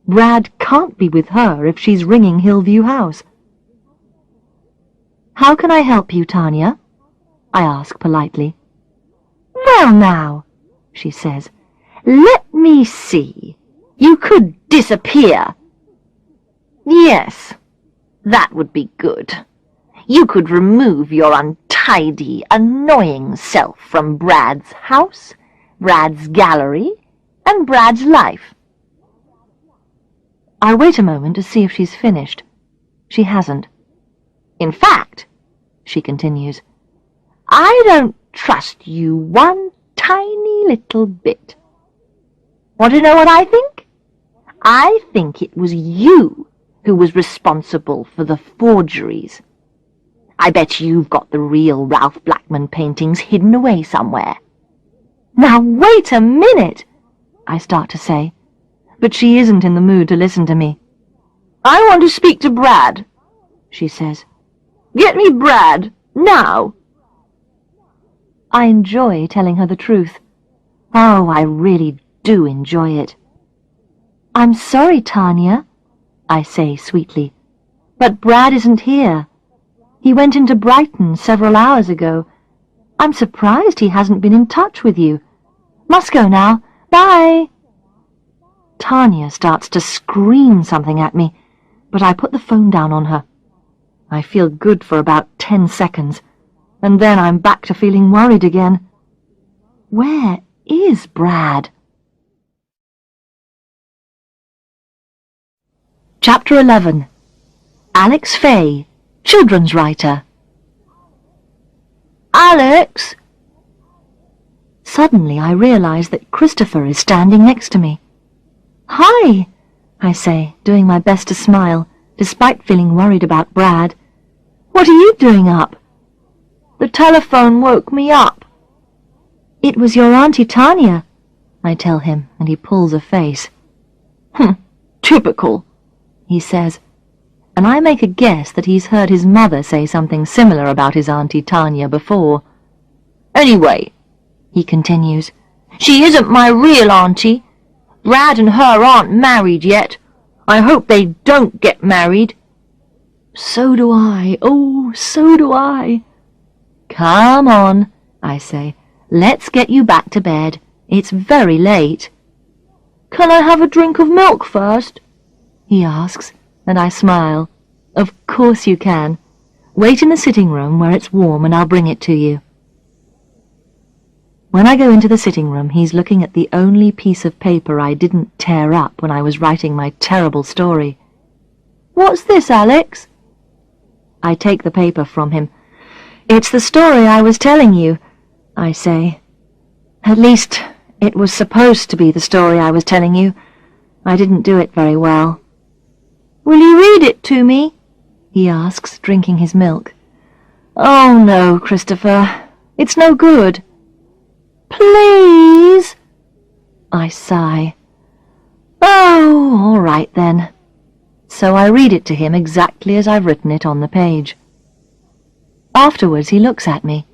Brad can't be with her if she's ringing Hillview House. How can I help you, Tanya? I ask politely. Well now, she says, let me see. You could disappear. Yes, that would be good. You could remove your untidy, annoying self from Brad's house, Brad's gallery, and Brad's life. I wait a moment to see if she's finished. She hasn't. In fact, she continues, I don't trust you one tiny little bit. Want to know what I think? I think it was you who was responsible for the forgeries. I bet you've got the real Ralph Blackman paintings hidden away somewhere. Now wait a minute, I start to say, but she isn't in the mood to listen to me. I want to speak to Brad, she says. Get me Brad, now. I enjoy telling her the truth. Oh, I really do enjoy it. I'm sorry, Tanya, I say sweetly, but Brad isn't here. He went into Brighton several hours ago. I'm surprised he hasn't been in touch with you. Must go now. Bye. Tanya starts to scream something at me, but I put the phone down on her. I feel good for about 10 seconds, and then I'm back to feeling worried again. Where is Brad? Chapter 11. Alex Fay, children's writer. Alex! Suddenly I realize that Christopher is standing next to me. Hi, I say, doing my best to smile, despite feeling worried about Brad. What are you doing up? The telephone woke me up. It was your Auntie Tanya, I tell him, and he pulls a face. Typical, he says, and I make a guess that he's heard his mother say something similar about his Auntie Tanya before. Anyway, he continues, she isn't my real auntie. Brad and her aren't married yet. I hope they don't get married. So do I. Oh, so do I. Come on, I say. Let's get you back to bed. It's very late. Can I have a drink of milk first? He asks, and I smile. Of course you can. Wait in the sitting room where it's warm and I'll bring it to you. When I go into the sitting room, he's looking at the only piece of paper I didn't tear up when I was writing my terrible story. What's this, Alex? I take the paper from him. It's the story I was telling you, I say. At least, it was supposed to be the story I was telling you. I didn't do it very well. Will you read it to me? He asks, drinking his milk. Oh, no, Christopher. It's no good. Please? I sigh. Oh, all right then. So I read it to him exactly as I've written it on the page. Afterwards he looks at me.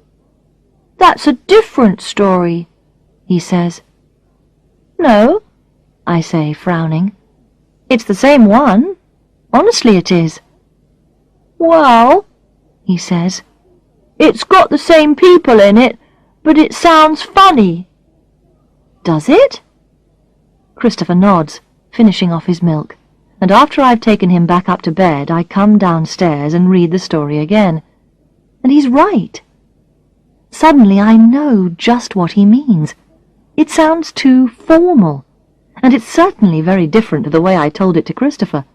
That's a different story, he says. No, I say, frowning. It's the same one. Honestly it is. Well, he says, it's got the same people in it, but it sounds funny. Does it? Christopher nods, finishing off his milk, and after I've taken him back up to bed, I come downstairs and read the story again. And he's right. Suddenly I know just what he means. It sounds too formal, and it's certainly very different to the way I told it to Christopher.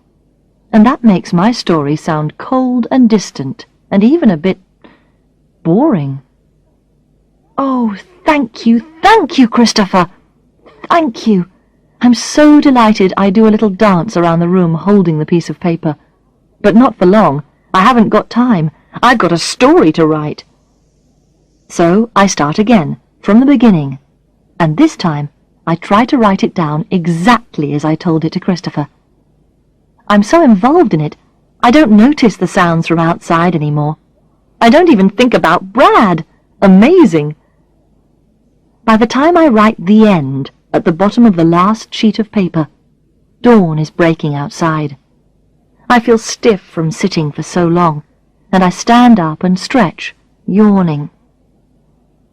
And that makes my story sound cold and distant, and even a bit boring. Oh, thank you, Christopher. Thank you. I'm so delighted I do a little dance around the room holding the piece of paper. But not for long. I haven't got time. I've got a story to write. So I start again, from the beginning, and this time I try to write it down exactly as I told it to Christopher. I'm so involved in it, I don't notice the sounds from outside anymore. I don't even think about Brad. Amazing. By the time I write the end at the bottom of the last sheet of paper, dawn is breaking outside. I feel stiff from sitting for so long, and I stand up and stretch, yawning.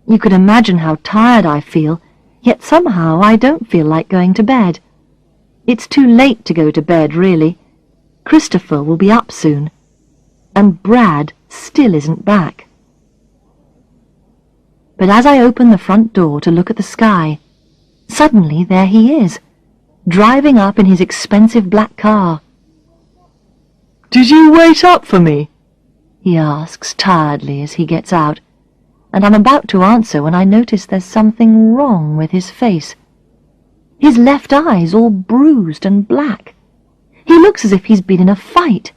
You could imagine how tired I feel, yet somehow I don't feel like going to bed. It's too late to go to bed, really. Christopher will be up soon, and Brad still isn't back. But as I open the front door to look at the sky, suddenly there he is, driving up in his expensive black car. Did you wait up for me? He asks tiredly as he gets out, and I'm about to answer when I notice there's something wrong with his face. His left eye's all bruised and black. He looks as if he's been in a fight.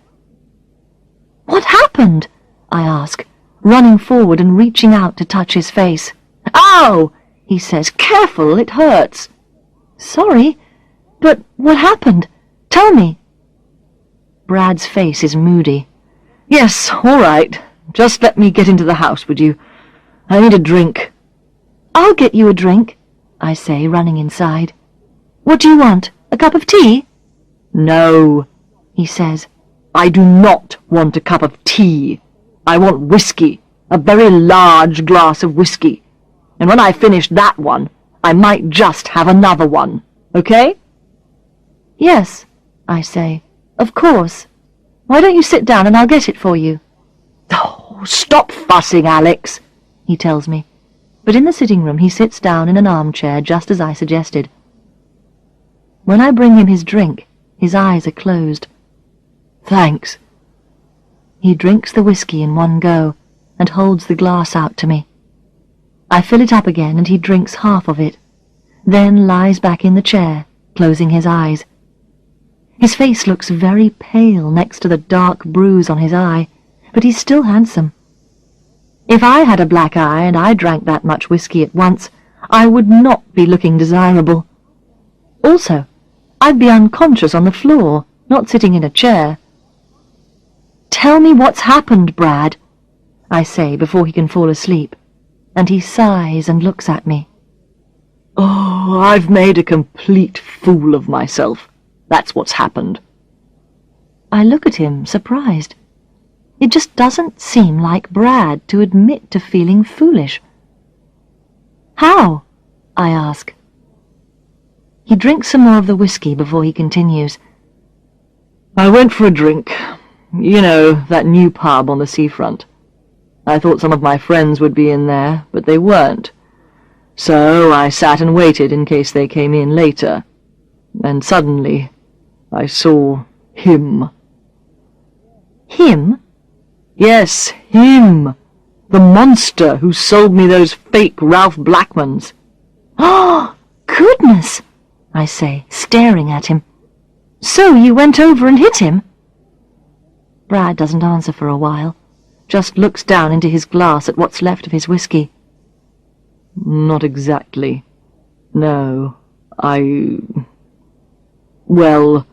"What happened?" I ask, running forward and reaching out to touch his face. "Ow!" he says. "Careful, it hurts." "Sorry, but what happened? Tell me." Brad's face is moody. "Yes, all right. Just let me get into the house, would you? I need a drink." "I'll get you a drink," I say, running inside. "What do you want? A cup of tea?" "No," he says. "I do not want a cup of tea. I want whiskey, a very large glass of whiskey. And when I finish that one, I might just have another one, okay?" "Yes," I say. "Of course. Why don't you sit down and I'll get it for you?" "Oh, stop fussing, Alex," he tells me. But in the sitting room he sits down in an armchair just as I suggested. When I bring him his drink, his eyes are closed. "Thanks." He drinks the whiskey in one go and holds the glass out to me. I fill it up again and he drinks half of it, then lies back in the chair, closing his eyes. His face looks very pale next to the dark bruise on his eye, but he's still handsome. If I had a black eye and I drank that much whiskey at once, I would not be looking desirable. Also, I'd be unconscious on the floor, not sitting in a chair. "Tell me what's happened, Brad," I say before he can fall asleep, and he sighs and looks at me. "Oh, I've made a complete fool of myself. That's what's happened." I look at him, surprised. It just doesn't seem like Brad to admit to feeling foolish. "How?" I ask. He drinks some more of the whiskey before he continues. "I went for a drink. You know, that new pub on the seafront. I thought some of my friends would be in there, but they weren't. So I sat and waited in case they came in later. And suddenly, I saw him." "Him?" "Yes, him. The monster who sold me those fake Ralph Blackmans." "Oh, goodness!" I say, staring at him. "So you went over and hit him?" Brad doesn't answer for a while, just looks down into his glass at what's left of his whiskey. "Not exactly. No, Well,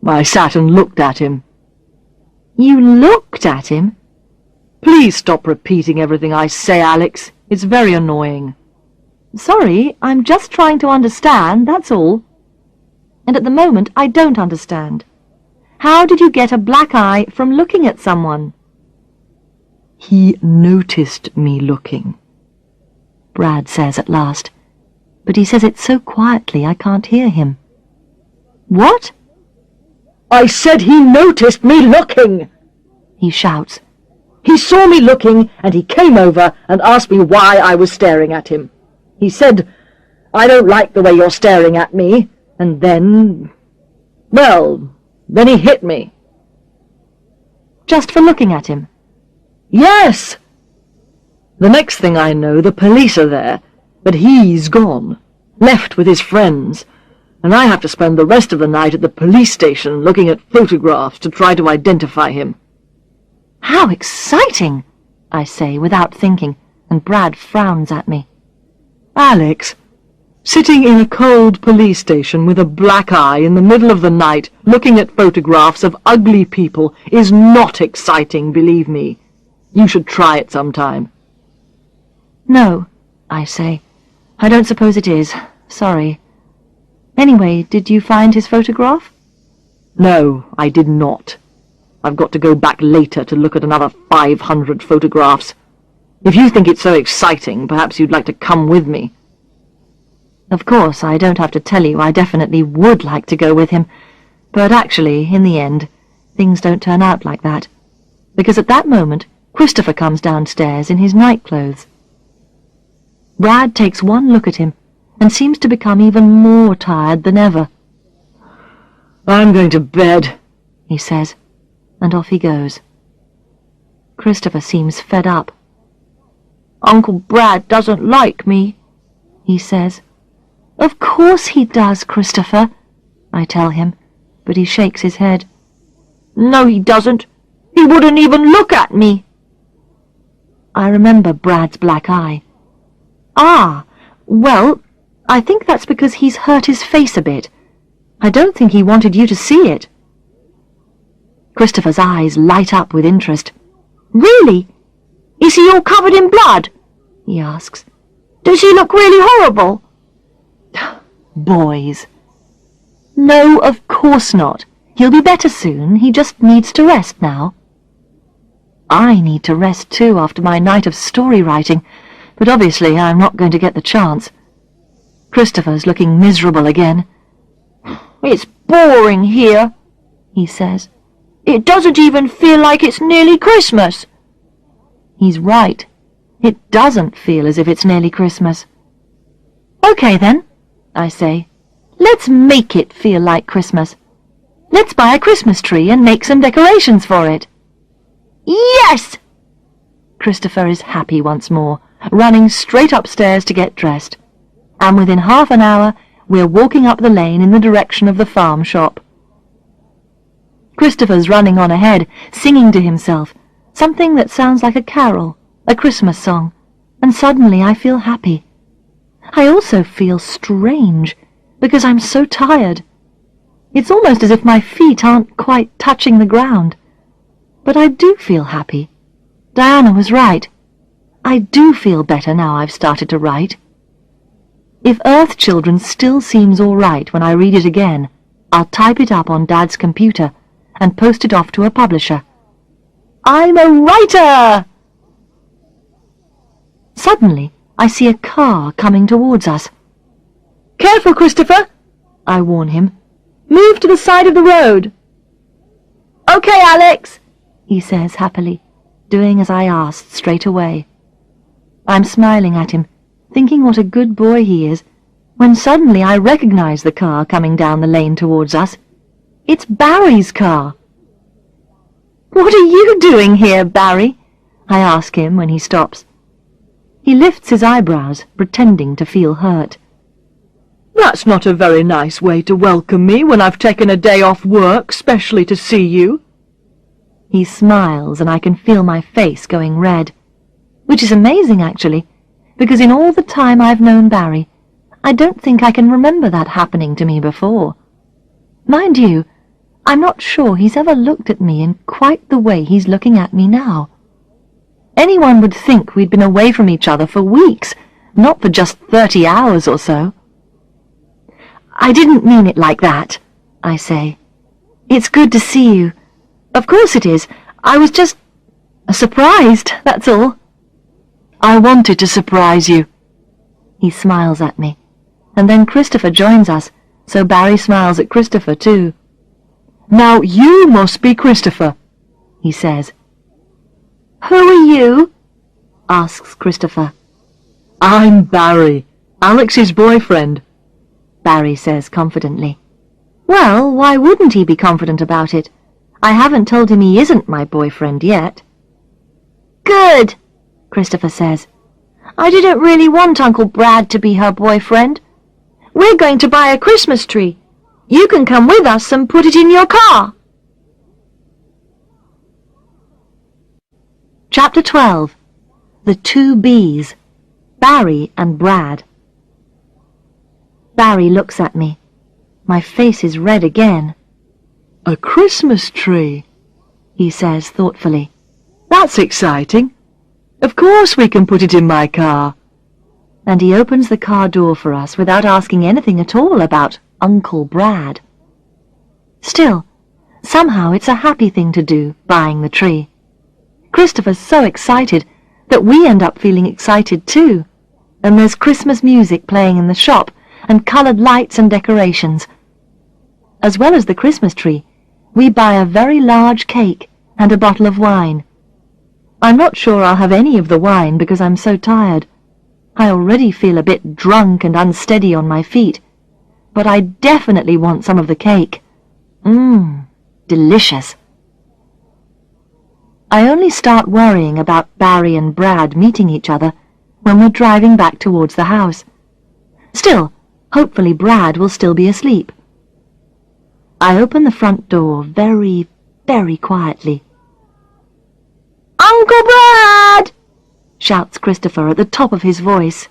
I sat and looked at him." "You looked at him?" "Please stop repeating everything I say, Alex. It's very annoying." "Sorry, I'm just trying to understand, that's all. And at the moment, I don't understand. How did you get a black eye from looking at someone?" "He noticed me looking," Brad says at last, but he says it so quietly I can't hear him. "What?" "I said he noticed me looking!" he shouts. "He saw me looking, and he came over and asked me why I was staring at him. He said, 'I don't like the way you're staring at me,' and then... well, then he hit me." "Just for looking at him?" "Yes! The next thing I know, the police are there, but he's gone, left with his friends, and I have to spend the rest of the night at the police station looking at photographs to try to identify him." "How exciting!" I say without thinking, and Brad frowns at me. "Alex, sitting in a cold police station with a black eye in the middle of the night looking at photographs of ugly people is not exciting, believe me. You should try it sometime." "No," I say. "I don't suppose it is. Sorry. Anyway, did you find his photograph?" "No, I did not. I've got to go back later to look at another 500 photographs. If you think it's so exciting, perhaps you'd like to come with me." Of course, I don't have to tell you I definitely would like to go with him, but actually, in the end, things don't turn out like that, because at that moment, Christopher comes downstairs in his nightclothes. Brad takes one look at him and seems to become even more tired than ever. "I'm going to bed," he says, and off he goes. Christopher seems fed up. "Uncle Brad doesn't like me," he says. Of course he does, Christopher, I tell him, but he shakes his head. No, he doesn't. He wouldn't even look at me. I remember Brad's black eye. Ah, well, I think that's because he's hurt his face a bit. I don't think he wanted you to see it. Christopher's eyes light up with interest. Really? Is he all covered in blood? He asks. Does he look really horrible? Boys. No, of course not. He'll be better soon. He just needs to rest now. I need to rest too after my night of story writing, but obviously I'm not going to get the chance. Christopher's looking miserable again. It's boring here, he says. It doesn't even feel like it's nearly Christmas. He's right. It doesn't feel as if it's nearly Christmas. Okay then, I say. Let's make it feel like Christmas. Let's buy a Christmas tree and make some decorations for it. Yes! Christopher is happy once more, running straight upstairs to get dressed. And within half an hour, we're walking up the lane in the direction of the farm shop. Christopher's running on ahead, singing to himself, something that sounds like a carol, a Christmas song, and suddenly I feel happy. I also feel strange, because I'm so tired. It's almost as if my feet aren't quite touching the ground. But I do feel happy. Diana was right. I do feel better now I've started to write. If Earth Children still seems all right when I read it again, I'll type it up on Dad's computer and post it off to a publisher. I'm a writer! Suddenly, I see a car coming towards us. Careful, Christopher, I warn him. Move to the side of the road. Okay, Alex, he says happily, doing as I asked straight away. I'm smiling at him, thinking what a good boy he is, when suddenly I recognize the car coming down the lane towards us. It's Barry's car. What are you doing here, Barry? I ask him when he stops. He lifts his eyebrows, pretending to feel hurt. That's not a very nice way to welcome me when I've taken a day off work specially to see you. He smiles and I can feel my face going red, which is amazing actually, because in all the time I've known Barry, I don't think I can remember that happening to me before. Mind you, I'm not sure he's ever looked at me in quite the way he's looking at me now. Anyone would think we'd been away from each other for weeks, not for just 30 hours or so. I didn't mean it like that, I say. It's good to see you. Of course it is. I was just surprised, that's all. I wanted to surprise you. He smiles at me, and then Christopher joins us, so Barry smiles at Christopher too. Now you must be Christopher, he says. Who are you? Asks Christopher. I'm Barry, Alex's boyfriend, Barry says confidently. Well, why wouldn't he be confident about it? I haven't told him he isn't my boyfriend yet. Good, Christopher says. I didn't really want Uncle Brad to be her boyfriend. We're going to buy a Christmas tree. You can come with us and put it in your car. Chapter 12. The Two Bees. Barry and Brad. Barry looks at me. My face is red again. A Christmas tree, he says thoughtfully. That's exciting. Of course we can put it in my car. And he opens the car door for us without asking anything at all about Uncle Brad. Still, somehow it's a happy thing to do, buying the tree. Christopher's so excited that we end up feeling excited too. And there's Christmas music playing in the shop and coloured lights and decorations. As well as the Christmas tree, we buy a very large cake and a bottle of wine. I'm not sure I'll have any of the wine because I'm so tired. I already feel a bit drunk and unsteady on my feet, but I definitely want some of the cake. Delicious. I only start worrying about Barry and Brad meeting each other when we're driving back towards the house. Still, Hopefully Brad will still be asleep. I open the front door very, very quietly. "Uncle Brad!" shouts Christopher at the top of his voice.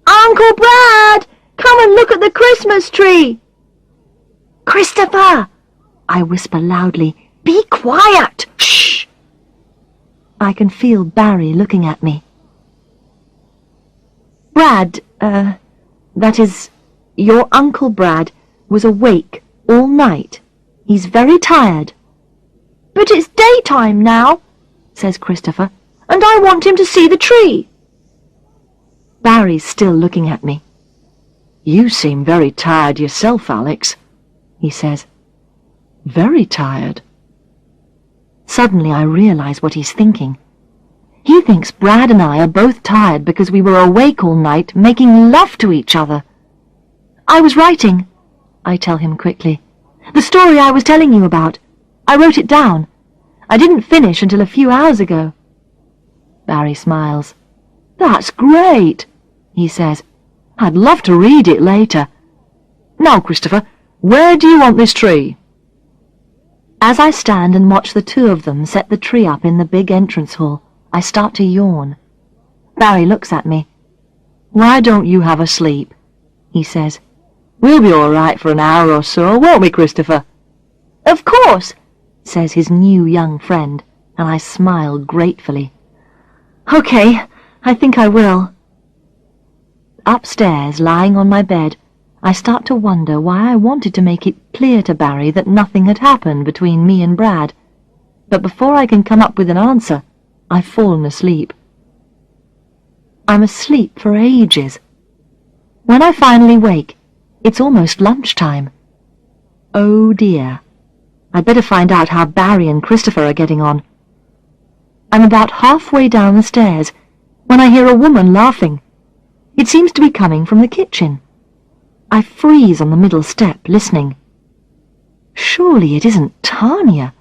"Uncle Brad! Come and look at the Christmas tree!" "Christopher!" I whisper loudly. "Be quiet! Shh!" I can feel Barry looking at me. Brad, that is, your Uncle Brad, was awake all night. He's very tired. "But it's daytime now," says Christopher, "and I want him to see the tree." Barry's still looking at me. You seem very tired yourself, Alex, he says. Very tired. Suddenly I realize what he's thinking. He thinks Brad and I are both tired because we were awake all night making love to each other. "I was writing," I tell him quickly. "The story I was telling you about. I wrote it down. I didn't finish until a few hours ago." Barry smiles. "That's great," he says. "I'd love to read it later. Now, Christopher, where do you want this tree?" As I stand and watch the two of them set the tree up in the big entrance hall, I start to yawn. Barry looks at me. "Why don't you have a sleep?" he says. "We'll be all right for an hour or so, won't we, Christopher?" "Of course," says his new young friend, and I smile gratefully. "Okay, I think I will." Upstairs, lying on my bed, I start to wonder why I wanted to make it clear to Barry that nothing had happened between me and Brad. But before I can come up with an answer, I've fallen asleep. I'm asleep for ages. When I finally wake, it's almost lunchtime. Oh dear. I'd better find out how Barry and Christopher are getting on. I'm about halfway down the stairs when I hear a woman laughing. It seems to be coming from the kitchen. I freeze on the middle step, listening. Surely it isn't Tanya.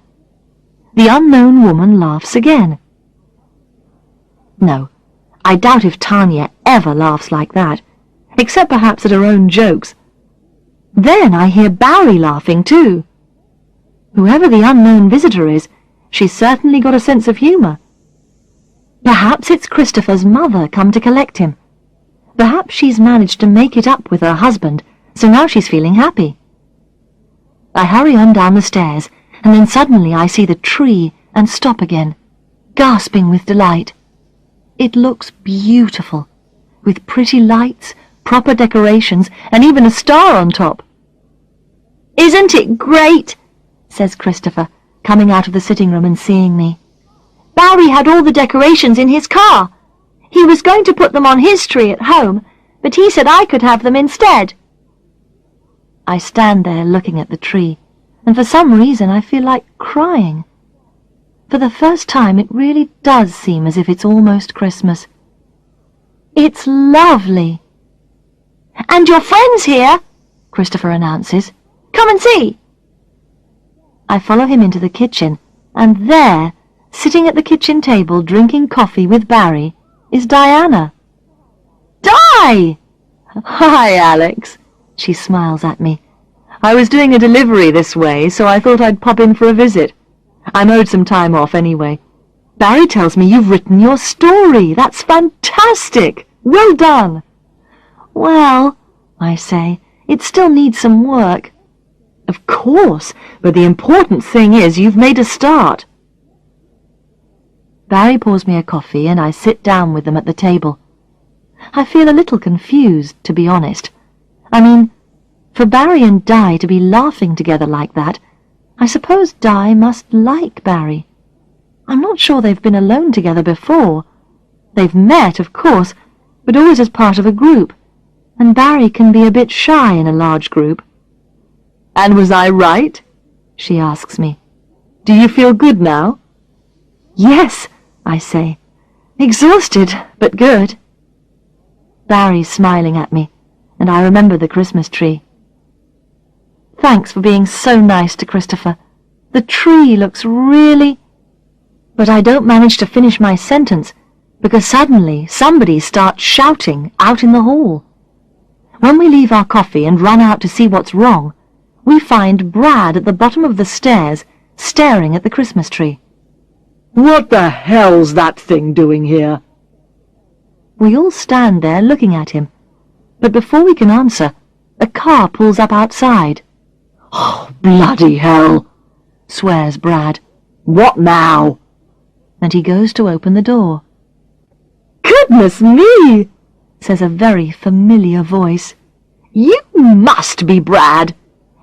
The unknown woman laughs again. No, I doubt if Tanya ever laughs like that, except perhaps at her own jokes. Then I hear Barry laughing too. Whoever the unknown visitor is, she's certainly got a sense of humour. Perhaps it's Christopher's mother come to collect him. Perhaps she's managed to make it up with her husband, so now she's feeling happy. I hurry on down the stairs, and then suddenly I see the tree and stop again, gasping with delight. It looks beautiful, with pretty lights, proper decorations, and even a star on top. "Isn't it great?" says Christopher, coming out of the sitting room and seeing me. "Barry had all the decorations in his car. He was going to put them on his tree at home, but he said I could have them instead." I stand there looking at the tree, and for some reason I feel like crying. For the first time it really does seem as if it's almost Christmas. It's lovely. "And your friend's here," Christopher announces. "Come and see." I follow him into the kitchen, and there, sitting at the kitchen table drinking coffee with Barry, is Diana. "Di!" "Hi, Alex," she smiles at me. "I was doing a delivery this way, so I thought I'd pop in for a visit. I'm owed some time off anyway. Barry tells me you've written your story. That's fantastic! Well done!" "Well," I say, "it still needs some work." "Of course, but the important thing is you've made a start." Barry pours me a coffee and I sit down with them at the table. I feel a little confused, to be honest. I mean, for Barry and Di to be laughing together like that, I suppose Di must like Barry. I'm not sure they've been alone together before. They've met, of course, but always as part of a group, and Barry can be a bit shy in a large group. "And was I right?" she asks me. "Do you feel good now?" "Yes," I say. "Exhausted, but good." Barry's smiling at me, and I remember the Christmas tree. "Thanks for being so nice to Christopher. The tree looks really—" But I don't manage to finish my sentence, because suddenly somebody starts shouting out in the hall. When we leave our coffee and run out to see what's wrong, we find Brad at the bottom of the stairs, staring at the Christmas tree. What the hell's that thing doing here? We all stand there looking at him, but before we can answer, a car pulls up outside. Oh, bloody hell! Swears Brad, What now? and he goes to open the door. Goodness me! Says a very familiar voice. You must be Brad.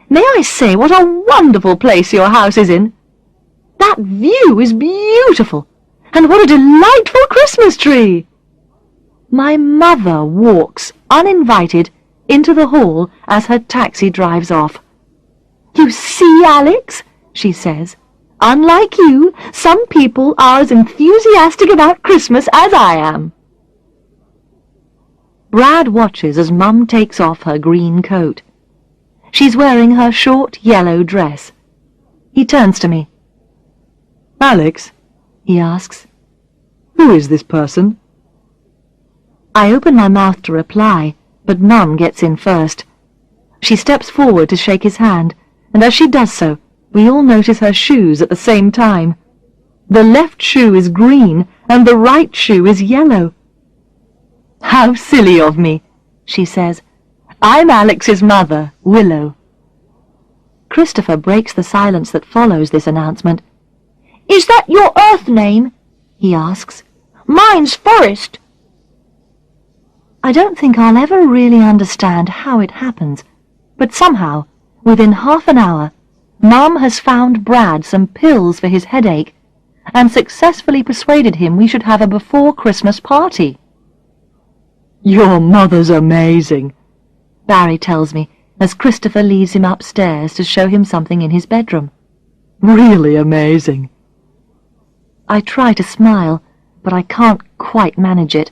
May I say what a wonderful place your house is in? That view is beautiful, and what a delightful Christmas tree! My mother walks, uninvited, into the hall as her taxi drives off. You see, Alex, she says, unlike you, some people are as enthusiastic about Christmas as I am. Brad watches as Mum takes off her green coat. She's wearing her short yellow dress. He turns to me. Alex, He asks. who is this person? I open my mouth to reply, but Mum gets in first. She steps forward to shake his hand, and as she does so, we all notice her shoes at the same time. The left shoe is green, and the right shoe is yellow. How silly of me, she says. I'm Alex's mother, Willow. Christopher breaks the silence that follows this announcement. Is that your Earth name? He asks. Mine's Forest. I don't think I'll ever really understand how it happens, but somehow, within half an hour, Mum has found Brad some pills for his headache and successfully persuaded him we should have a before-Christmas party. Your mother's amazing, Barry tells me as Christopher leads him upstairs to show him something in his bedroom. really amazing. I try to smile, but I can't quite manage it.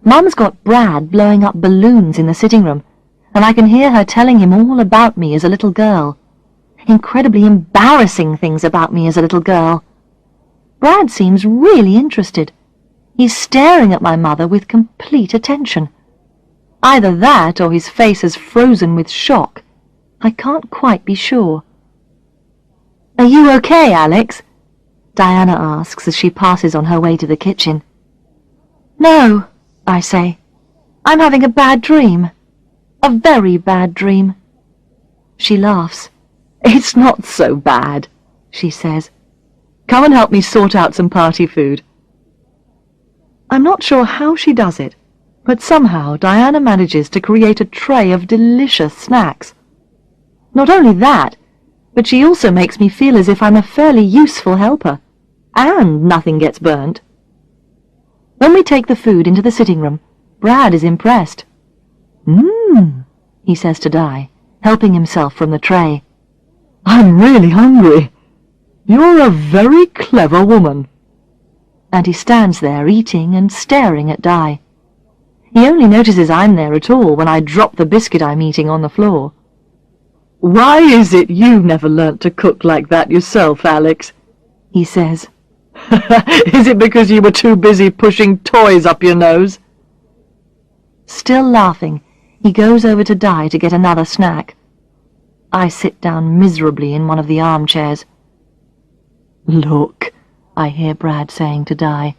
Mum's got Brad blowing up balloons in the sitting room, and I can hear her telling him all about me as a little girl. Incredibly embarrassing things about me as a little girl. Brad seems really interested. He's staring at my mother with complete attention. Either that or his face is frozen with shock. I can't quite be sure. Are you okay, Alex? Diana asks as she passes on her way to the kitchen. No, I say. I'm having a bad dream. A very bad dream. She laughs. It's not so bad, She says. Come and help me sort out some party food. I'm not sure how she does it, but somehow Diana manages to create a tray of delicious snacks. Not only that, but she also makes me feel as if I'm a fairly useful helper, and nothing gets burnt. When we take the food into the sitting room, Brad is impressed. He says to Di, helping himself from the tray. I'm really hungry. You're a very clever woman. And he stands there eating and staring at Di. He only notices I'm there at all when I drop the biscuit I'm eating on the floor. Why is it you never learnt to cook like that yourself, Alex? He says. Is it because you were too busy pushing toys up your nose? Still laughing, he goes over to Di to get another snack. I sit down miserably in one of the armchairs. Look, I hear Brad saying to Di.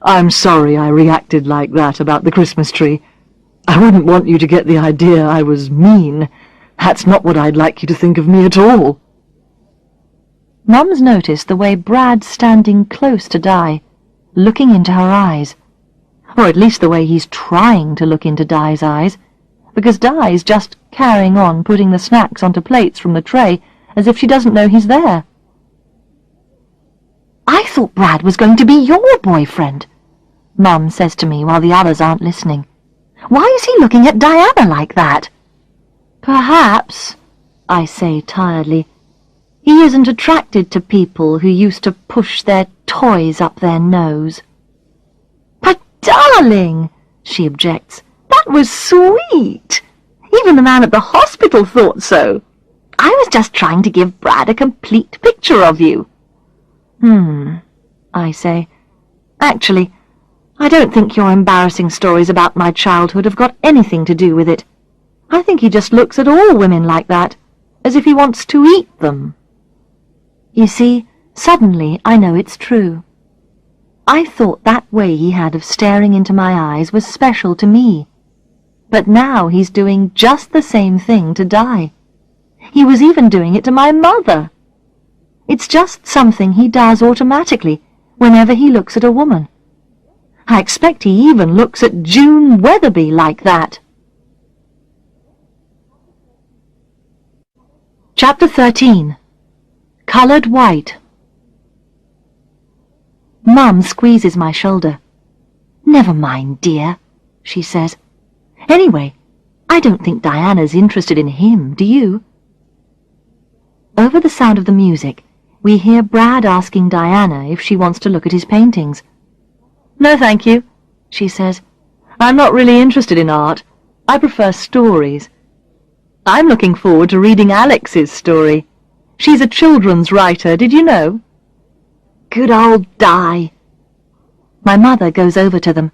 I'm sorry I reacted like that about the Christmas tree. I wouldn't want you to get the idea I was mean. That's not what I'd like you to think of me at all. Mum's noticed the way Brad's standing close to Di, looking into her eyes. Or at least the way he's trying to look into Di's eyes, because Di's just carrying on putting the snacks onto plates from the tray as if she doesn't know he's there. I thought Brad was going to be your boyfriend, Mum says to me while the others aren't listening. Why is he looking at Diana like that? Perhaps, I say tiredly, he isn't attracted to people who used to push their toys up their nose. But darling, she objects, that was sweet. Even the man at the hospital thought so. I was just trying to give Brad a complete picture of you. I say. Actually, I don't think your embarrassing stories about my childhood have got anything to do with it. I think he just looks at all women like that, as if he wants to eat them. You see, suddenly I know it's true. I thought that way he had of staring into my eyes was special to me. But now he's doing just the same thing to Di. He was even doing it to my mother. It's just something he does automatically whenever he looks at a woman. I expect he even looks at June Weatherby like that. Chapter 13. Coloured White. Mum squeezes my shoulder. "Never mind, dear," she says. "Anyway, I don't think Diana's interested in him, do you?" Over the sound of the music, we hear Brad asking Diana if she wants to look at his paintings. "No, thank you," she says. "I'm not really interested in art. I prefer stories. I'm looking forward to reading Alex's story. She's a children's writer, did you know?" Good old Di. My mother goes over to them.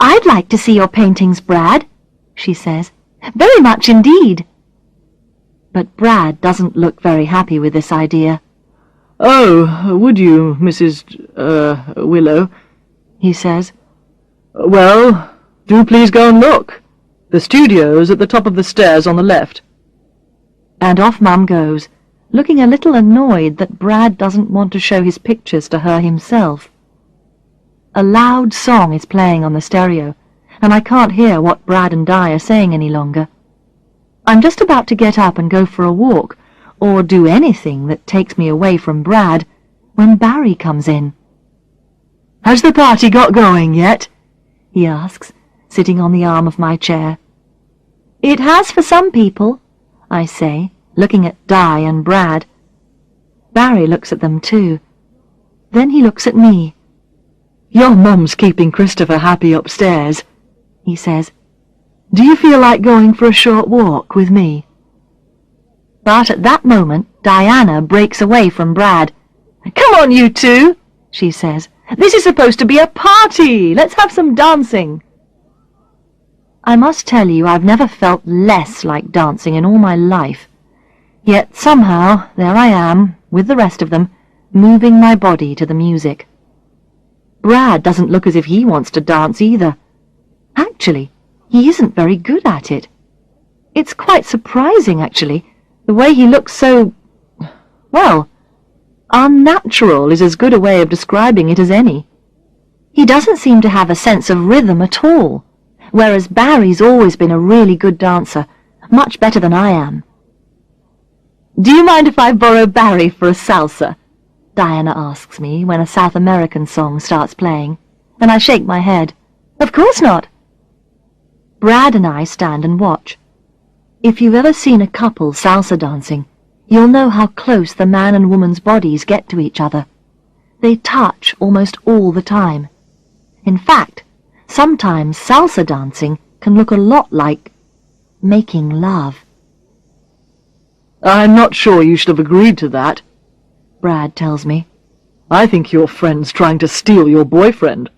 "I'd like to see your paintings, Brad," she says. "Very much indeed." But Brad doesn't look very happy with this idea. "Oh, would you, Mrs. Willow?" he says. "Well, do please go and look. The studio's at the top of the stairs on the left." And off Mum goes, looking a little annoyed that Brad doesn't want to show his pictures to her himself. A loud song is playing on the stereo, and I can't hear what Brad and Di are saying any longer. I'm just about to get up and go for a walk, or do anything that takes me away from Brad, when Barry comes in. "Has the party got going yet?" he asks, sitting on the arm of my chair. "It has for some people," I say, looking at Di and Brad. Barry looks at them too. Then he looks at me. "Your mum's keeping Christopher happy upstairs," he says. "Do you feel like going for a short walk with me?" But at that moment, Diana breaks away from Brad. "Come on, you two," she says. "This is supposed to be a party. Let's have some dancing." I must tell you I've never felt less like dancing in all my life. Yet somehow there I am, with the rest of them, moving my body to the music. Brad doesn't look as if he wants to dance either. Actually, he isn't very good at it. It's quite surprising, actually, the way he looks so, well, unnatural is as good a way of describing it as any. He doesn't seem to have a sense of rhythm at all, whereas Barry's always been a really good dancer, much better than I am. "Do you mind if I borrow Barry for a salsa?" Diana asks me when a South American song starts playing, and I shake my head. "Of course not." Brad and I stand and watch. If you've ever seen a couple salsa dancing, you'll know how close the man and woman's bodies get to each other. They touch almost all the time. In fact, sometimes salsa dancing can look a lot like making love. "I'm not sure you should have agreed to that," Brad tells me. "I think your friend's trying to steal your boyfriend."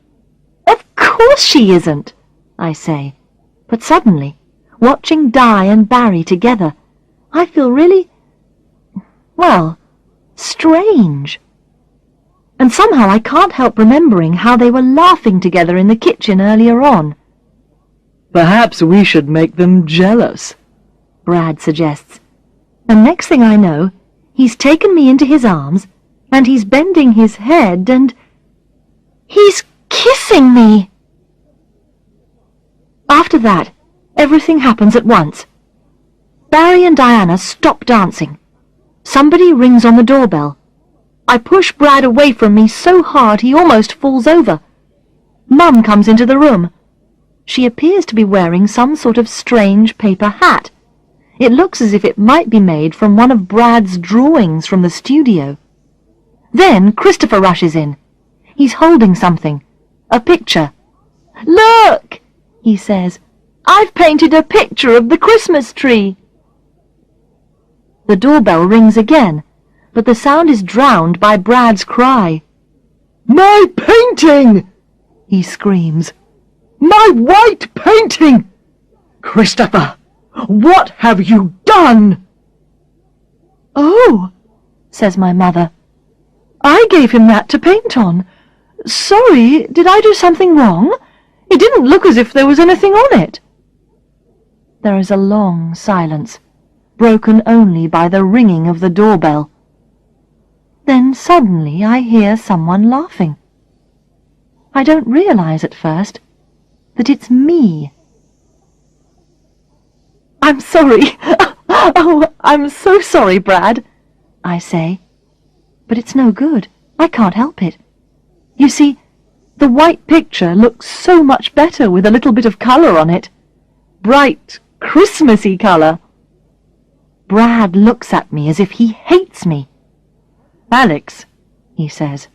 "Of course she isn't," I say. But suddenly, watching Di and Barry together, I feel really, well, strange. And somehow I can't help remembering how they were laughing together in the kitchen earlier on. "Perhaps we should make them jealous," Brad suggests. And next thing I know, he's taken me into his arms, and he's bending his head, and he's kissing me. After that, everything happens at once. Barry and Diana stop dancing. Somebody rings on the doorbell. I push Brad away from me so hard he almost falls over. Mum comes into the room. She appears to be wearing some sort of strange paper hat. It looks as if it might be made from one of Brad's drawings from the studio. Then Christopher rushes in. He's holding something. A picture. "Look!" he says. "I've painted a picture of the Christmas tree." The doorbell rings again, but the sound is drowned by Brad's cry. "My painting!" he screams. "My white painting! Christopher, What have you done?" "Oh," says my mother. "I gave him that to paint on. Sorry, did I do something wrong? It didn't look as if there was anything on it." There is a long silence, broken only by the ringing of the doorbell. Then suddenly I hear someone laughing. I don't realize at first that it's me. "I'm sorry. Oh, I'm so sorry, Brad," I say. But it's no good. I can't help it. You see, the white picture looks so much better with a little bit of colour on it. Bright, Christmassy colour. Brad looks at me as if he hates me. "Alex," he says,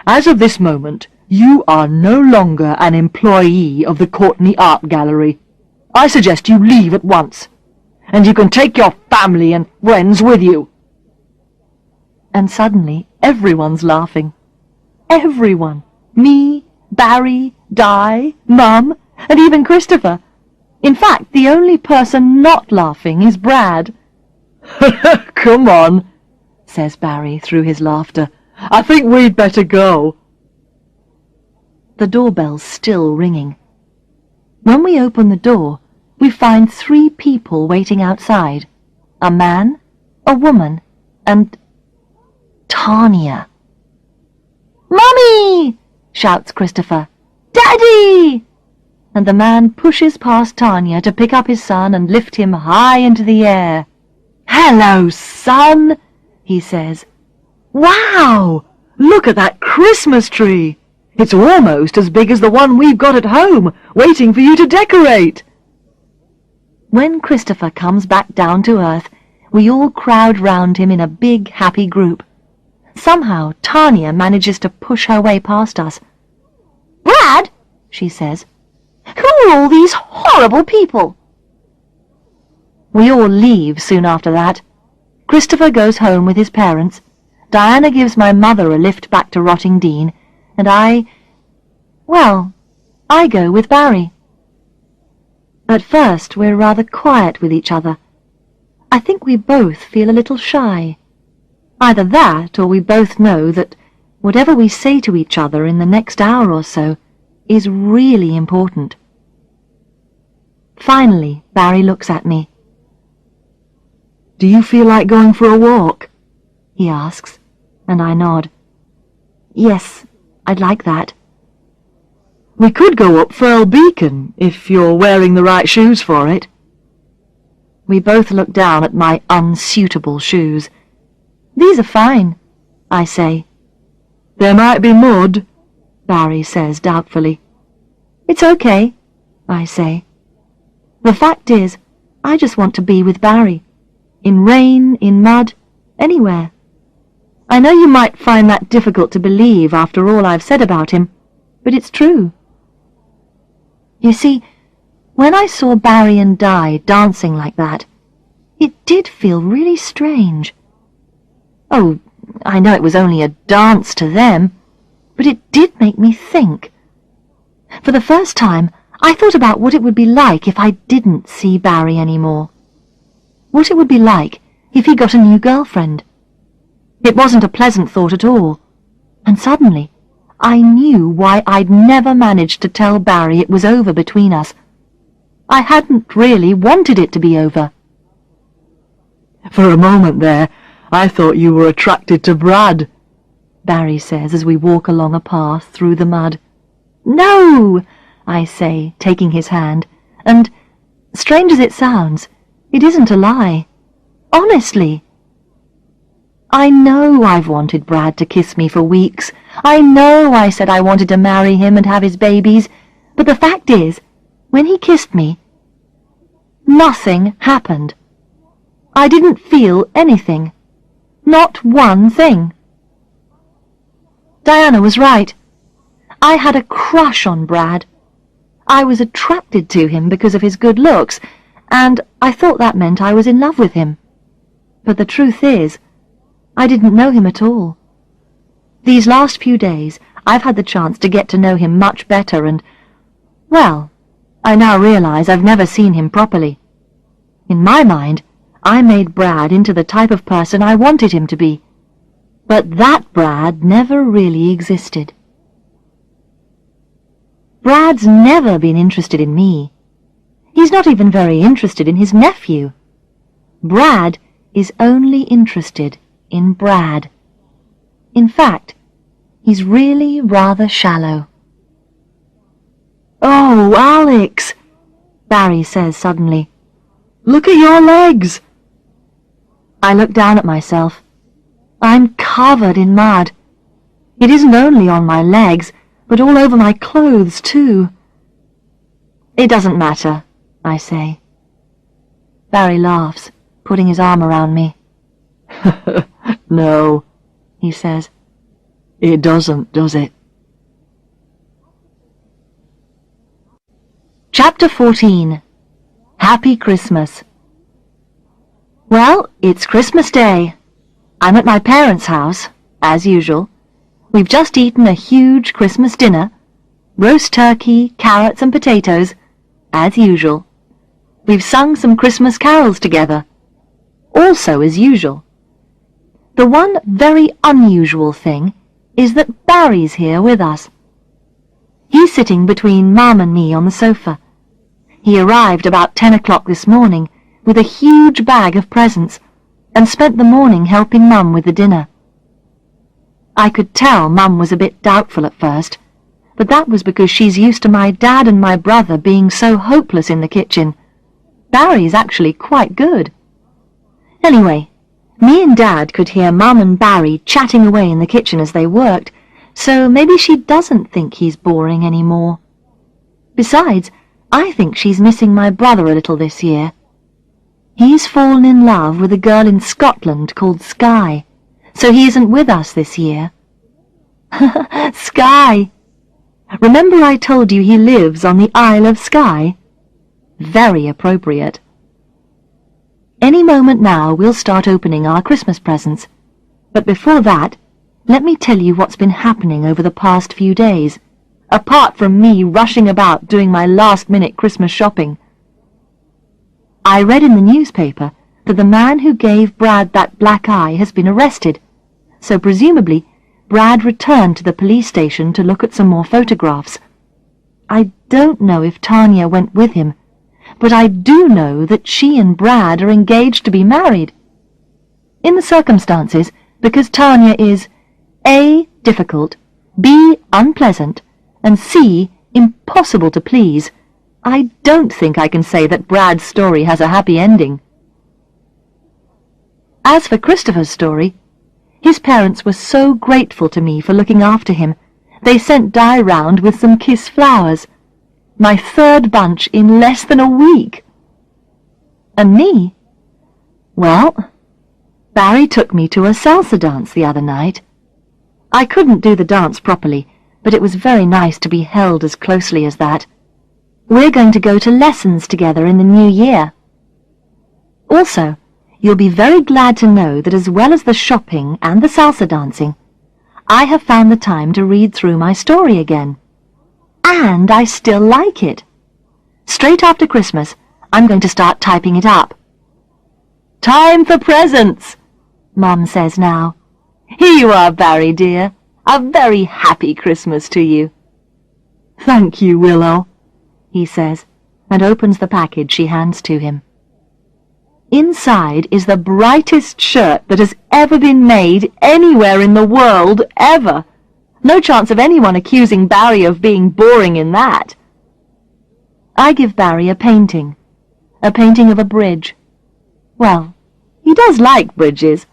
"as of this moment, you are no longer an employee of the Courtney Art Gallery. I suggest you leave at once, and you can take your family and friends with you." And suddenly everyone's laughing. Everyone. Me, Barry, Di, Mum, and even Christopher. In fact, the only person not laughing is Brad. "Come on," says Barry through his laughter. "I think we'd better go." The doorbell's still ringing. When we open the door, we find 3 people waiting outside. A man, a woman, and Tanya. "Mummy!" shouts Christopher. "Daddy!" And the man pushes past Tanya to pick up his son and lift him high into the air. "Hello, son," he says. "Wow! Look at that Christmas tree! It's almost as big as the one we've got at home, waiting for you to decorate." When Christopher comes back down to earth, we all crowd round him in a big, happy group. Somehow Tanya manages to push her way past us. "Brad," she says, "who are all these horrible people?" We all leave soon after that. Christopher goes home with his parents. Diana gives my mother a lift back to Rottingdean, and I go with Barry. At first we're rather quiet with each other. I think we both feel a little shy. Either that, or we both know that whatever we say to each other in the next hour or so is really important. Finally, Barry looks at me. "Do you feel like going for a walk?" he asks, and I nod. "Yes, I'd like that." "We could go up Firle Beacon, if you're wearing the right shoes for it." We both look down at my unsuitable shoes. "These are fine," I say. "There might be mud," Barry says doubtfully. "It's okay," I say. The fact is, I just want to be with Barry. In rain, in mud, anywhere. I know you might find that difficult to believe after all I've said about him, but it's true. You see, when I saw Barry and Di dancing like that, it did feel really strange. Oh, I know it was only a dance to them, but it did make me think. For the first time, I thought about what it would be like if I didn't see Barry anymore. What it would be like if he got a new girlfriend. It wasn't a pleasant thought at all, and suddenly I knew why I'd never managed to tell Barry it was over between us. I hadn't really wanted it to be over. "For a moment there, I thought you were attracted to Brad," Barry says as we walk along a path through the mud. "No," I say, taking his hand, and, strange as it sounds, it isn't a lie. Honestly. I know I've wanted Brad to kiss me for weeks. I know I said I wanted to marry him and have his babies, but the fact is, when he kissed me, nothing happened. I didn't feel anything. Not one thing. Diana was right. I had a crush on Brad. I was attracted to him because of his good looks, and I thought that meant I was in love with him. But the truth is, I didn't know him at all. These last few days, I've had the chance to get to know him much better and, well, I now realize I've never seen him properly. In my mind, I made Brad into the type of person I wanted him to be. But that Brad never really existed. Brad's never been interested in me. He's not even very interested in his nephew. Brad is only interested in Brad. In fact, he's really rather shallow. "Oh, Alex," Barry says suddenly. "look at your legs." I look down at myself. I'm covered in mud. It isn't only on my legs, but all over my clothes too. "It doesn't matter," I say. Barry laughs, putting his arm around me. "No," he says. "it doesn't, does it?" Chapter 14. Happy Christmas. Well, it's Christmas Day. I'm at my parents' house, as usual. We've just eaten a huge Christmas dinner. Roast turkey, carrots and potatoes, as usual. We've sung some Christmas carols together, also as usual. The one very unusual thing is that Barry's here with us. He's sitting between Mum and me on the sofa. He arrived about 10 o'clock this morning with a huge bag of presents and spent the morning helping Mum with the dinner. I could tell Mum was a bit doubtful at first, but that was because she's used to my dad and my brother being so hopeless in the kitchen. Barry's actually quite good. Anyway, me and Dad could hear Mum and Barry chatting away in the kitchen as they worked, so maybe she doesn't think he's boring anymore. Besides, I think she's missing my brother a little this year. He's fallen in love with a girl in Scotland called Skye, so he isn't with us this year. Skye! Remember I told you he lives on the Isle of Skye? Very appropriate. Any moment now we'll start opening our Christmas presents, but before that, let me tell you what's been happening over the past few days, apart from me rushing about doing my last-minute Christmas shopping. I read in the newspaper that the man who gave Brad that black eye has been arrested, so presumably Brad returned to the police station to look at some more photographs. I don't know if Tanya went with him, but I do know that she and Brad are engaged to be married. In the circumstances, because Tanya is A. difficult, B. unpleasant, and C. impossible to please, I don't think I can say that Brad's story has a happy ending. As for Christopher's story, his parents were so grateful to me for looking after him. They sent Di round with some kiss flowers, my third bunch in less than a week. And me? Well, Barry took me to a salsa dance the other night. I couldn't do the dance properly, but it was very nice to be held as closely as that. We're going to go to lessons together in the new year. Also, you'll be very glad to know that as well as the shopping and the salsa dancing, I have found the time to read through my story again. And I still like it. Straight after Christmas, I'm going to start typing it up. "Time for presents," Mum says now. "Here you are, Barry dear. A very happy Christmas to you." "Thank you, Willow," he says, and opens the package she hands to him. Inside is the brightest shirt that has ever been made anywhere in the world, ever. No chance of anyone accusing Barry of being boring in that. I give Barry a painting of a bridge. Well, he does like bridges.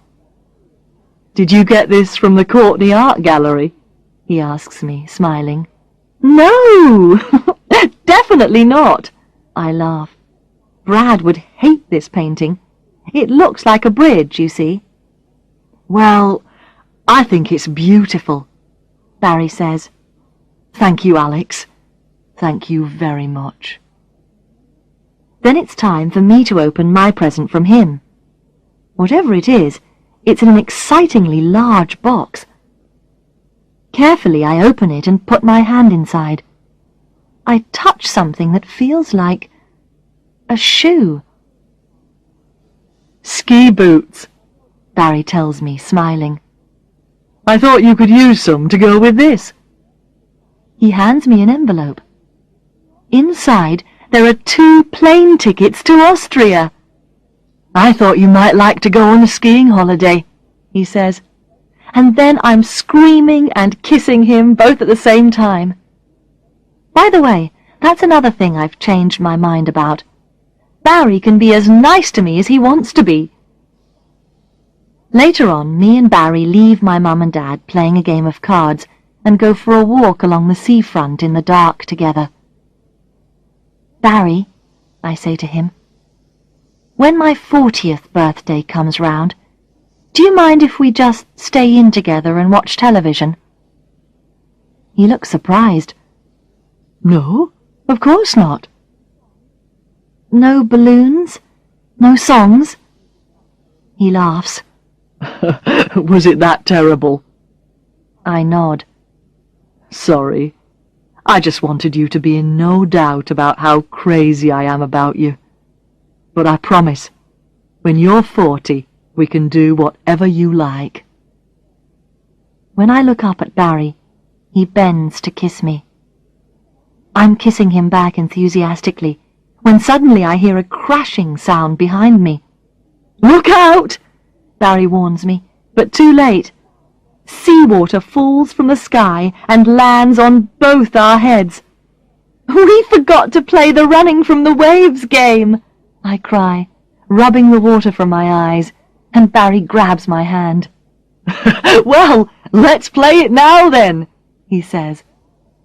"Did you get this from the Courtney Art Gallery?" he asks me, smiling. "No, definitely not," I laugh. Brad would hate this painting. It looks like a bridge, you see. "Well, I think it's beautiful," Barry says. "Thank you, Alex. Thank you very much." Then it's time for me to open my present from him. Whatever it is, it's in an excitingly large box. Carefully I open it and put my hand inside. I touch something that feels like a shoe. ski boots," Barry tells me, smiling. "I thought you could use some to go with this." He hands me an envelope. Inside, there are 2 plane tickets to Austria. "I thought you might like to go on a skiing holiday," he says. And then I'm screaming and kissing him both at the same time. By the way, that's another thing I've changed my mind about. Barry can be as nice to me as he wants to be. Later on, me and Barry leave my mum and dad playing a game of cards and go for a walk along the seafront in the dark together. "Barry," I say to him, "when my 40th birthday comes round, do you mind if we just stay in together and watch television?" He looks surprised. "No, of course not." "No balloons? No songs?" He laughs. "Was it that terrible?" I nod. "Sorry. I just wanted you to be in no doubt about how crazy I am about you. But I promise, when you're 40, we can do whatever you like." When I look up at Barry, he bends to kiss me. I'm kissing him back enthusiastically, when suddenly I hear a crashing sound behind me. "Look out!" Barry warns me, but too late. Seawater falls from the sky and lands on both our heads. "We forgot to play the running from the waves game," I cry, rubbing the water from my eyes, and Barry grabs my hand. "Well, let's play it now then," he says,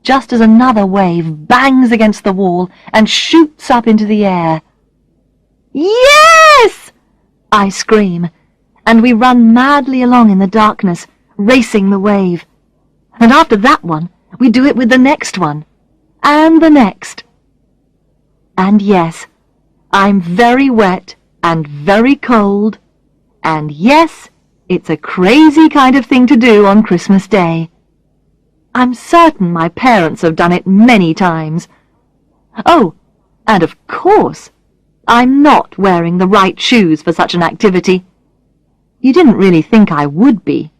just as another wave bangs against the wall and shoots up into the air. "Yes!" I scream, and we run madly along in the darkness, racing the wave. And after that one, we do it with the next one, and the next. And yes, I'm very wet and very cold, and yes, it's a crazy kind of thing to do on Christmas Day. I'm certain my parents have done it many times. Oh, and of course, I'm not wearing the right shoes for such an activity. You didn't really think I would be,